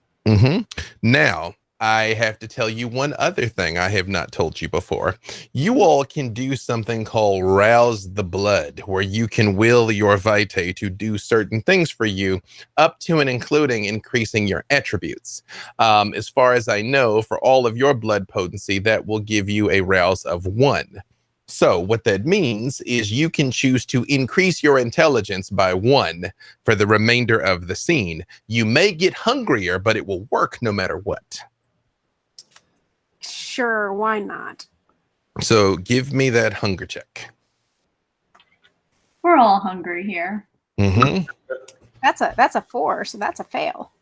Now, I have to tell you one other thing I have not told you before. You all can do something called Rouse the Blood, where you can will your vitae to do certain things for you, up to and including increasing your attributes. As far as I know, for all of your blood potency, that will give you a rouse of 1. So what that means is you can choose to increase your intelligence by 1 for the remainder of the scene. You may get hungrier, but it will work no matter what. Sure, why not? So give me that hunger check. We're all hungry here. That's a 4, so that's a fail.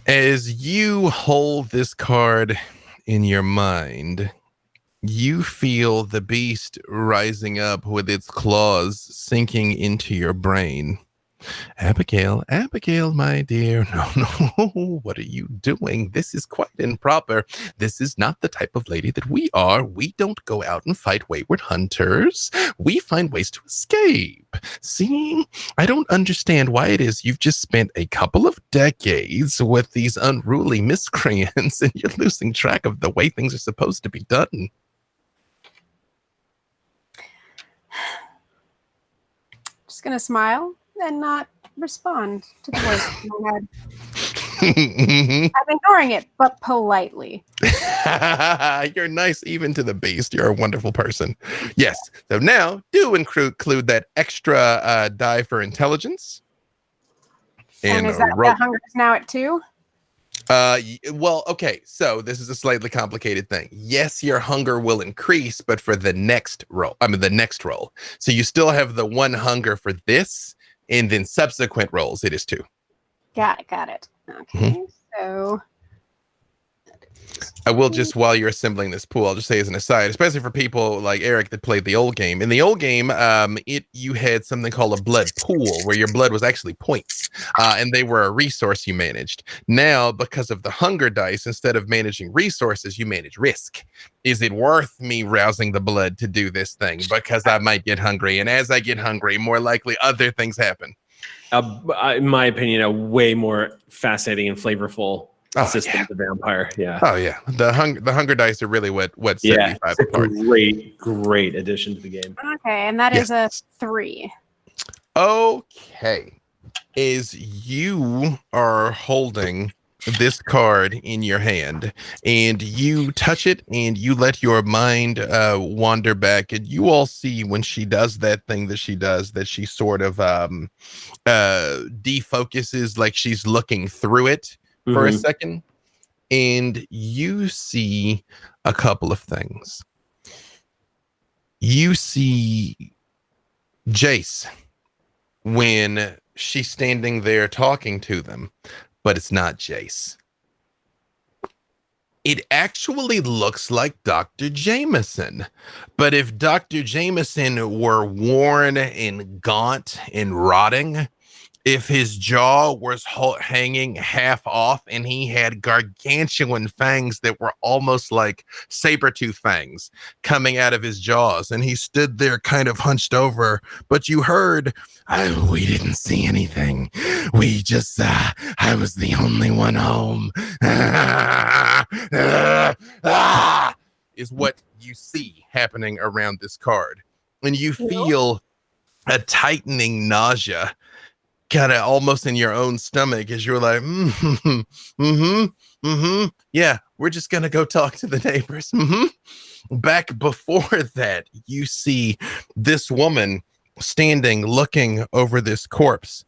As you hold this card in your mind, you feel the beast rising up with its claws sinking into your brain. Abigail, my dear, no, what are you doing? This is quite improper. This is not the type of lady that we are. We don't go out and fight wayward hunters. We find ways to escape. See, I don't understand why it is you've just spent a couple of decades with these unruly miscreants and you're losing track of the way things are supposed to be done. Just gonna smile and not respond to the voice in my head. I'm ignoring it, but politely. You're nice even to the beast. You're a wonderful person. Yes. So now do include that extra die for intelligence. And is that the hunger is now at 2? Well, okay. So this is a slightly complicated thing. Yes, your hunger will increase, but for the next roll. The next roll. So you still have the 1 hunger for this, and then subsequent rolls, it is 2. Got it. Okay, so I will just, while you're assembling this pool, I'll just say as an aside, especially for people like Eric that played the old game. In the old game, you had something called a blood pool, where your blood was actually points, and they were a resource you managed. Now, because of the hunger dice, instead of managing resources, you manage risk. Is it worth me rousing the blood to do this thing? Because I might get hungry, and as I get hungry, more likely other things happen. In my opinion, a way more fascinating and flavorful system of the vampire. Yeah. Oh yeah. The hunger dice are really what sets these five apart. Great addition to the game. Okay, and that is a 3. Okay. Is you are holding this card in your hand and you touch it and you let your mind wander back, and you all see when she does that thing that she does, that she sort of defocuses, like she's looking through it for a second, and you see a couple of things. You see Jace when she's standing there talking to them, but it's not Jace. It actually looks like Dr. Jameson. But if Dr. Jameson were worn and gaunt and rotting, if his jaw was hanging half off and he had gargantuan fangs that were almost like saber-tooth fangs coming out of his jaws, and he stood there kind of hunched over, but you heard, we didn't see anything. We just, I was the only one home. Is what you see happening around this card. And you feel a tightening nausea kind of almost in your own stomach as you're like, yeah, we're just gonna go talk to the neighbors. Back before that, you see this woman standing looking over this corpse,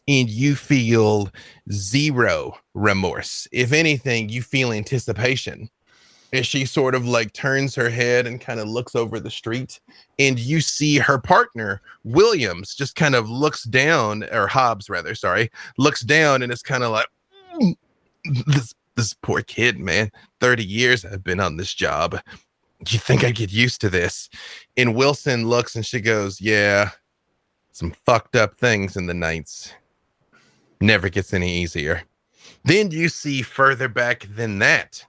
and you feel zero remorse. If anything, you feel anticipation as she sort of like turns her head and kind of looks over the street, and you see her partner Williams just kind of looks down, or Hobbs rather, sorry, looks down and is kind of like, this poor kid, man, 30 years I've been on this job. Do you think I get used to this? And Wilson looks and she goes, yeah, some fucked up things in the nights. Never gets any easier. Then you see further back than that,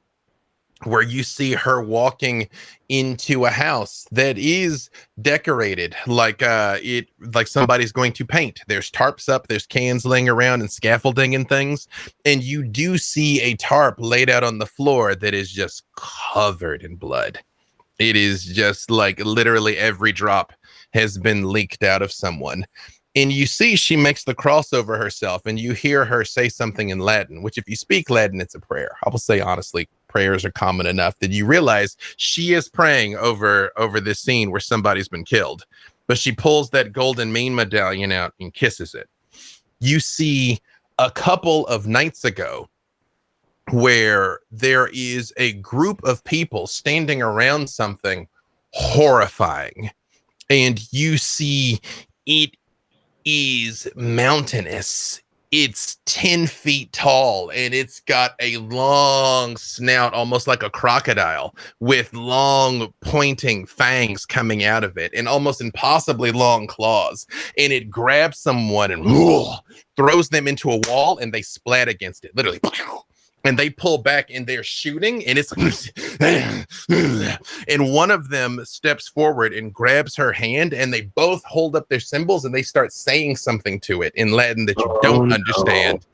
where you see her walking into a house that is decorated like like somebody's going to paint. There's tarps up, there's cans laying around and scaffolding and things, and you do see a tarp laid out on the floor that is just covered in blood. It is just like literally every drop has been leaked out of someone. And you see she makes the cross over herself, and you hear her say something in Latin, which if you speak Latin, it's a prayer. I will say honestly, prayers are common enough that you realize she is praying over this scene where somebody's been killed. But she pulls that golden mane medallion out and kisses it. You see a couple of nights ago where there is a group of people standing around something horrifying, and you see it is mountainous. It's 10 feet tall, and it's got a long snout, almost like a crocodile, with long pointing fangs coming out of it and almost impossibly long claws. And it grabs someone and throws them into a wall, and they splat against it, literally. And they pull back and they're shooting, and it's and one of them steps forward and grabs her hand, and they both hold up their symbols and they start saying something to it in Latin that you don't understand.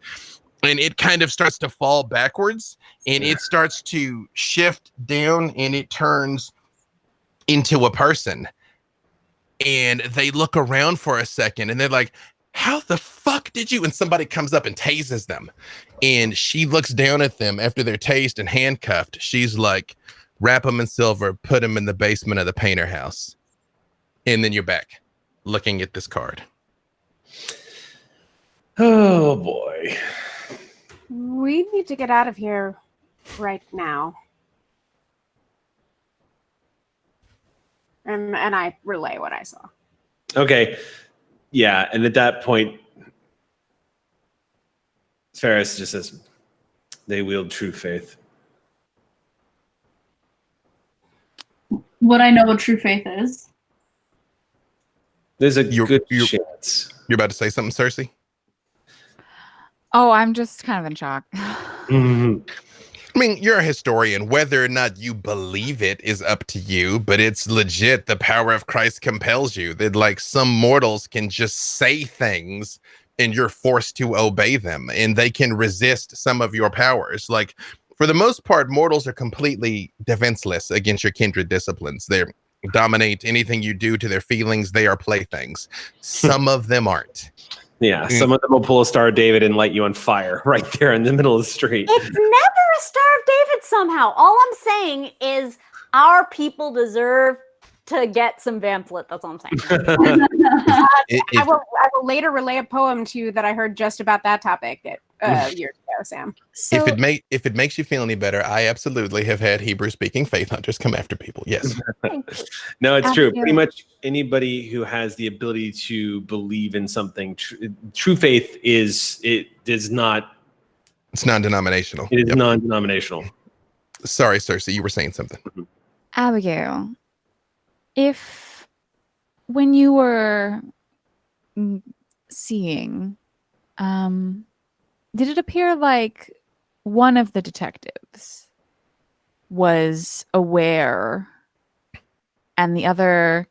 And it kind of starts to fall backwards, and it starts to shift down, and it turns into a person. And they look around for a second and they're like, how the fuck did you? And somebody comes up and tases them. And she looks down at them after they're tased and handcuffed. She's like, wrap them in silver, put them in the basement of the painter house. And then you're back looking at this card. Oh boy. We need to get out of here right now. And I relay what I saw. Okay. Yeah, and at that point, Ferris just says, they wield true faith. Would I know what true faith is? There's a good chance. You're about to say something, Cersei? Oh, I'm just kind of in shock. Mm-hmm. I mean, you're a historian. Whether or not you believe it is up to you, but it's legit. The power of Christ compels you. That like some mortals can just say things and you're forced to obey them, and they can resist some of your powers. Like, for the most part, mortals are completely defenseless against your kindred disciplines. They're dominate anything you do to their feelings. They are playthings. Some of them aren't. Yeah, some of them will pull a Star of David and light you on fire right there in the middle of the street. It's never a Star of David somehow. All I'm saying is our people deserve to get some pamphlet. That's all I'm saying. I will later relay a poem to you that I heard just about that topic years ago, Sam. So, If it makes you feel any better, I absolutely have had Hebrew-speaking faith hunters come after people. Yes. No, it's true. Yeah. Pretty much anybody who has the ability to believe in something, true faith is not. It's non-denominational. It is Yep. non-denominational. Sorry, Cersei, you were saying something. Abigail, if when you were seeing, did it appear like one of the detectives was aware and the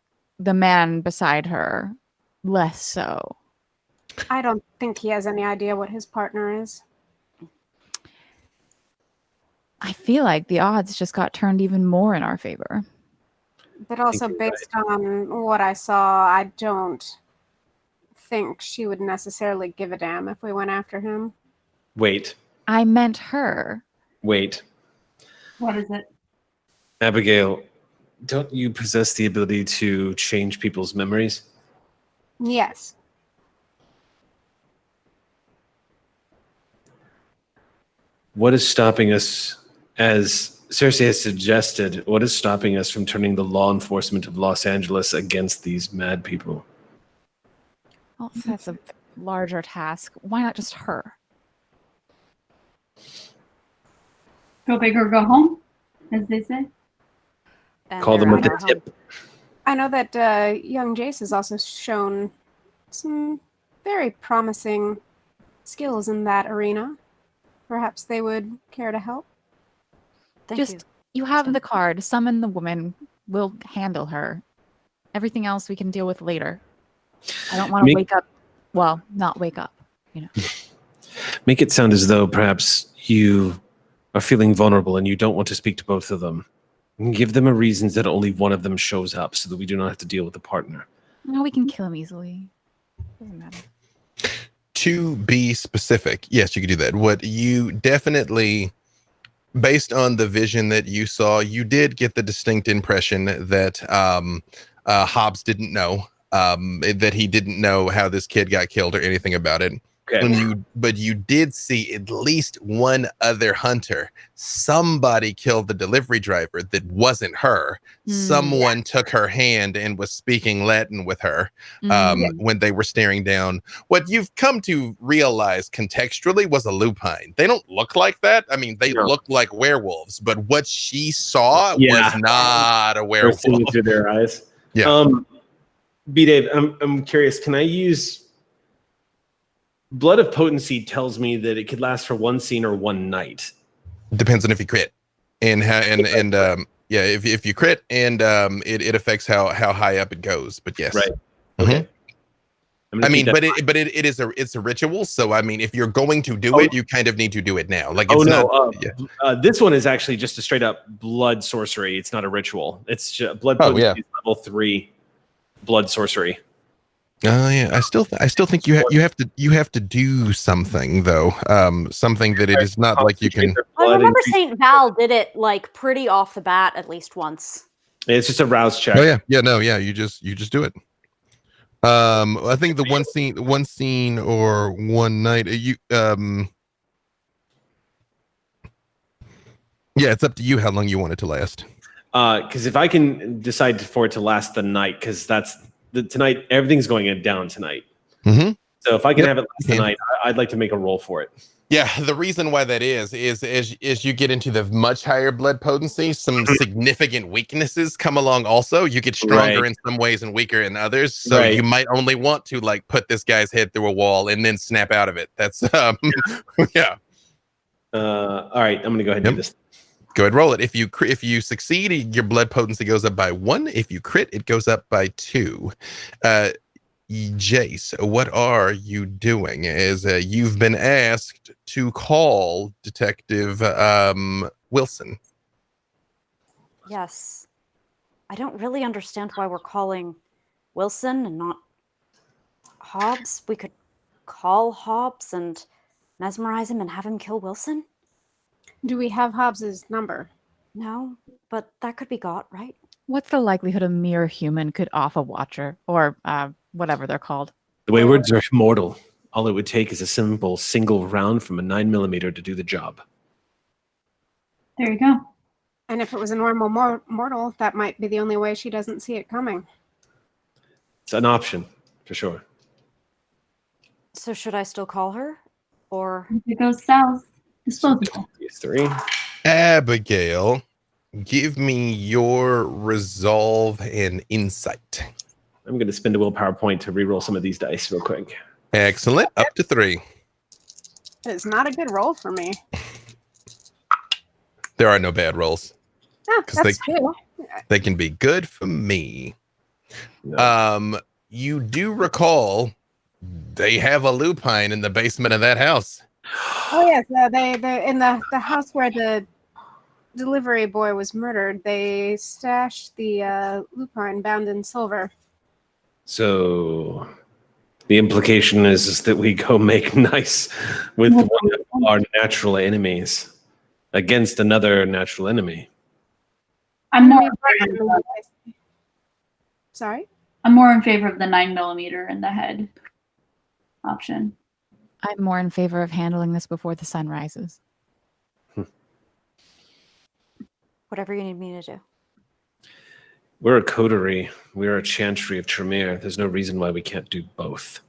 man beside her, less so? I don't think he has any idea what his partner is. I feel like the odds just got turned even more in our favor. But also, you're based on what I saw, I don't think she would necessarily give a damn if we went after him. Wait. I meant her. Wait. What is it? Abigail, don't you possess the ability to change people's memories? Yes. What is stopping us, as Cersei has suggested, what is stopping us from turning the law enforcement of Los Angeles against these mad people? Well, that's a larger task. Why not just her? Go big or go home, as they say. And Call them they're with on the our home. tip. I know that young Jace has also shown some very promising skills in that arena. Perhaps they would care to help. Thank Just you. you have the card. Summon the woman. We'll handle her. Everything else we can deal with later. I don't want to Make- wake up. Well, not wake up. You know. Make it sound as though perhaps you are feeling vulnerable and you don't want to speak to both of them. Give them a reason that only one of them shows up so that we do not have to deal with the partner. No, we can kill him easily. Doesn't matter. To be specific, yes, you could do that. What you definitely, based on the vision that you saw, you did get the distinct impression that Hobbs didn't know, that he didn't know how this kid got killed or anything about it. Okay. But you did see at least one other hunter. Somebody killed the delivery driver that wasn't her. Someone took her hand and was speaking Latin with her when they were staring down. What you've come to realize contextually was a lupine. They don't look like that. I mean, they look like werewolves, but what she saw was not a They're werewolf. seeing through their eyes. Yeah. B-Dave, I'm curious. Can I use... Blood of Potency tells me that it could last for one scene or one night. Depends on if you crit, and if you crit, and it affects how high up it goes. But yes, Right. Mhm. Okay. I mean, it's a ritual. So I mean, if you're going to do it, you kind of need to do it now. Like it's this one is actually just a straight up blood sorcery. It's not a ritual. It's just blood Oh, potency yeah. is level 3 blood sorcery. Oh yeah, I still think you have to do something though. Something that it is not like you can. I remember St. Val did it like pretty off the bat at least once. It's just a rouse check. Oh yeah, you just do it. I think the one scene or one night. Yeah, it's up to you how long you want it to last. Because if I can decide for it to last the night, because that's tonight, everything's going down tonight. Mm-hmm. So if I can have it last the can. night, I'd like to make a roll for it. Yeah, the reason why that is as you get into the much higher blood potency, some significant weaknesses come along also. You get stronger in some ways and weaker in others. So you might only want to like put this guy's head through a wall and then snap out of it. That's yeah. All right, I'm gonna go ahead and do this. Go ahead, roll it. If you succeed, your blood potency goes up by 1. If you crit, it goes up by 2. Jace, what are you doing? As you've been asked to call Detective Wilson. Yes. I don't really understand why we're calling Wilson and not Hobbs. We could call Hobbs and mesmerize him and have him kill Wilson. Do we have Hobbs's number? No, but that could be got, right? What's the likelihood a mere human could off a watcher or whatever they're called? The Waywards are immortal. All it would take is a simple single round from a 9mm to do the job. There you go. And if it was a normal mortal, that might be the only way she doesn't see it coming. It's an option, for sure. So should I still call her? Or If it goes south, disposable. These three. Abigail, give me your resolve and insight. I'm going to spend a willpower point to reroll some of these dice real quick. Excellent. Up to 3. It's not a good roll for me. There are no bad rolls. Oh, 'Cause that's true. They can be good for me. No. You do recall they have a lupine in the basement of that house. Oh yes, they in the house where the delivery boy was murdered. They stashed the lupine bound in silver. So the implication is that we go make nice with one of our natural enemies against another natural enemy. I'm more, Sorry? I'm more in favor of the 9mm in the head option. I'm more in favor of handling this before the sun rises. whatever you need me to do. We're a cotery. We're a chantry of Tremere. There's no reason why we can't do both.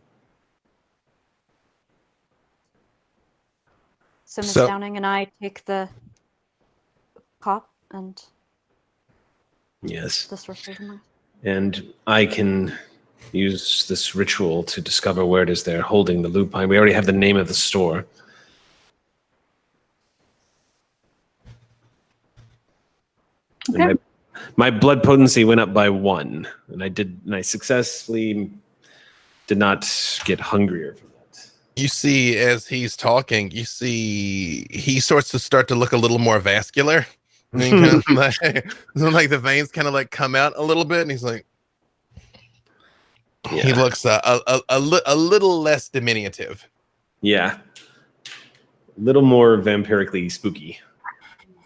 So Miss So- Downing and I take the cop and Yes. the sorcerer's mark. And I can use this ritual to discover where it is they're holding the lupine. We already have the name of the store. Okay. And my blood potency went up by 1, and I successfully did not get hungrier from that. You see, as he's talking, you see he starts to start to look a little more vascular. And he kind of like the veins kind of like come out a little bit, and he's like, he Yeah. looks a little less diminutive. Yeah. A little more vampirically spooky.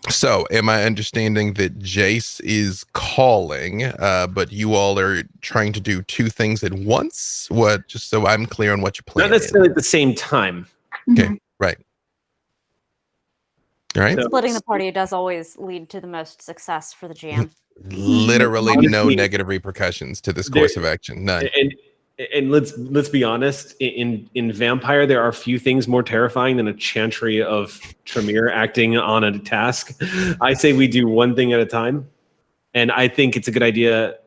So, am I understanding that Jace is calling, but you all are trying to do 2 things at once? What? Just so I'm clear on what your plan Not is. necessarily at the same time. Okay, right. All right. So- Splitting the party does always lead to the most success for the GM. Literally no Honestly, negative repercussions to this there- course of action. None. And let's be honest, in Vampire there are few things more terrifying than a chantry of Tremere acting on a task. I say we do one thing at a time, and I think it's a good idea.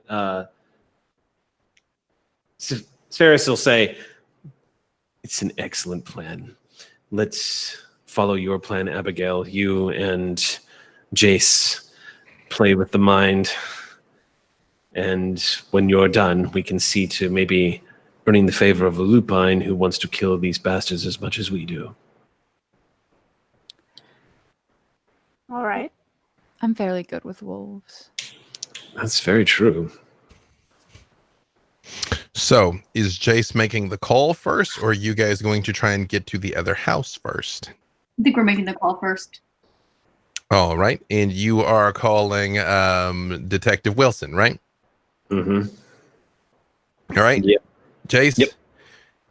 Sferis will say, "It's an excellent plan. Let's follow your plan, Abigail. You and Jace play with the mind. And when you're done, we can see to maybe earning the favor of a lupine who wants to kill these bastards as much as we do." All right. I'm fairly good with wolves. That's very true. So, is Jace making the call first, or are you guys going to try and get to the other house first? I think we're making the call first. All right. And you are calling Detective Wilson, right? Mm-hmm. All right. Yep. Jace, Yep.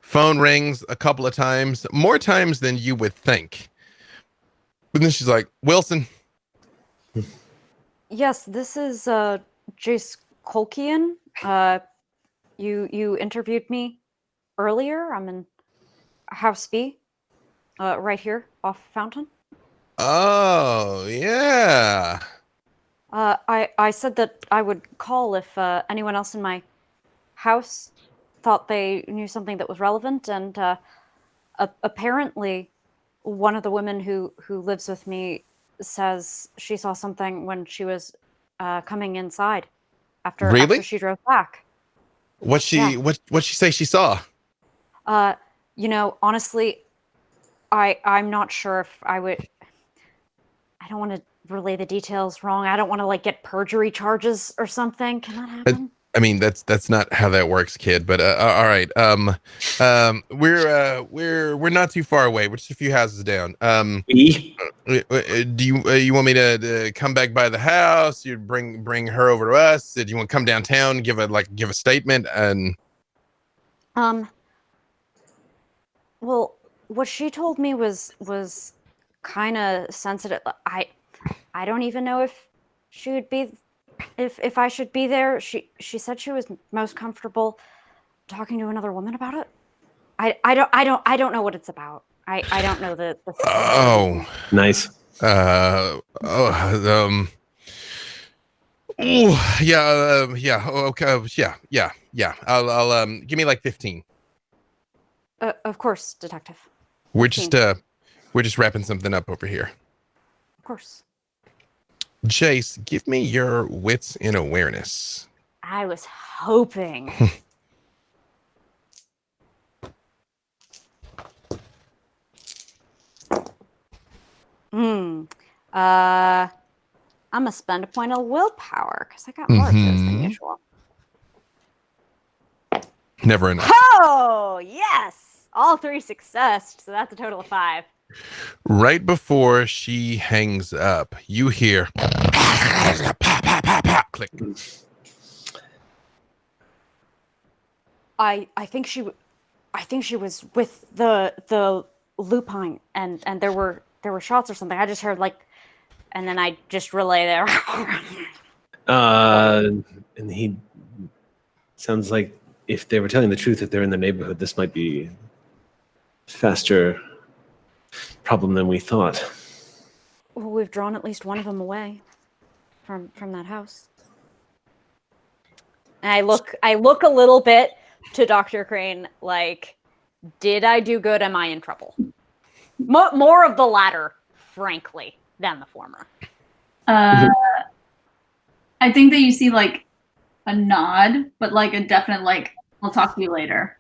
phone rings a couple of times, more times than you would think. But then she's like, Wilson. Yes, this is Jace Colkian. You interviewed me earlier. I'm in House B, right here off Fountain. Oh, yeah. I said that I would call if anyone else in my house thought they knew something that was relevant, and apparently one of the women who lives with me says she saw something when she was coming inside after Really? she drove back. What'd she say she saw? Honestly, I'm not sure if I would. I don't want to relay the details wrong. I don't want to like get perjury charges or something. Can that happen? I mean, that's not how that works, kid. But all right. We're not too far away. We're just a few houses down. Do you want me to come back by the house? You bring her over to us? Do you want to come downtown, give a statement? And Well, what she told me was kind of sensitive. I don't even know if she would be if I should be there. She said she was most comfortable talking to another woman about it. I don't know what it's about. I don't know the oh, Nice. oh, yeah. Okay. Yeah. I'll give me like 15. Of course, detective. We're just wrapping something up over here. Of course. Jace, give me your wits in awareness. I was hoping. I'm gonna spend a point of willpower because I got more of those than usual. Never enough. Oh yes, all 3 success. So that's a total of 5. Right before she hangs up, you hear click. I think she was with the lupine and there were shots or something. I just heard like, and then I just relay there. And he sounds like if they were telling the truth, if they're in the neighborhood, this might be faster problem than we thought. Well, we've drawn at least one of them away from that house. And I look a little bit to Dr. Crane like, did I do good? Am I in trouble? More of the latter, frankly, than the former. I think that you see like a nod, but like a definite like, I'll talk to you later.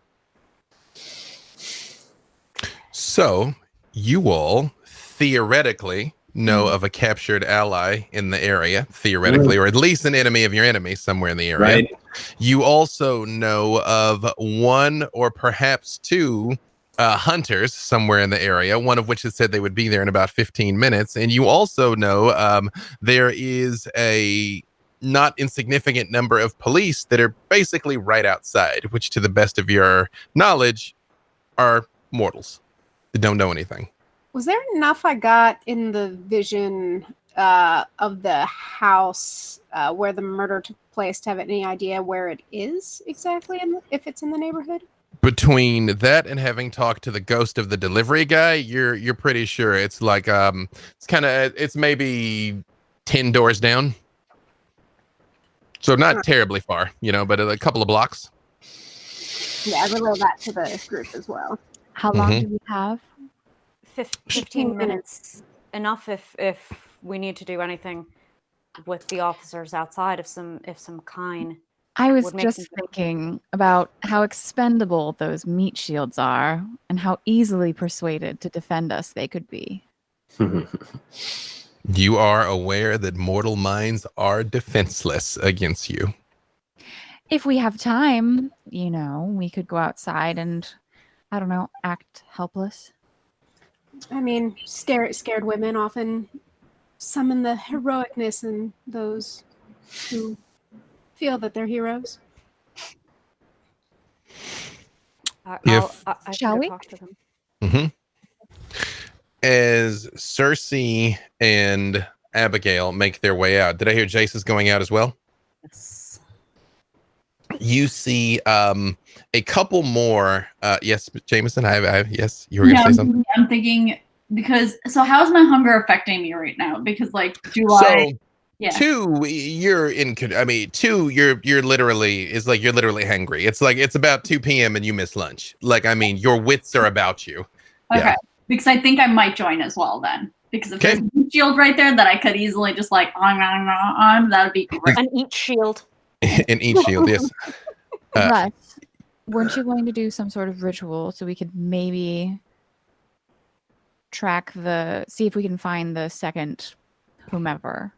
So you all theoretically know of a captured ally in the area, theoretically, or at least an enemy of your enemy somewhere in the area. Right. You also know of 1 or perhaps 2 hunters somewhere in the area, one of which has said they would be there in about 15 minutes. And you also know there is a not insignificant number of police that are basically right outside, which to the best of your knowledge are mortals that don't know anything. Was there enough I got in the vision of the house where the murder took place to have any idea where it is exactly, if it's in the neighborhood? Between that and having talked to the ghost of the delivery guy, you're pretty sure it's like it's maybe 10 doors down. So not terribly far, but a couple of blocks. Yeah, I relay that to the group as well. How long do we have? 15 minutes. Enough if we need to do anything with the officers outside if some kind. I was just thinking about how expendable those meat shields are and how easily persuaded to defend us they could be. You are aware that mortal minds are defenseless against you. If we have time, we could go outside and, I don't know, act helpless. I mean, scared women often summon the heroicness in those who feel that they're heroes. Shall we? Talk to them. Mm-hmm. As Cersei and Abigail make their way out, did I hear Jace is going out as well? Yes. You see a couple more. Yes, Jameson, yes, you were going to say something? I'm thinking, so how's my hunger affecting me right now? Because like, yeah. 2, you're literally hangry. It's like it's about 2 p.m. and you miss lunch. Like, I mean, your wits are about you. Okay. Yeah. Because I think I might join as well then. Because if there's a shield right there that I could easily just like on, that would be great. An eat shield. An eat shield, yes. But weren't you going to do some sort of ritual so we could maybe see if we can find the second whomever.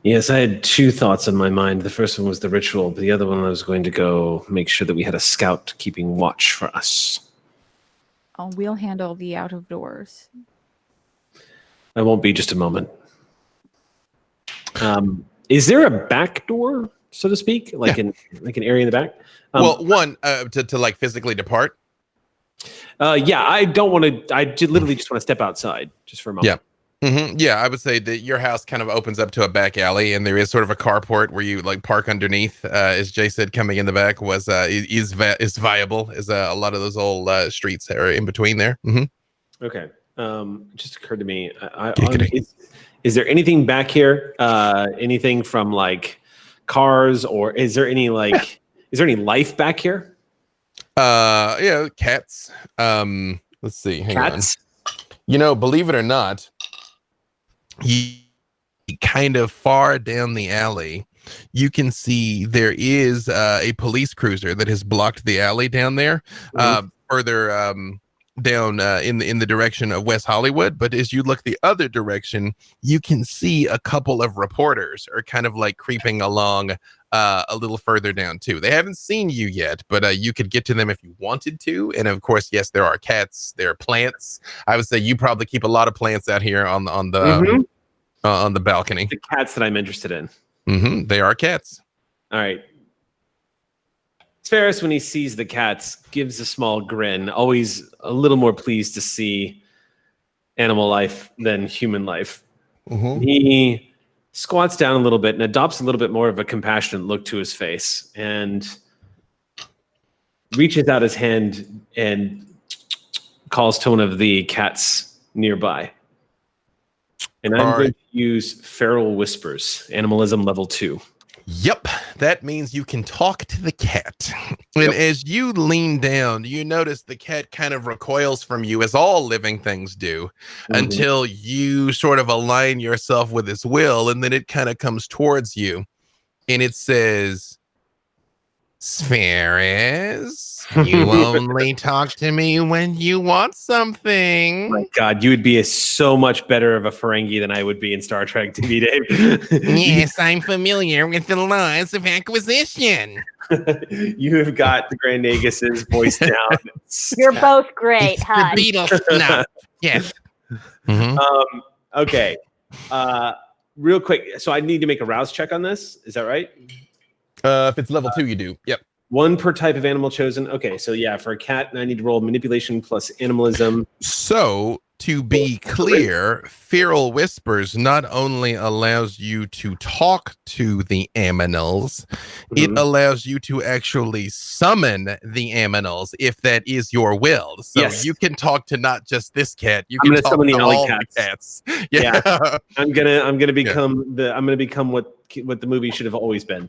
Yes, I had two thoughts in my mind. The first one was the ritual, but the other one I was going to go make sure that we had a scout keeping watch for us. Oh, we'll handle the out of doors. I won't be just a moment. Is there a back door, so to speak, like an area in the back? Well, one to like physically depart. Yeah, I don't want to. Literally just want to step outside just for a moment. Yeah. Yeah, I would say that your house kind of opens up to a back alley, and there is sort of a carport where you like park underneath. As Jay said, coming in the back is viable, as a lot of those old streets are in between there. Okay. It just occurred to me. Is there anything back here? Anything from like cars, or is there any like is there any life back here? Yeah, cats. Let's see. Hang Cats? on. You know, believe it or not, you kind of far down the alley, you can see there is a police cruiser that has blocked the alley down there. Further down in the direction of West Hollywood, but as you look the other direction, you can see a couple of reporters are kind of like creeping along a little further down too. They haven't seen you yet, but you could get to them if you wanted to. And of course, yes, there are cats, there are plants. I would say you probably keep a lot of plants out here on the balcony. The cats that I'm interested in. They are cats. All right. Ferris, when he sees the cats, gives a small grin, always a little more pleased to see animal life than human life. He squats down a little bit and adopts a little bit more of a compassionate look to his face and reaches out his hand and calls to one of the cats nearby. And I'm going to use feral whispers, animalism level 2. Yep, that means you can talk to the cat. And as you lean down, you notice the cat kind of recoils from you, as all living things do, until you sort of align yourself with its will, and then it kind of comes towards you, and it says, Spheris, you only talk to me when you want something. My God, you would be so much better of a Ferengi than I would be in Star Trek TV, Dave. Yes, I'm familiar with the laws of acquisition. You have got the Grand Agus's voice down. You're both great, The huh? Beatles snuff. Yes. Okay. Real quick. So I need to make a rouse check on this. Is that right? If it's level 2, you do. Yep. 1 per type of animal chosen. Okay, so yeah, for a cat, I need to roll manipulation plus animalism. So, to be clear, Feral Whispers not only allows you to talk to the aminals, it allows you to actually summon the aminals if that is your will. So you can talk to not just this cat, you can talk to all the cats. Yeah. I'm gonna become what the movie should have always been.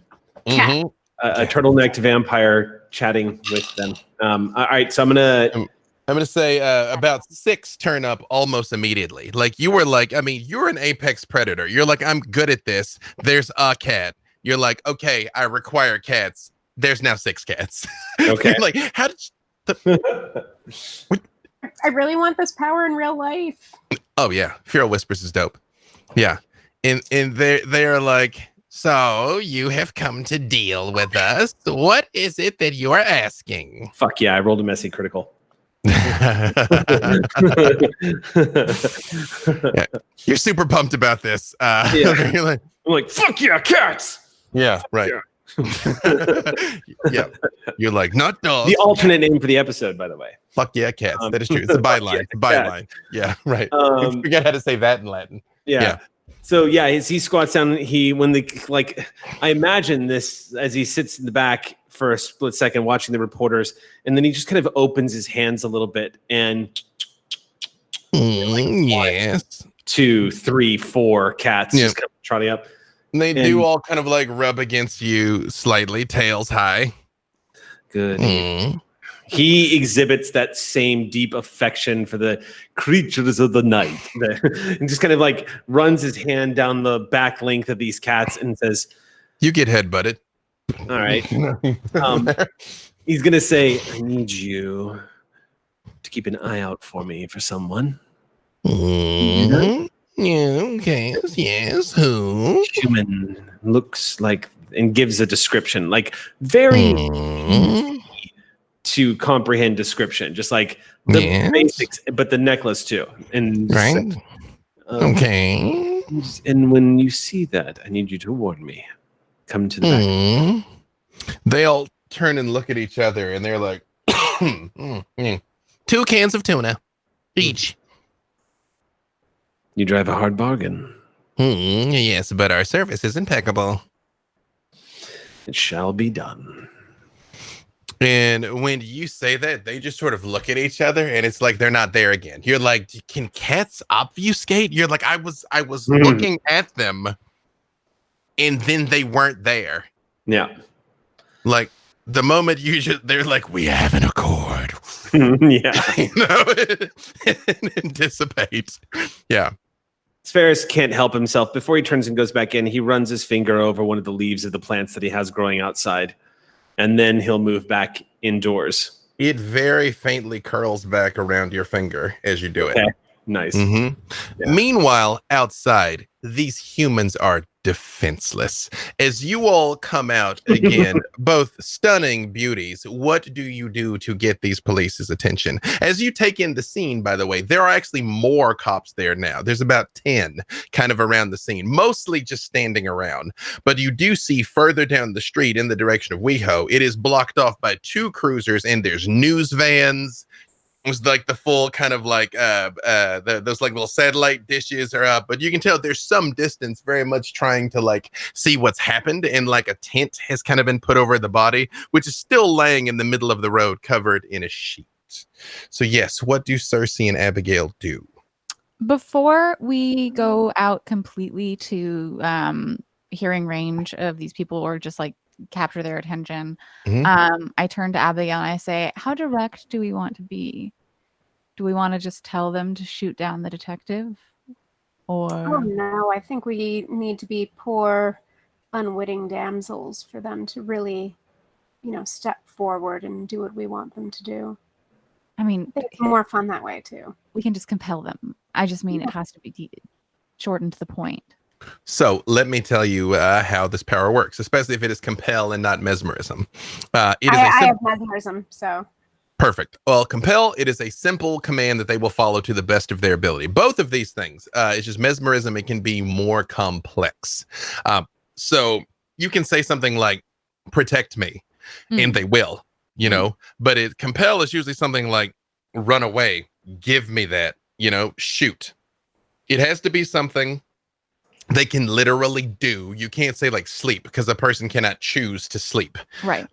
A turtlenecked vampire chatting with them. All right, so I'm gonna say about 6 turn up almost immediately. Like you were like, I mean, you're an apex predator. You're like, I'm good at this. There's a cat. You're like, okay, I require cats. There's now 6 cats. Okay. Like, how did I really want this power in real life. Oh yeah, Feral Whispers is dope. Yeah, and they're like, so you have come to deal with us. What is it that you are asking? Fuck yeah, I rolled a messy critical. Yeah. You're super pumped about this. You're like, I'm like, fuck yeah, cats. Yeah, right. Yeah. You're like, not dogs. The alternate name for the episode, by the way. Fuck yeah, cats. That is true. It's a byline. It's a byline. Yeah, right. You forget how to say that in Latin. Yeah. So yeah, as he squats down, I imagine this as he sits in the back for a split second watching the reporters, and then he just kind of opens his hands a little bit and yes. 2, 3, 4 cats just kind of trotting up. And they do all kind of like rub against you slightly, tails high. Good. He exhibits that same deep affection for the creatures of the night, and just kind of like runs his hand down the back length of these cats and says, "You get headbutted." All right. He's gonna say, "I need you to keep an eye out for me for someone." Yes. Who? Human looks like and gives a description, like very Mm, to comprehend description, just like the yes. basics, but the necklace too. And Right. Okay. and when you see that, I need you to warn me. Come to the back. Mm. They all turn and look at each other, and they're like, 2 cans of tuna each. You drive a hard bargain. Yes, but our service is impeccable. It shall be done. And when you say that, they just sort of look at each other, and it's like they're not there again. You're like, can cats obfuscate? You're like, I was looking at them, and then they weren't there. Yeah. Like the moment they're like, we have an accord. Yeah. You know, and dissipate. Yeah. Ferris can't help himself. Before he turns and goes back in, he runs his finger over one of the leaves of the plants that he has growing outside. And then he'll move back indoors. It very faintly curls back around your finger as you do it. Okay. Nice. Mm-hmm. Yeah. Meanwhile, outside, these humans are defenseless. As you all come out again, both stunning beauties, what do you do to get these police's attention? As you take in the scene, by the way, there are actually more cops there now. There's about 10 kind of around the scene, mostly just standing around. But you do see further down the street in the direction of WeHo, it is blocked off by 2 cruisers, and there's news vans. It was like the full kind of like those like little satellite dishes are up, but you can tell there's some distance very much trying to like see what's happened, and like a tent has kind of been put over the body, which is still laying in the middle of the road covered in a sheet. So yes, what do Cersei and Abigail do? Before we go out completely to hearing range of these people or just like capture their attention, I turn to Abigail and I say, how direct do we want to be? Do we want to just tell them to shoot down the detective? Or Oh no, I think we need to be poor, unwitting damsels for them to really, step forward and do what we want them to do. I mean, It's more fun that way too. we can just compel them. I just mean it has to be shortened to the point. So let me tell you how this power works, especially if it is compel and not mesmerism. I have mesmerism, so. Perfect. Well, compel, it is a simple command that they will follow to the best of their ability. Both of these things, it's just mesmerism. It can be more complex. So you can say something like, protect me, and they will, but compel is usually something like, run away, give me that, shoot. It has to be something they can literally do. You can't say like sleep, because a person cannot choose to sleep. Right.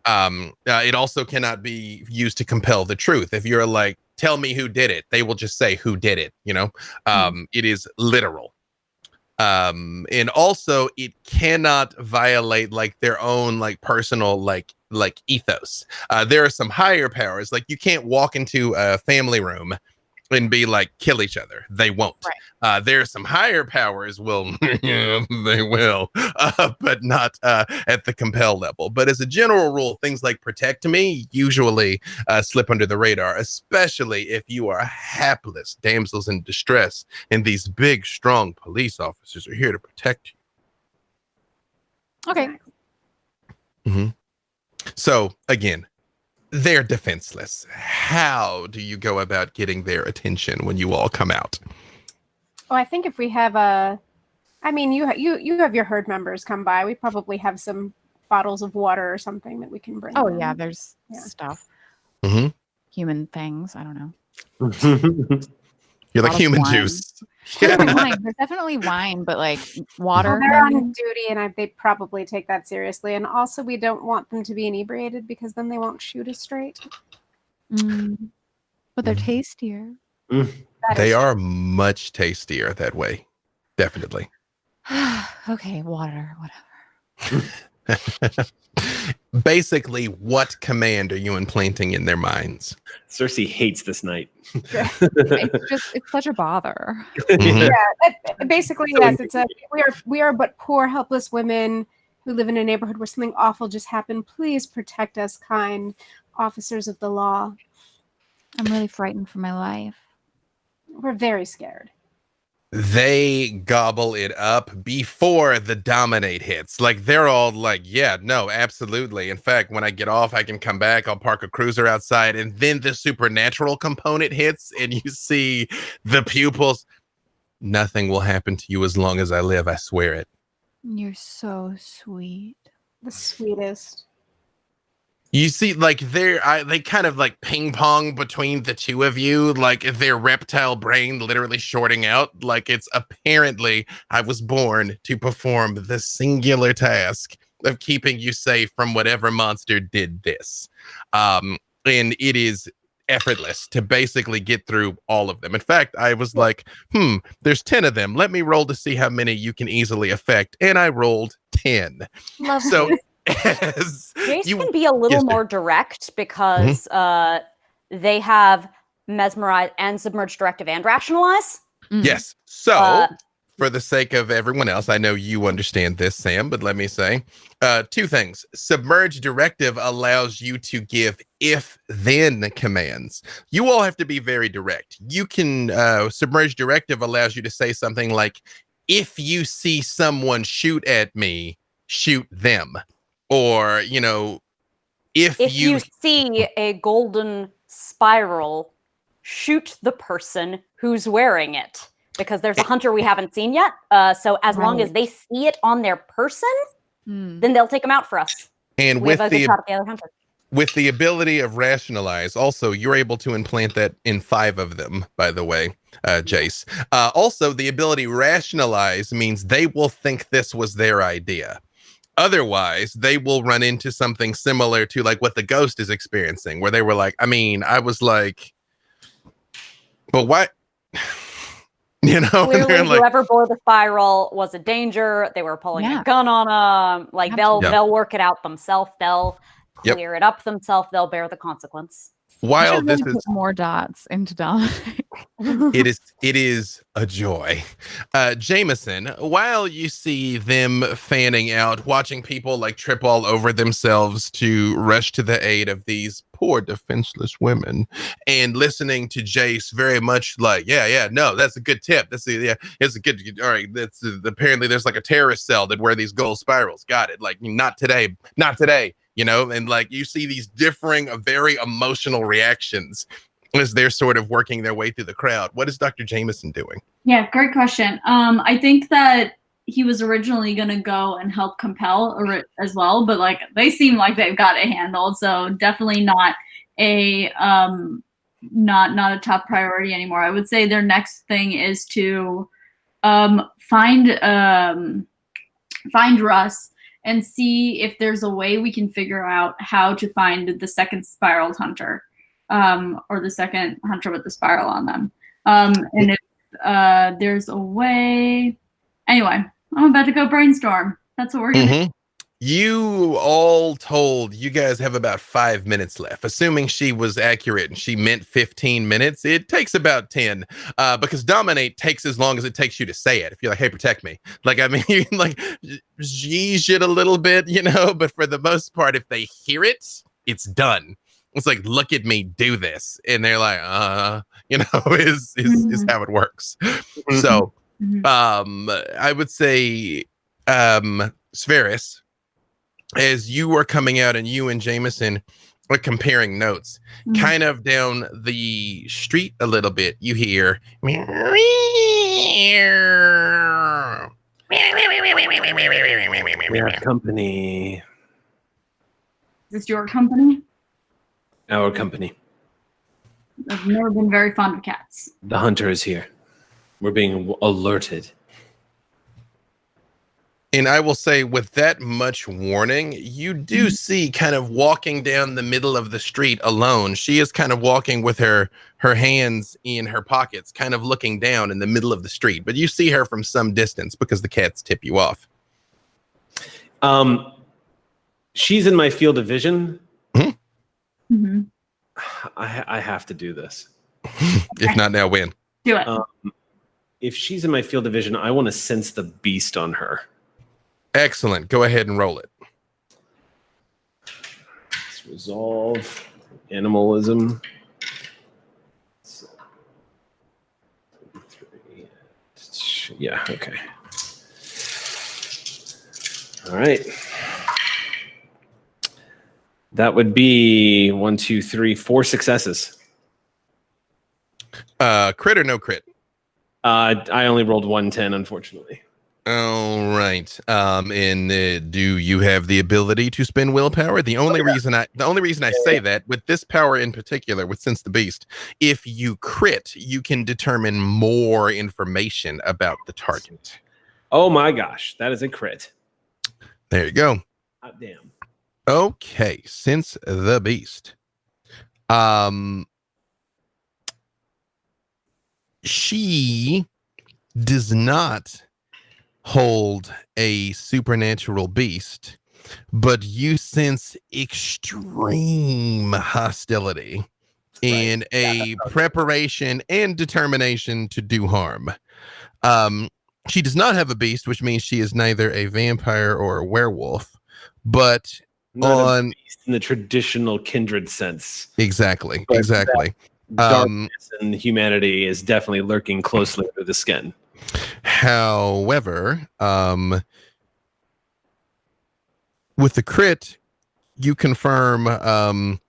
It also cannot be used to compel the truth. If you're like, tell me who did it, they will just say who did it. It is literal. And also it cannot violate like their own like personal like ethos. There are some higher powers, like you can't walk into a family room and be like, kill each other. They won't. Right. There are some higher powers they will, but not at the compel level. But as a general rule, things like protect me usually slip under the radar, especially if you are hapless damsels in distress, and these big, strong police officers are here to protect you. Okay. Mm-hmm. So again, they're defenseless. How do you go about getting their attention when you all come out? Oh, I think if we have you have your herd members come by. We probably have some bottles of water or something that we can bring. Oh them. yeah, there's stuff. Mm-hmm. Human things. I don't know. You're like human juice. Wine. There's definitely wine, but like water. Well, they're on duty, and they probably take that seriously. And also, we don't want them to be inebriated, because then they won't shoot us straight. But they're tastier. They are much tastier that way. Definitely. Okay, water, whatever. Basically, what command are you implanting in their minds? Cersei hates this night. It's such a bother. Mm-hmm. Yeah, basically, yes. It's we are but poor, helpless women who live in a neighborhood where something awful just happened. Please protect us, kind officers of the law. I'm really frightened for my life. We're very scared. they gobble it up before the dominate hits. Like they're all like, yeah, no, absolutely. In fact, when I get off, I can come back. I'll park a cruiser outside, and then the supernatural component hits, and you see the pupils. Nothing will happen to you as long as I live. I swear it. You're so sweet. The sweetest. You see, like they kind of like ping pong between the two of you, like their reptile brain literally shorting out. Like it's apparently I was born to perform the singular task of keeping you safe from whatever monster did this. And it is effortless to basically get through all of them. In fact, I was like, there's 10 of them. Let me roll to see how many you can easily affect. And I rolled 10. Lovely. So Jace can be a little more direct because they have mesmerize and submerge directive and rationalize. Yes. So for the sake of everyone else, I know you understand this, Sam, but let me say two things. Submerge directive allows you to give if-then commands. You all have to be very direct. You can submerge directive allows you to say something like, if you see someone shoot at me, shoot them. Or, you know, if you see a golden spiral, shoot the person who's wearing it. Because there's a hunter we haven't seen yet. So as long as they see it on their person, then they'll take them out for us. And we with have a good shot at the other hunter. With the ability of rationalize, also, you're able to implant that in 5 of them, by the way, Jace. Also, the ability rationalize means they will think this was their idea. Otherwise, they will run into something similar to like what the ghost is experiencing, where they were like, I mean, I was like, but what? You know, clearly like, whoever bore the spiral was a danger. They were pulling a gun on them. Like they'll work it out themselves. They'll clear it up themselves. They'll bear the consequence. While this is more dots into dominate. it is a joy. Jameson, while you see them fanning out, watching people like trip all over themselves to rush to the aid of these poor defenseless women, and listening to Jace very much like, no, that's a good tip. It's a good, all right, that's apparently there's like a terrorist cell that wear these gold spirals. Got it. Like, not today. You know, and like you see these differing, very emotional reactions as they're sort of working their way through the crowd. What is Dr. Jameson doing? Yeah, great question. I think that he was originally going to go and help compel as well, but like they seem like they've got it handled, so definitely not a not a top priority anymore. I would say their next thing is to find Russ and see if there's a way we can figure out how to find the second spiraled hunter, or the second hunter with the spiral on them. And if there's a way, anyway, I'm about to go brainstorm. That's what we're gonna do. You all told you guys have about 5 minutes left. Assuming she was accurate and she meant 15 minutes, it takes about 10. Because dominate takes as long as it takes you to say it. If you're like, hey, protect me. Like, I mean, like, geez it a little bit, you know, but for the most part, if they hear it, it's done. It's like, look at me do this. And they're like, you know, is how it works. So, I would say, Sverris, as you are coming out and you and Jameson are comparing notes, kind of down the street a little bit, you hear We are company. Is this your company? Our company. I've never been very fond of cats. The hunter is here. We're being alerted. And I will say, with that much warning, you do see kind of walking down the middle of the street alone. She is kind of walking with her hands in her pockets, kind of looking down in the middle of the street. But you see her from some distance because the cats tip you off. She's in my field of vision. Mm-hmm. I have to do this. If not now, when? Do it. If she's in my field of vision, I want to sense the beast on her. Excellent. Go ahead and roll it. Let's resolve animalism. Yeah. Okay. All right. That would be 1, 2, 3, 4 successes. Crit or no crit? I only rolled 110, unfortunately. All right. And do you have the ability to spend willpower? The only reason I say that with this power in particular, with Sense the Beast, if you crit, you can determine more information about the target. Oh my gosh, that is a crit. There you go. Oh, damn. Okay, Sense the Beast. She does not hold a supernatural beast, but you sense extreme hostility and a preparation and determination to do harm. She does not have a beast, which means she is neither a vampire or a werewolf, but Not a beast in the traditional kindred sense. Exactly. Darkness and humanity is definitely lurking closely under the skin. However, with the crit, you confirm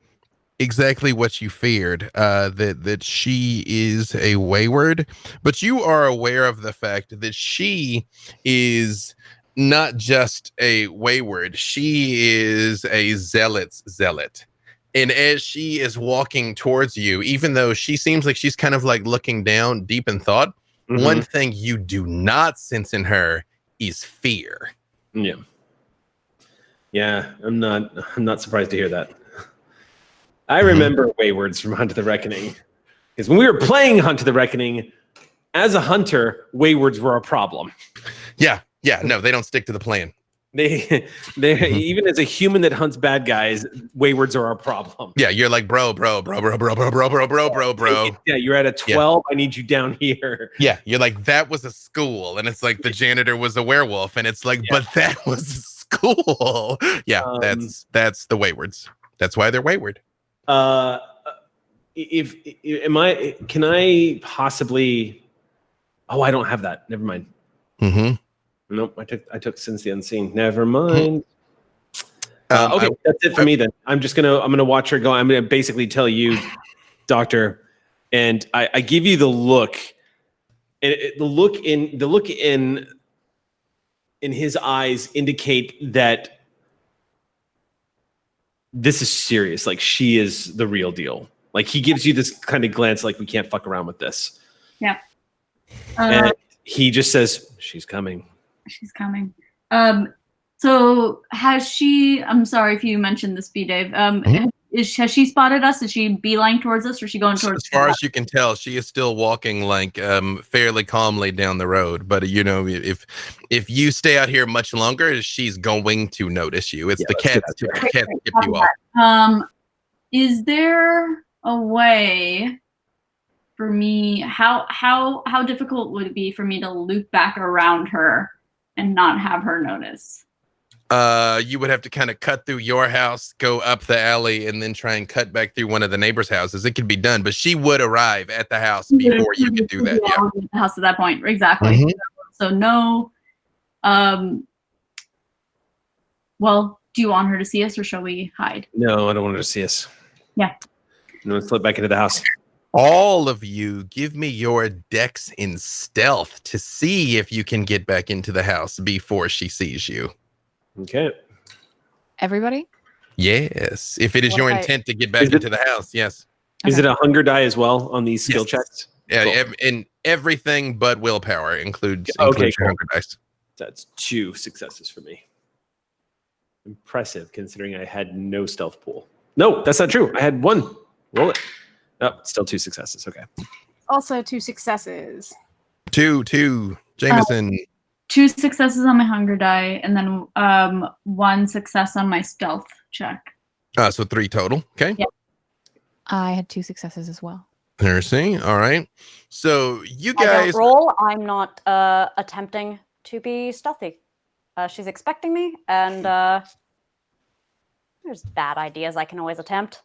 exactly what you feared, that she is a wayward, but you are aware of the fact that she is not just a wayward, she is a zealot's zealot. And as she is walking towards you, even though she seems like she's kind of like looking down deep in thought, one thing you do not sense in her is fear. Yeah. Yeah, I'm not surprised to hear that. I remember Waywards from Hunt of the Reckoning. Because when we were playing Hunt of the Reckoning, as a hunter, Waywards were a problem. Yeah, no, they don't stick to the plan. They even as a human that hunts bad guys, Waywards are a problem. Yeah, you're like bro. Yeah, you're at a 12. Yeah. I need you down here. Yeah, you're like, that was a school, and it's like the janitor was a werewolf, and it's like, but that was a school. Yeah, that's the Waywards. That's why they're wayward. Can I possibly? Oh, I don't have that. Never mind. Nope, I took Sense the Unseen. Never mind. Okay, that's it for me then. I'm gonna watch her go. I'm gonna basically tell you, Doctor, and I give you the look, and the look in his eyes indicate that this is serious. Like, she is the real deal. Like, he gives you this kind of glance, like, we can't fuck around with this. Yeah. And he just says, "She's coming." She's coming. So has she? I'm sorry if you mentioned this, B. Dave. Has she spotted us? Is she beeline towards us, or is she going towards? As far as you can tell, she is still walking like fairly calmly down the road. But you know, if you stay out here much longer, she's going to notice you. It's the cats tip you off. Is there a way for me? How difficult would it be for me to loop back around her and not have her notice? You would have to kind of cut through your house, go up the alley, and then try and cut back through one of the neighbors' houses. It could be done, but she would arrive at the house before you could do that. Yeah, the house at that point, exactly. So no. Well, do you want her to see us, or shall we hide? No, I don't want her to see us. Yeah. No, let's slip back into the house. All of you, give me your dex in stealth to see if you can get back into the house before she sees you. Okay. Everybody? Yes. If it is your intent to get back into the house, yes. Okay. Is it a hunger die as well on these skill checks? Yeah, cool. In everything but willpower includes cool. your hunger dice. That's 2 successes for me. Impressive, considering I had no stealth pool. No, that's not true. I had 1. Roll it. Oh, still 2 successes. Okay. Also 2 successes. 2, Jameson. 2 successes on my hunger die, and then 1 success on my stealth check. So 3 total. Okay. Yeah. I had 2 successes as well. Mercy. All right. So you I guys don't roll. I'm not attempting to be stealthy. She's expecting me, and there's bad ideas I can always attempt.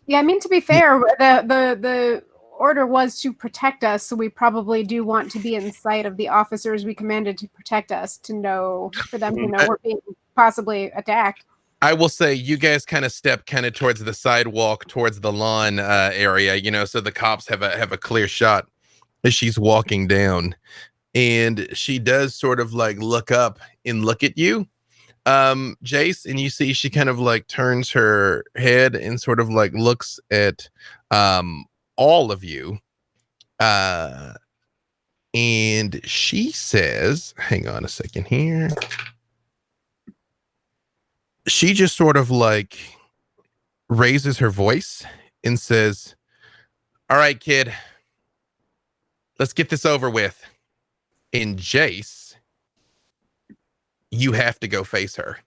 Yeah, I mean, to be fair, the order was to protect us, so we probably do want to be in sight of the officers we commanded to protect us, for them to know we're being possibly attacked. I will say you guys kind of step kind of towards the sidewalk, towards the lawn area, so the cops have a clear shot as she's walking down, and she does sort of like look up and look at you, Jace, and you see she kind of like turns her head and sort of like looks at all of you, and she says, hang on a second here. She just sort of like raises her voice and says, all right, kid, let's get this over with. And Jace, you have to go face her.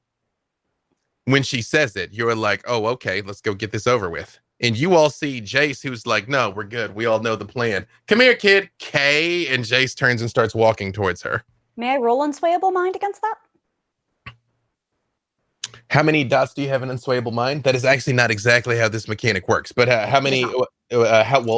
When she says it, you're like, oh, okay, let's go get this over with. And you all see Jace, who's like, no, we're good. We all know the plan. Come here, kid. Kay. And Jace turns and starts walking towards her. May I roll Unswayable Mind against that? How many dots do you have in Unswayable Mind? That is actually not exactly how this mechanic works. But how many? Well,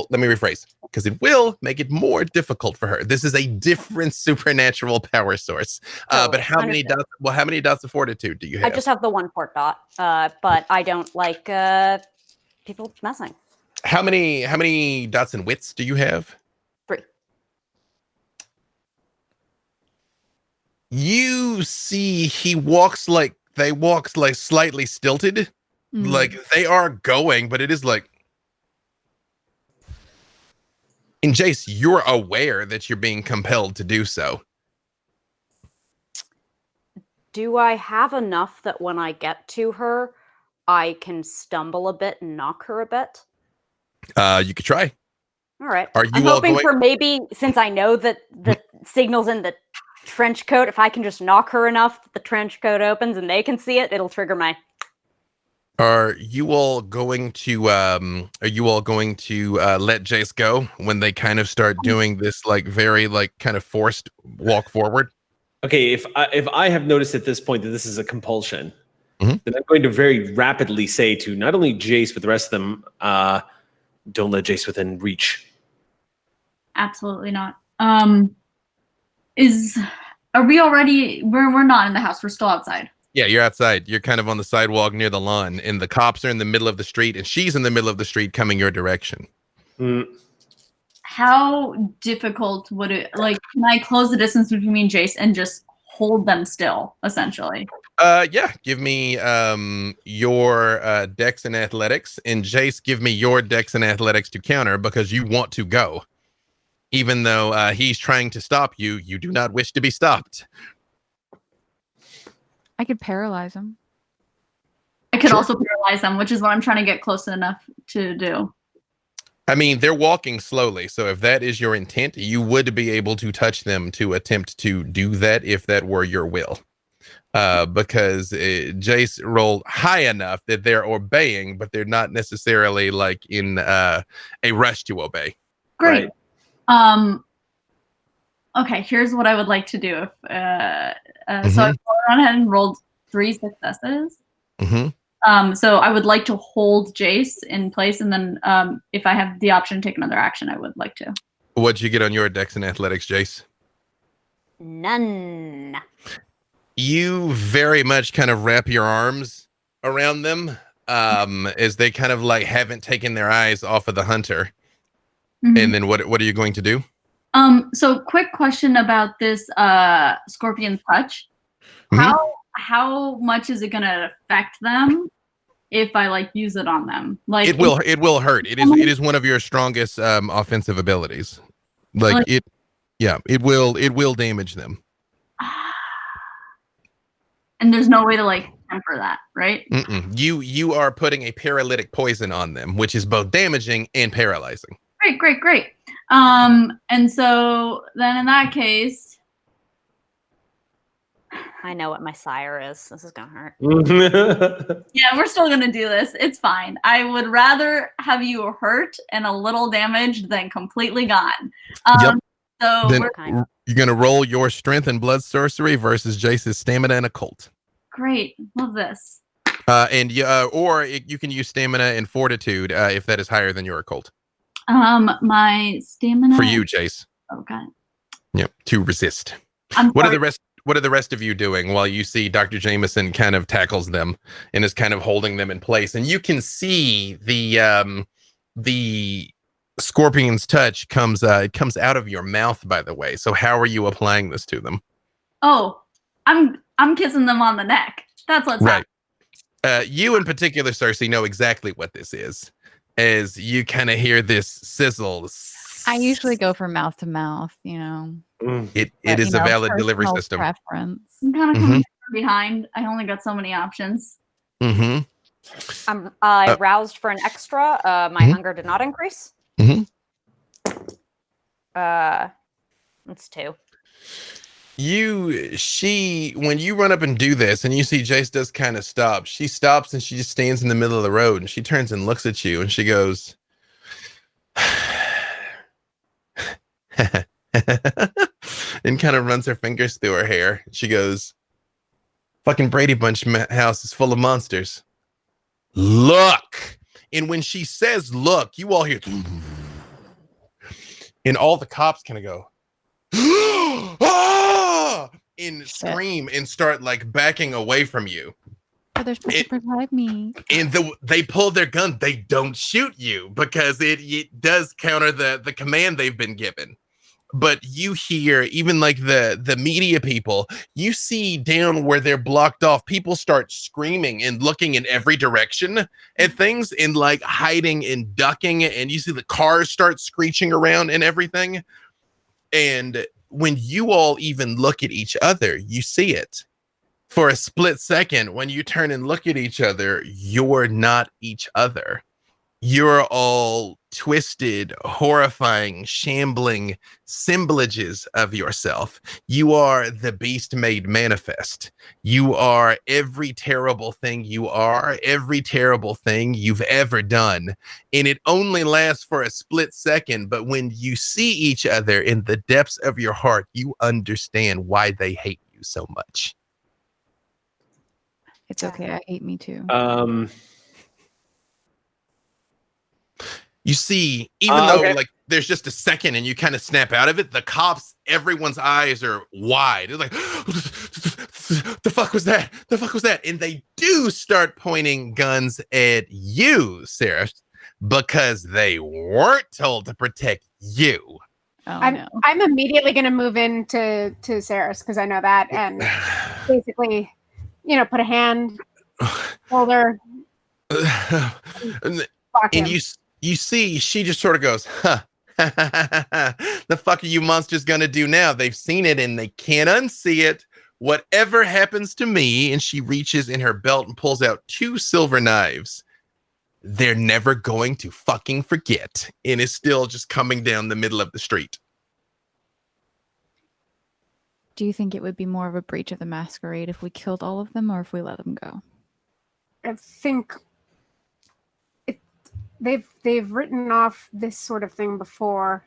let me rephrase, because it will make it more difficult for her. This is a different supernatural power source. But how many dots? Well, how many dots of fortitude do you have? I just have the 1 fort dot, but I don't like people messing. How many dots and wits do you have? 3. You see, they walk like slightly stilted, like they are going, but it is like. And Jace, you're aware that you're being compelled to do so. Do I have enough that when I get to her, I can stumble a bit and knock her a bit? You could try. All right. Are you I'm all hoping going? for maybe, since I know that the signal's in the trench coat, if I can just knock her enough that the trench coat opens and they can see it, it'll trigger my. Are you all going to let Jace go when they kind of start doing this like very like kind of forced walk forward? Okay, if I have noticed at this point that this is a compulsion, Mhm. then I'm going to very rapidly say to not only Jace but the rest of them, don't let Jace within reach. Absolutely not. Are we already? We're not in the house. We're still outside. Yeah, you're outside. You're kind of on the sidewalk near the lawn, and the cops are in the middle of the street, and she's in the middle of the street coming your direction. How difficult would it, like, can I close the distance between me and Jace and just hold them still, essentially? Yeah, give me your dex and athletics, and Jace, give me your dex and athletics to counter because you want to go. Even though he's trying to stop you, you do not wish to be stopped. I could paralyze him. I could Sure. also paralyze them, which is what I'm trying to get close enough to do. I mean, they're walking slowly, so if that is your intent, you would be able to touch them to attempt to do that if that were your will. Because Jace rolled high enough that they're obeying, but they're not necessarily like in a rush to obey. Great. Okay, here's what I would like to do. So I've gone ahead and rolled 3 successes. So I would like to hold Jace in place, and then if I have the option to take another action, I would like to. What'd you get on your dex and athletics, Jace? None. You very much kind of wrap your arms around them as they kind of like haven't taken their eyes off of the hunter. And then what are you going to do? So quick question about this scorpion touch. How much is it gonna affect them if I like use it on them? Like it will hurt. It is one of your strongest offensive abilities. It will damage them. And there's no way to like temper that, right? You are putting a paralytic poison on them, which is both damaging and paralyzing. Great. And so then in that case, I know what my sire is. This is gonna hurt. yeah, we're still gonna do this. It's fine. I would rather have you hurt and a little damaged than completely gone. So then you're gonna roll your strength and blood sorcery versus Jace's stamina and occult. Great, love this. Or you can use stamina and fortitude if that is higher than your occult. My stamina For you, Jace. Oh god. Yep. To resist. I'm What are sorry. the rest? What are the rest of you doing while you see Dr. Jameson kind of tackles them and is kind of holding them in place? And you can see the scorpion's touch comes out of your mouth, by the way. So how are you applying this to them? Oh, I'm kissing them on the neck. That's what's Right. happening. You in particular, Cersei, know exactly what this is, as you kind of hear this sizzle. I usually go for mouth to mouth, you know. It But, is you a know, valid delivery personal system. Preference. I'm kind of Mhm. coming from behind. I only got so many options. Mm-hmm. I roused for an extra. My Mhm. hunger did not increase. Mhm. That's 2. When you run up and do this and you see Jace does kind of stop, she stops and she just stands in the middle of the road and she turns and looks at you and she goes, and kind of runs her fingers through her hair. She goes, fucking Brady Bunch house is full of monsters. Look. And when she says look, you all hear, and all the cops kind of go, ah! And scream and start like backing away from you. But they're supposed to protect me. And they pull their gun. They don't shoot you because it does counter the command they've been given. But you hear, even like the media people, you see down where they're blocked off, people start screaming and looking in every direction at things and like hiding and ducking. And you see the cars start screeching around and everything. And when you all even look at each other, you see it. For a split second, when you turn and look at each other, you're not each other. You're all twisted, horrifying, shambling assemblages of yourself. You are the beast made manifest. You are every terrible thing you are, every terrible thing you've ever done. And it only lasts for a split second, but when you see each other in the depths of your heart, you understand why they hate you so much. It's okay. I hate me too. You see, even though like there's just a second and you kind of snap out of it, the cops, everyone's eyes are wide. They're like, the fuck was that? The fuck was that? And they do start pointing guns at you, Sarah, because they weren't told to protect you. Oh, no. I'm immediately going to move into Saris because I know that, and basically, put a hand, hold her, and you see, she just sort of goes, huh. The fuck are you monsters gonna do now? They've seen it and they can't unsee it. Whatever happens to me, and she reaches in her belt and pulls out 2 silver knives. They're never going to fucking forget, and is still just coming down the middle of the street. Do you think it would be more of a breach of the Masqurade if we killed all of them or if we let them go? I think they've written off this sort of thing before.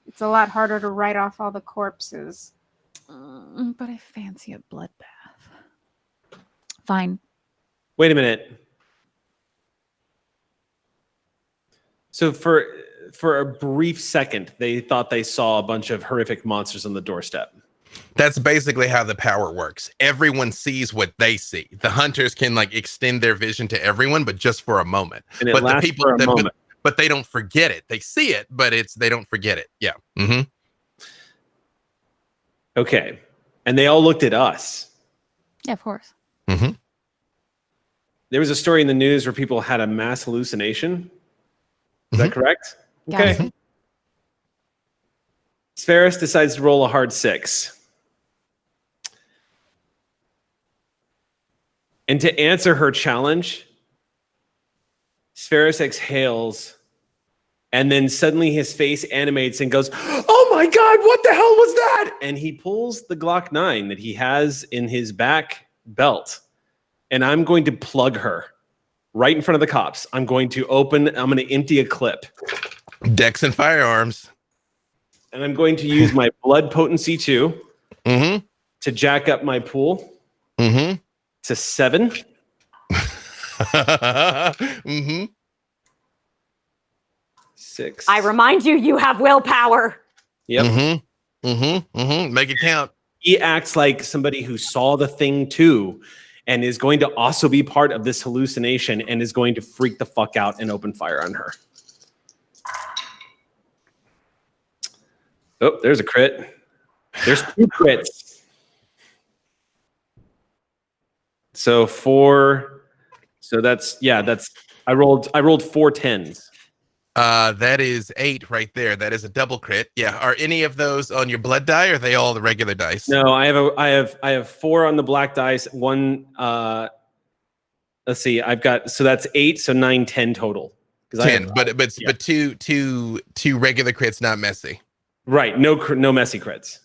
It's a lot harder to write off all the corpses. But I fancy a bloodbath. Fine. Wait a minute. So for a brief second, they thought they saw a bunch of horrific monsters on the doorstep. That's basically how the power works. Everyone sees what they see. The hunters can like extend their vision to everyone, but just for a moment. And it But lasts the people, for a moment. but they don't forget it. They see it, but they don't forget it. Yeah. Mm-hmm. Okay. And they all looked at us. Yeah, of course. Mm-hmm. There was a story in the news where people had a mass hallucination. Is that correct? Got Okay. Sferis decides to roll a hard 6. And to answer her challenge, Sferis exhales, and then suddenly his face animates and goes, "Oh my God, what the hell was that?" And he pulls the Glock 9 that he has in his back belt, and I'm going to plug her right in front of the cops. I'm going to empty a clip. Dex and firearms. And I'm going to use my blood potency 2 to jack up my pool to 7. 6. I remind you, you have willpower. Yep. Make it count. He acts like somebody who saw the thing too, and is going to also be part of this hallucination and is going to freak the fuck out and open fire on her. Oh, there's a crit. There's 2 crits. So 4. So that's I rolled 4 10s. That is 8 right there. That is a double crit. Yeah. Are any of those on your blood die, or are they all the regular dice? No, I have 4 on the black dice. 1. Let's see. I've got that's 8. So 9, 10 total. 10, but two regular crits, not messy. Right. No messy crits.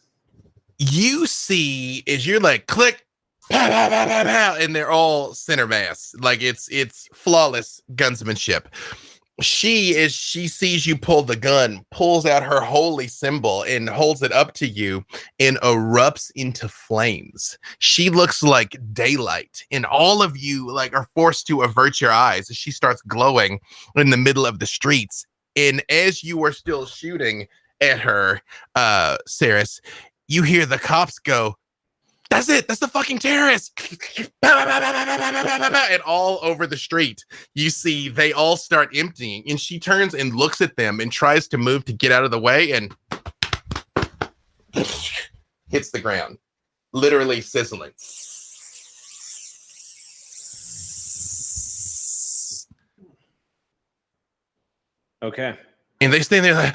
You see, as you're like click, pow, pow, pow, pow, pow, and they're all center mass. Like it's flawless gunsmanship. She, as she sees you pull the gun, pulls out her holy symbol and holds it up to you and erupts into flames. She looks like daylight, and all of you like are forced to avert your eyes as she starts glowing in the middle of the streets. And as you are still shooting at her, Saris, you hear the cops go, "That's it. That's the fucking terrorist." And all over the street, you see they all start emptying. And she turns and looks at them and tries to move to get out of the way and hits the ground, literally sizzling. Okay. And they stand there like,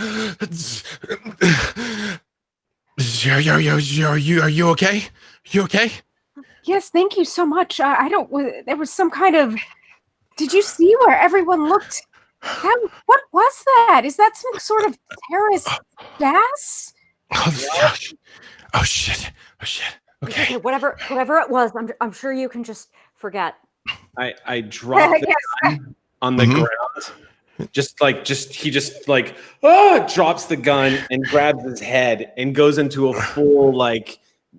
are you okay? You okay? Yes, thank you so much. I don't. There was some kind of. Did you see where everyone looked? What was that? Is that some sort of terrorist gas? Oh gosh! Oh shit! Okay. Whatever it was, I'm sure you can just forget. I dropped the gun on the ground. He just drops the gun and grabs his head and goes into a full like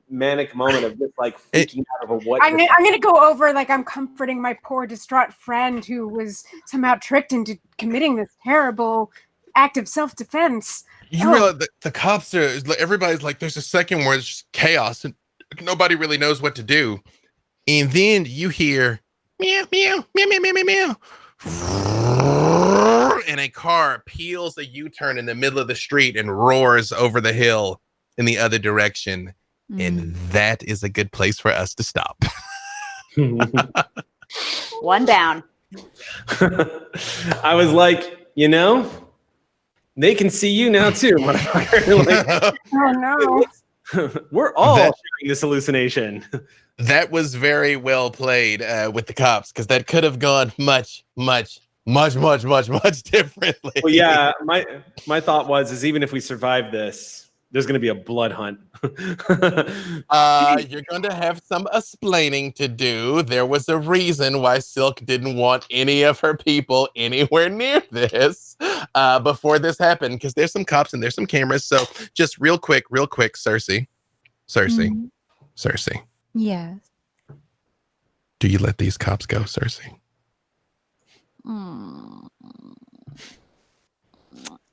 manic moment of just like freaking out over what. I'm gonna go over like I'm comforting my poor distraught friend who was somehow tricked into committing this terrible act of self-defense. You realize that the cops are, everybody's like, there's a second where it's just chaos and nobody really knows what to do. And then you hear meow, meow, meow, meow, meow, meow, meow. And a car peels a U-turn in the middle of the street and roars over the hill in the other direction. And that is a good place for us to stop. One down. I was like, they can see you now too. Like, Oh no. we're all sharing this hallucination. That was very well played with the cops, because that could have gone much differently. Well, yeah, my thought is even if we survive this, there's going to be a blood hunt. You're going to have some explaining to do. There was a reason why Silk didn't want any of her people anywhere near this before this happened, because there's some cops and there's some cameras. So just real quick, Cersei. Yes. Do you let these cops go, Cersei?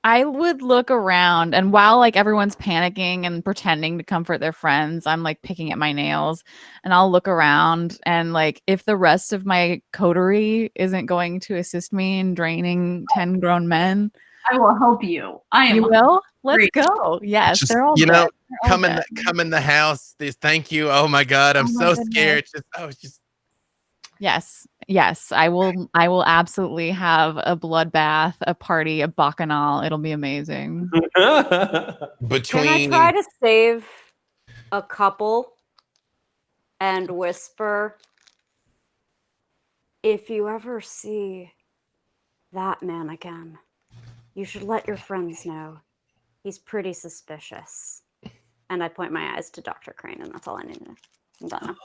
I would look around, and while like everyone's panicking and pretending to comfort their friends, I'm like picking at my nails, and I'll look around, and like if the rest of my coterie isn't going to assist me in draining 10 grown men, I will help you. You will? Let's go. Yes, just, they're all dead. Come in the house. Thank you. Oh my God, I'm so scared. Yes, I will absolutely have a bloodbath, a party, a bacchanal. It'll be amazing. Can I try to save a couple and whisper, if you ever see that man again, you should let your friends know. He's pretty suspicious. And I point my eyes to Dr. Crane, and that's all I need to know. I'm done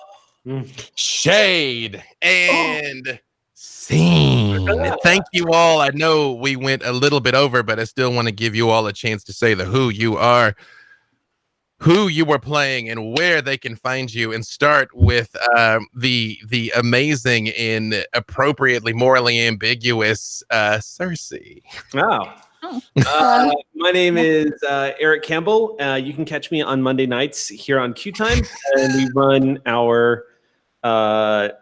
now. Shade and scene. Thank you all. I know we went a little bit over, but I still want to give you all a chance to say who you are, who you were playing, and where they can find you. And start with the amazing and appropriately morally ambiguous Cersei. Wow. My name is Eric Campbell. You can catch me on Monday nights here on QueueTimes, and we run our what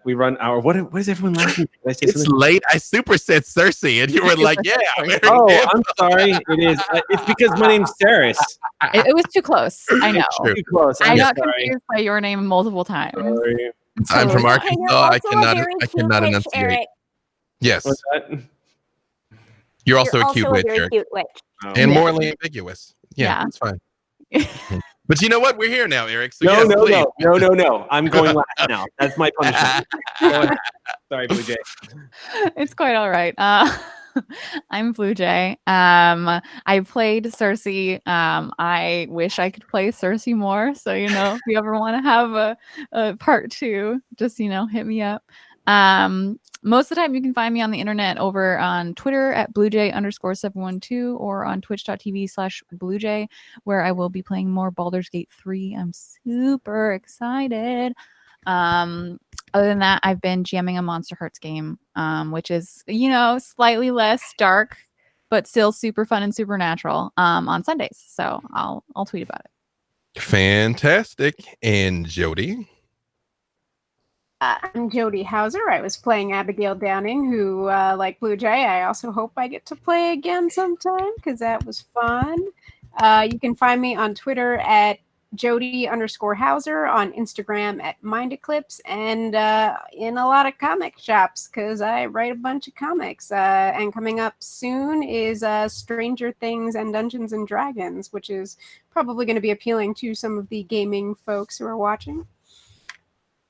is everyone laughing at? Did I say It's something? late. I super said Cersei, and you were like, "Yeah." I'm Eric Oh, Campbell. I'm sorry. It is. It's because my name's Ceres. It was too close. I know. True. Too close. I I'm got sorry. confused by your name multiple times. Sorry. I'm from Hey, Arkansas. you're I also a cannot. very I cute cannot witch, enunciate. Eric. Yes, What's that? you're also a cute witch, very Eric. cute witch. Oh. And morally ambiguous. Yeah, Yeah. it's fine. But you know what? We're here now, Eric. So No, yes, please. no. I'm going last now. That's my punishment. Go ahead. Sorry, Blue Jay. It's quite all right. I'm Blue Jay. I played Cersei. I wish I could play Cersei more. So, if you ever want to have a part 2, just, hit me up. Most of the time you can find me on the internet over on Twitter at bluejay_712 or on twitch.tv/bluejay, where I will be playing more Baldur's Gate 3. I'm super excited. Other than that, I've been jamming a Monster Hearts game, which is, slightly less dark, but still super fun and supernatural, on Sundays. So I'll tweet about it. Fantastic. And Jody. I'm Jody Hauser. I was playing Abigail Downing, who, like Blue Jay, I also hope I get to play again sometime because that was fun. You can find me on Twitter at Jody_Hauser, on Instagram at MindEclipse, and in a lot of comic shops because I write a bunch of comics. And coming up soon is Stranger Things and Dungeons and Dragons, which is probably going to be appealing to some of the gaming folks who are watching.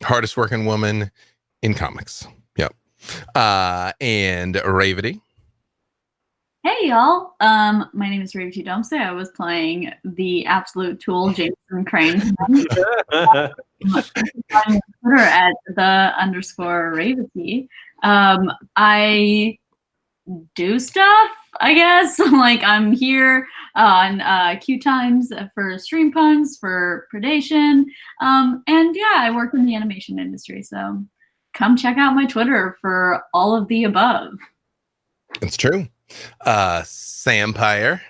Hardest working woman in comics. Yep. And Ravity. Hey y'all, my name is Ravity Dumpsey. I was playing the absolute tool, Jameson Crane. On Twitter at _Ravity. I do stuff, I guess. I'm here on QueueTimes for Streampunks, for Predation. And yeah, I work in the animation industry. So come check out my Twitter for all of the above. It's true. Sampire.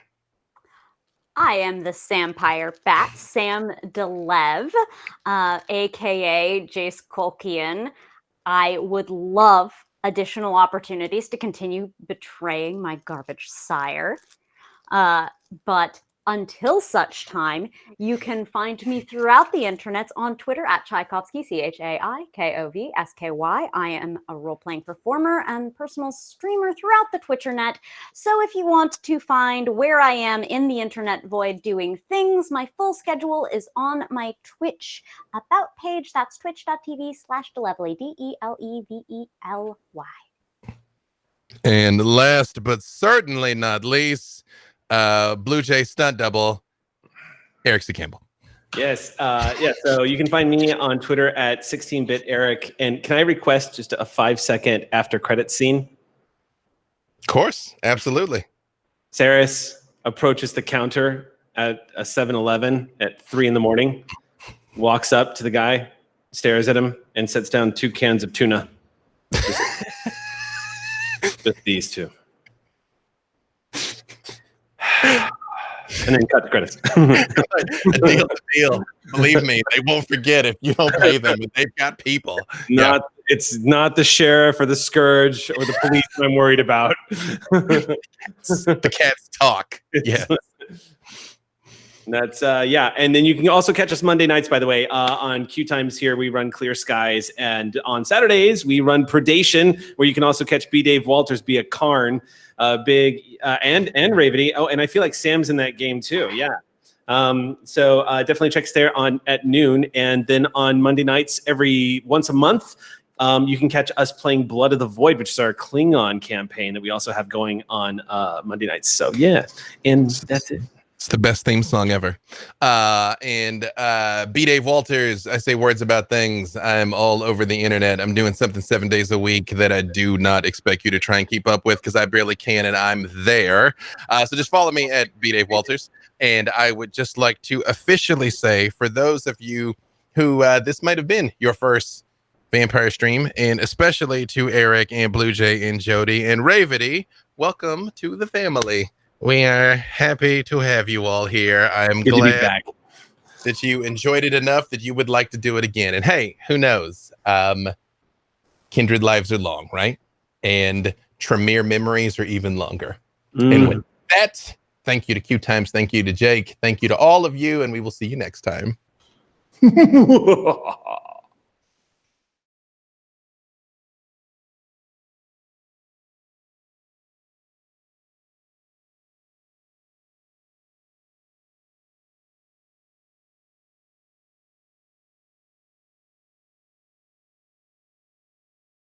I am the Sampire Bat, Sam Delev, aka Jace Colkian. I would love additional opportunities to continue betraying my garbage sire. But until such time, you can find me throughout the internets on Twitter at Tchaikovsky, ChaikovSky. I am a role-playing performer and personal streamer throughout the Twitchernet. So if you want to find where I am in the internet void doing things, my full schedule is on my Twitch about page. That's twitch.tv/Delevely, DELEVELY. And last but certainly not least, Blue Jay stunt double, Eric C. Campbell. Yes. So you can find me on Twitter at 16BitEric. And can I request just a 5-second after credit scene? Of course. Absolutely. Ceres approaches the counter at a 7-Eleven at 3 a.m, walks up to the guy, stares at him, and sets down 2 cans of tuna. Just these 2. And then cut the credits. Deal. Believe me, they won't forget if you don't pay them. They've got people. It's not the sheriff or the scourge or the police that I'm worried about. The cats talk. Yeah. That's and then you can also catch us Monday nights, by the way, on QueueTimes. Here we run Clear Skies, and on Saturdays we run Predation, where you can also catch B. Dave Walters, be a Karn, Big and Ravity. Oh, and I feel like Sam's in that game too. Yeah. So definitely check us there at noon, and then on Monday nights every once a month. You can catch us playing Blood of the Void, which is our Klingon campaign that we also have going on Monday nights. So yeah, and that's it. It's the best theme song ever. And B. Dave Walters, I say words about things. I'm all over the internet. I'm doing something 7 days a week that I do not expect you to try and keep up with because I barely can, and I'm there. So just follow me at B. Dave Walters. And I would just like to officially say, for those of you who this might have been your first vampire stream, and especially to Eric and Blue Jay and Jody and Ravity, welcome to the family. We are happy to have you all here. I'm Good to be glad back. that you enjoyed it enough that you would like to do it again. And hey, who knows? Kindred lives are long, right? And tremere memories are even longer. And with that, thank you to QueueTimes. Thank you to Jake. Thank you to all of you. And we will see you next time.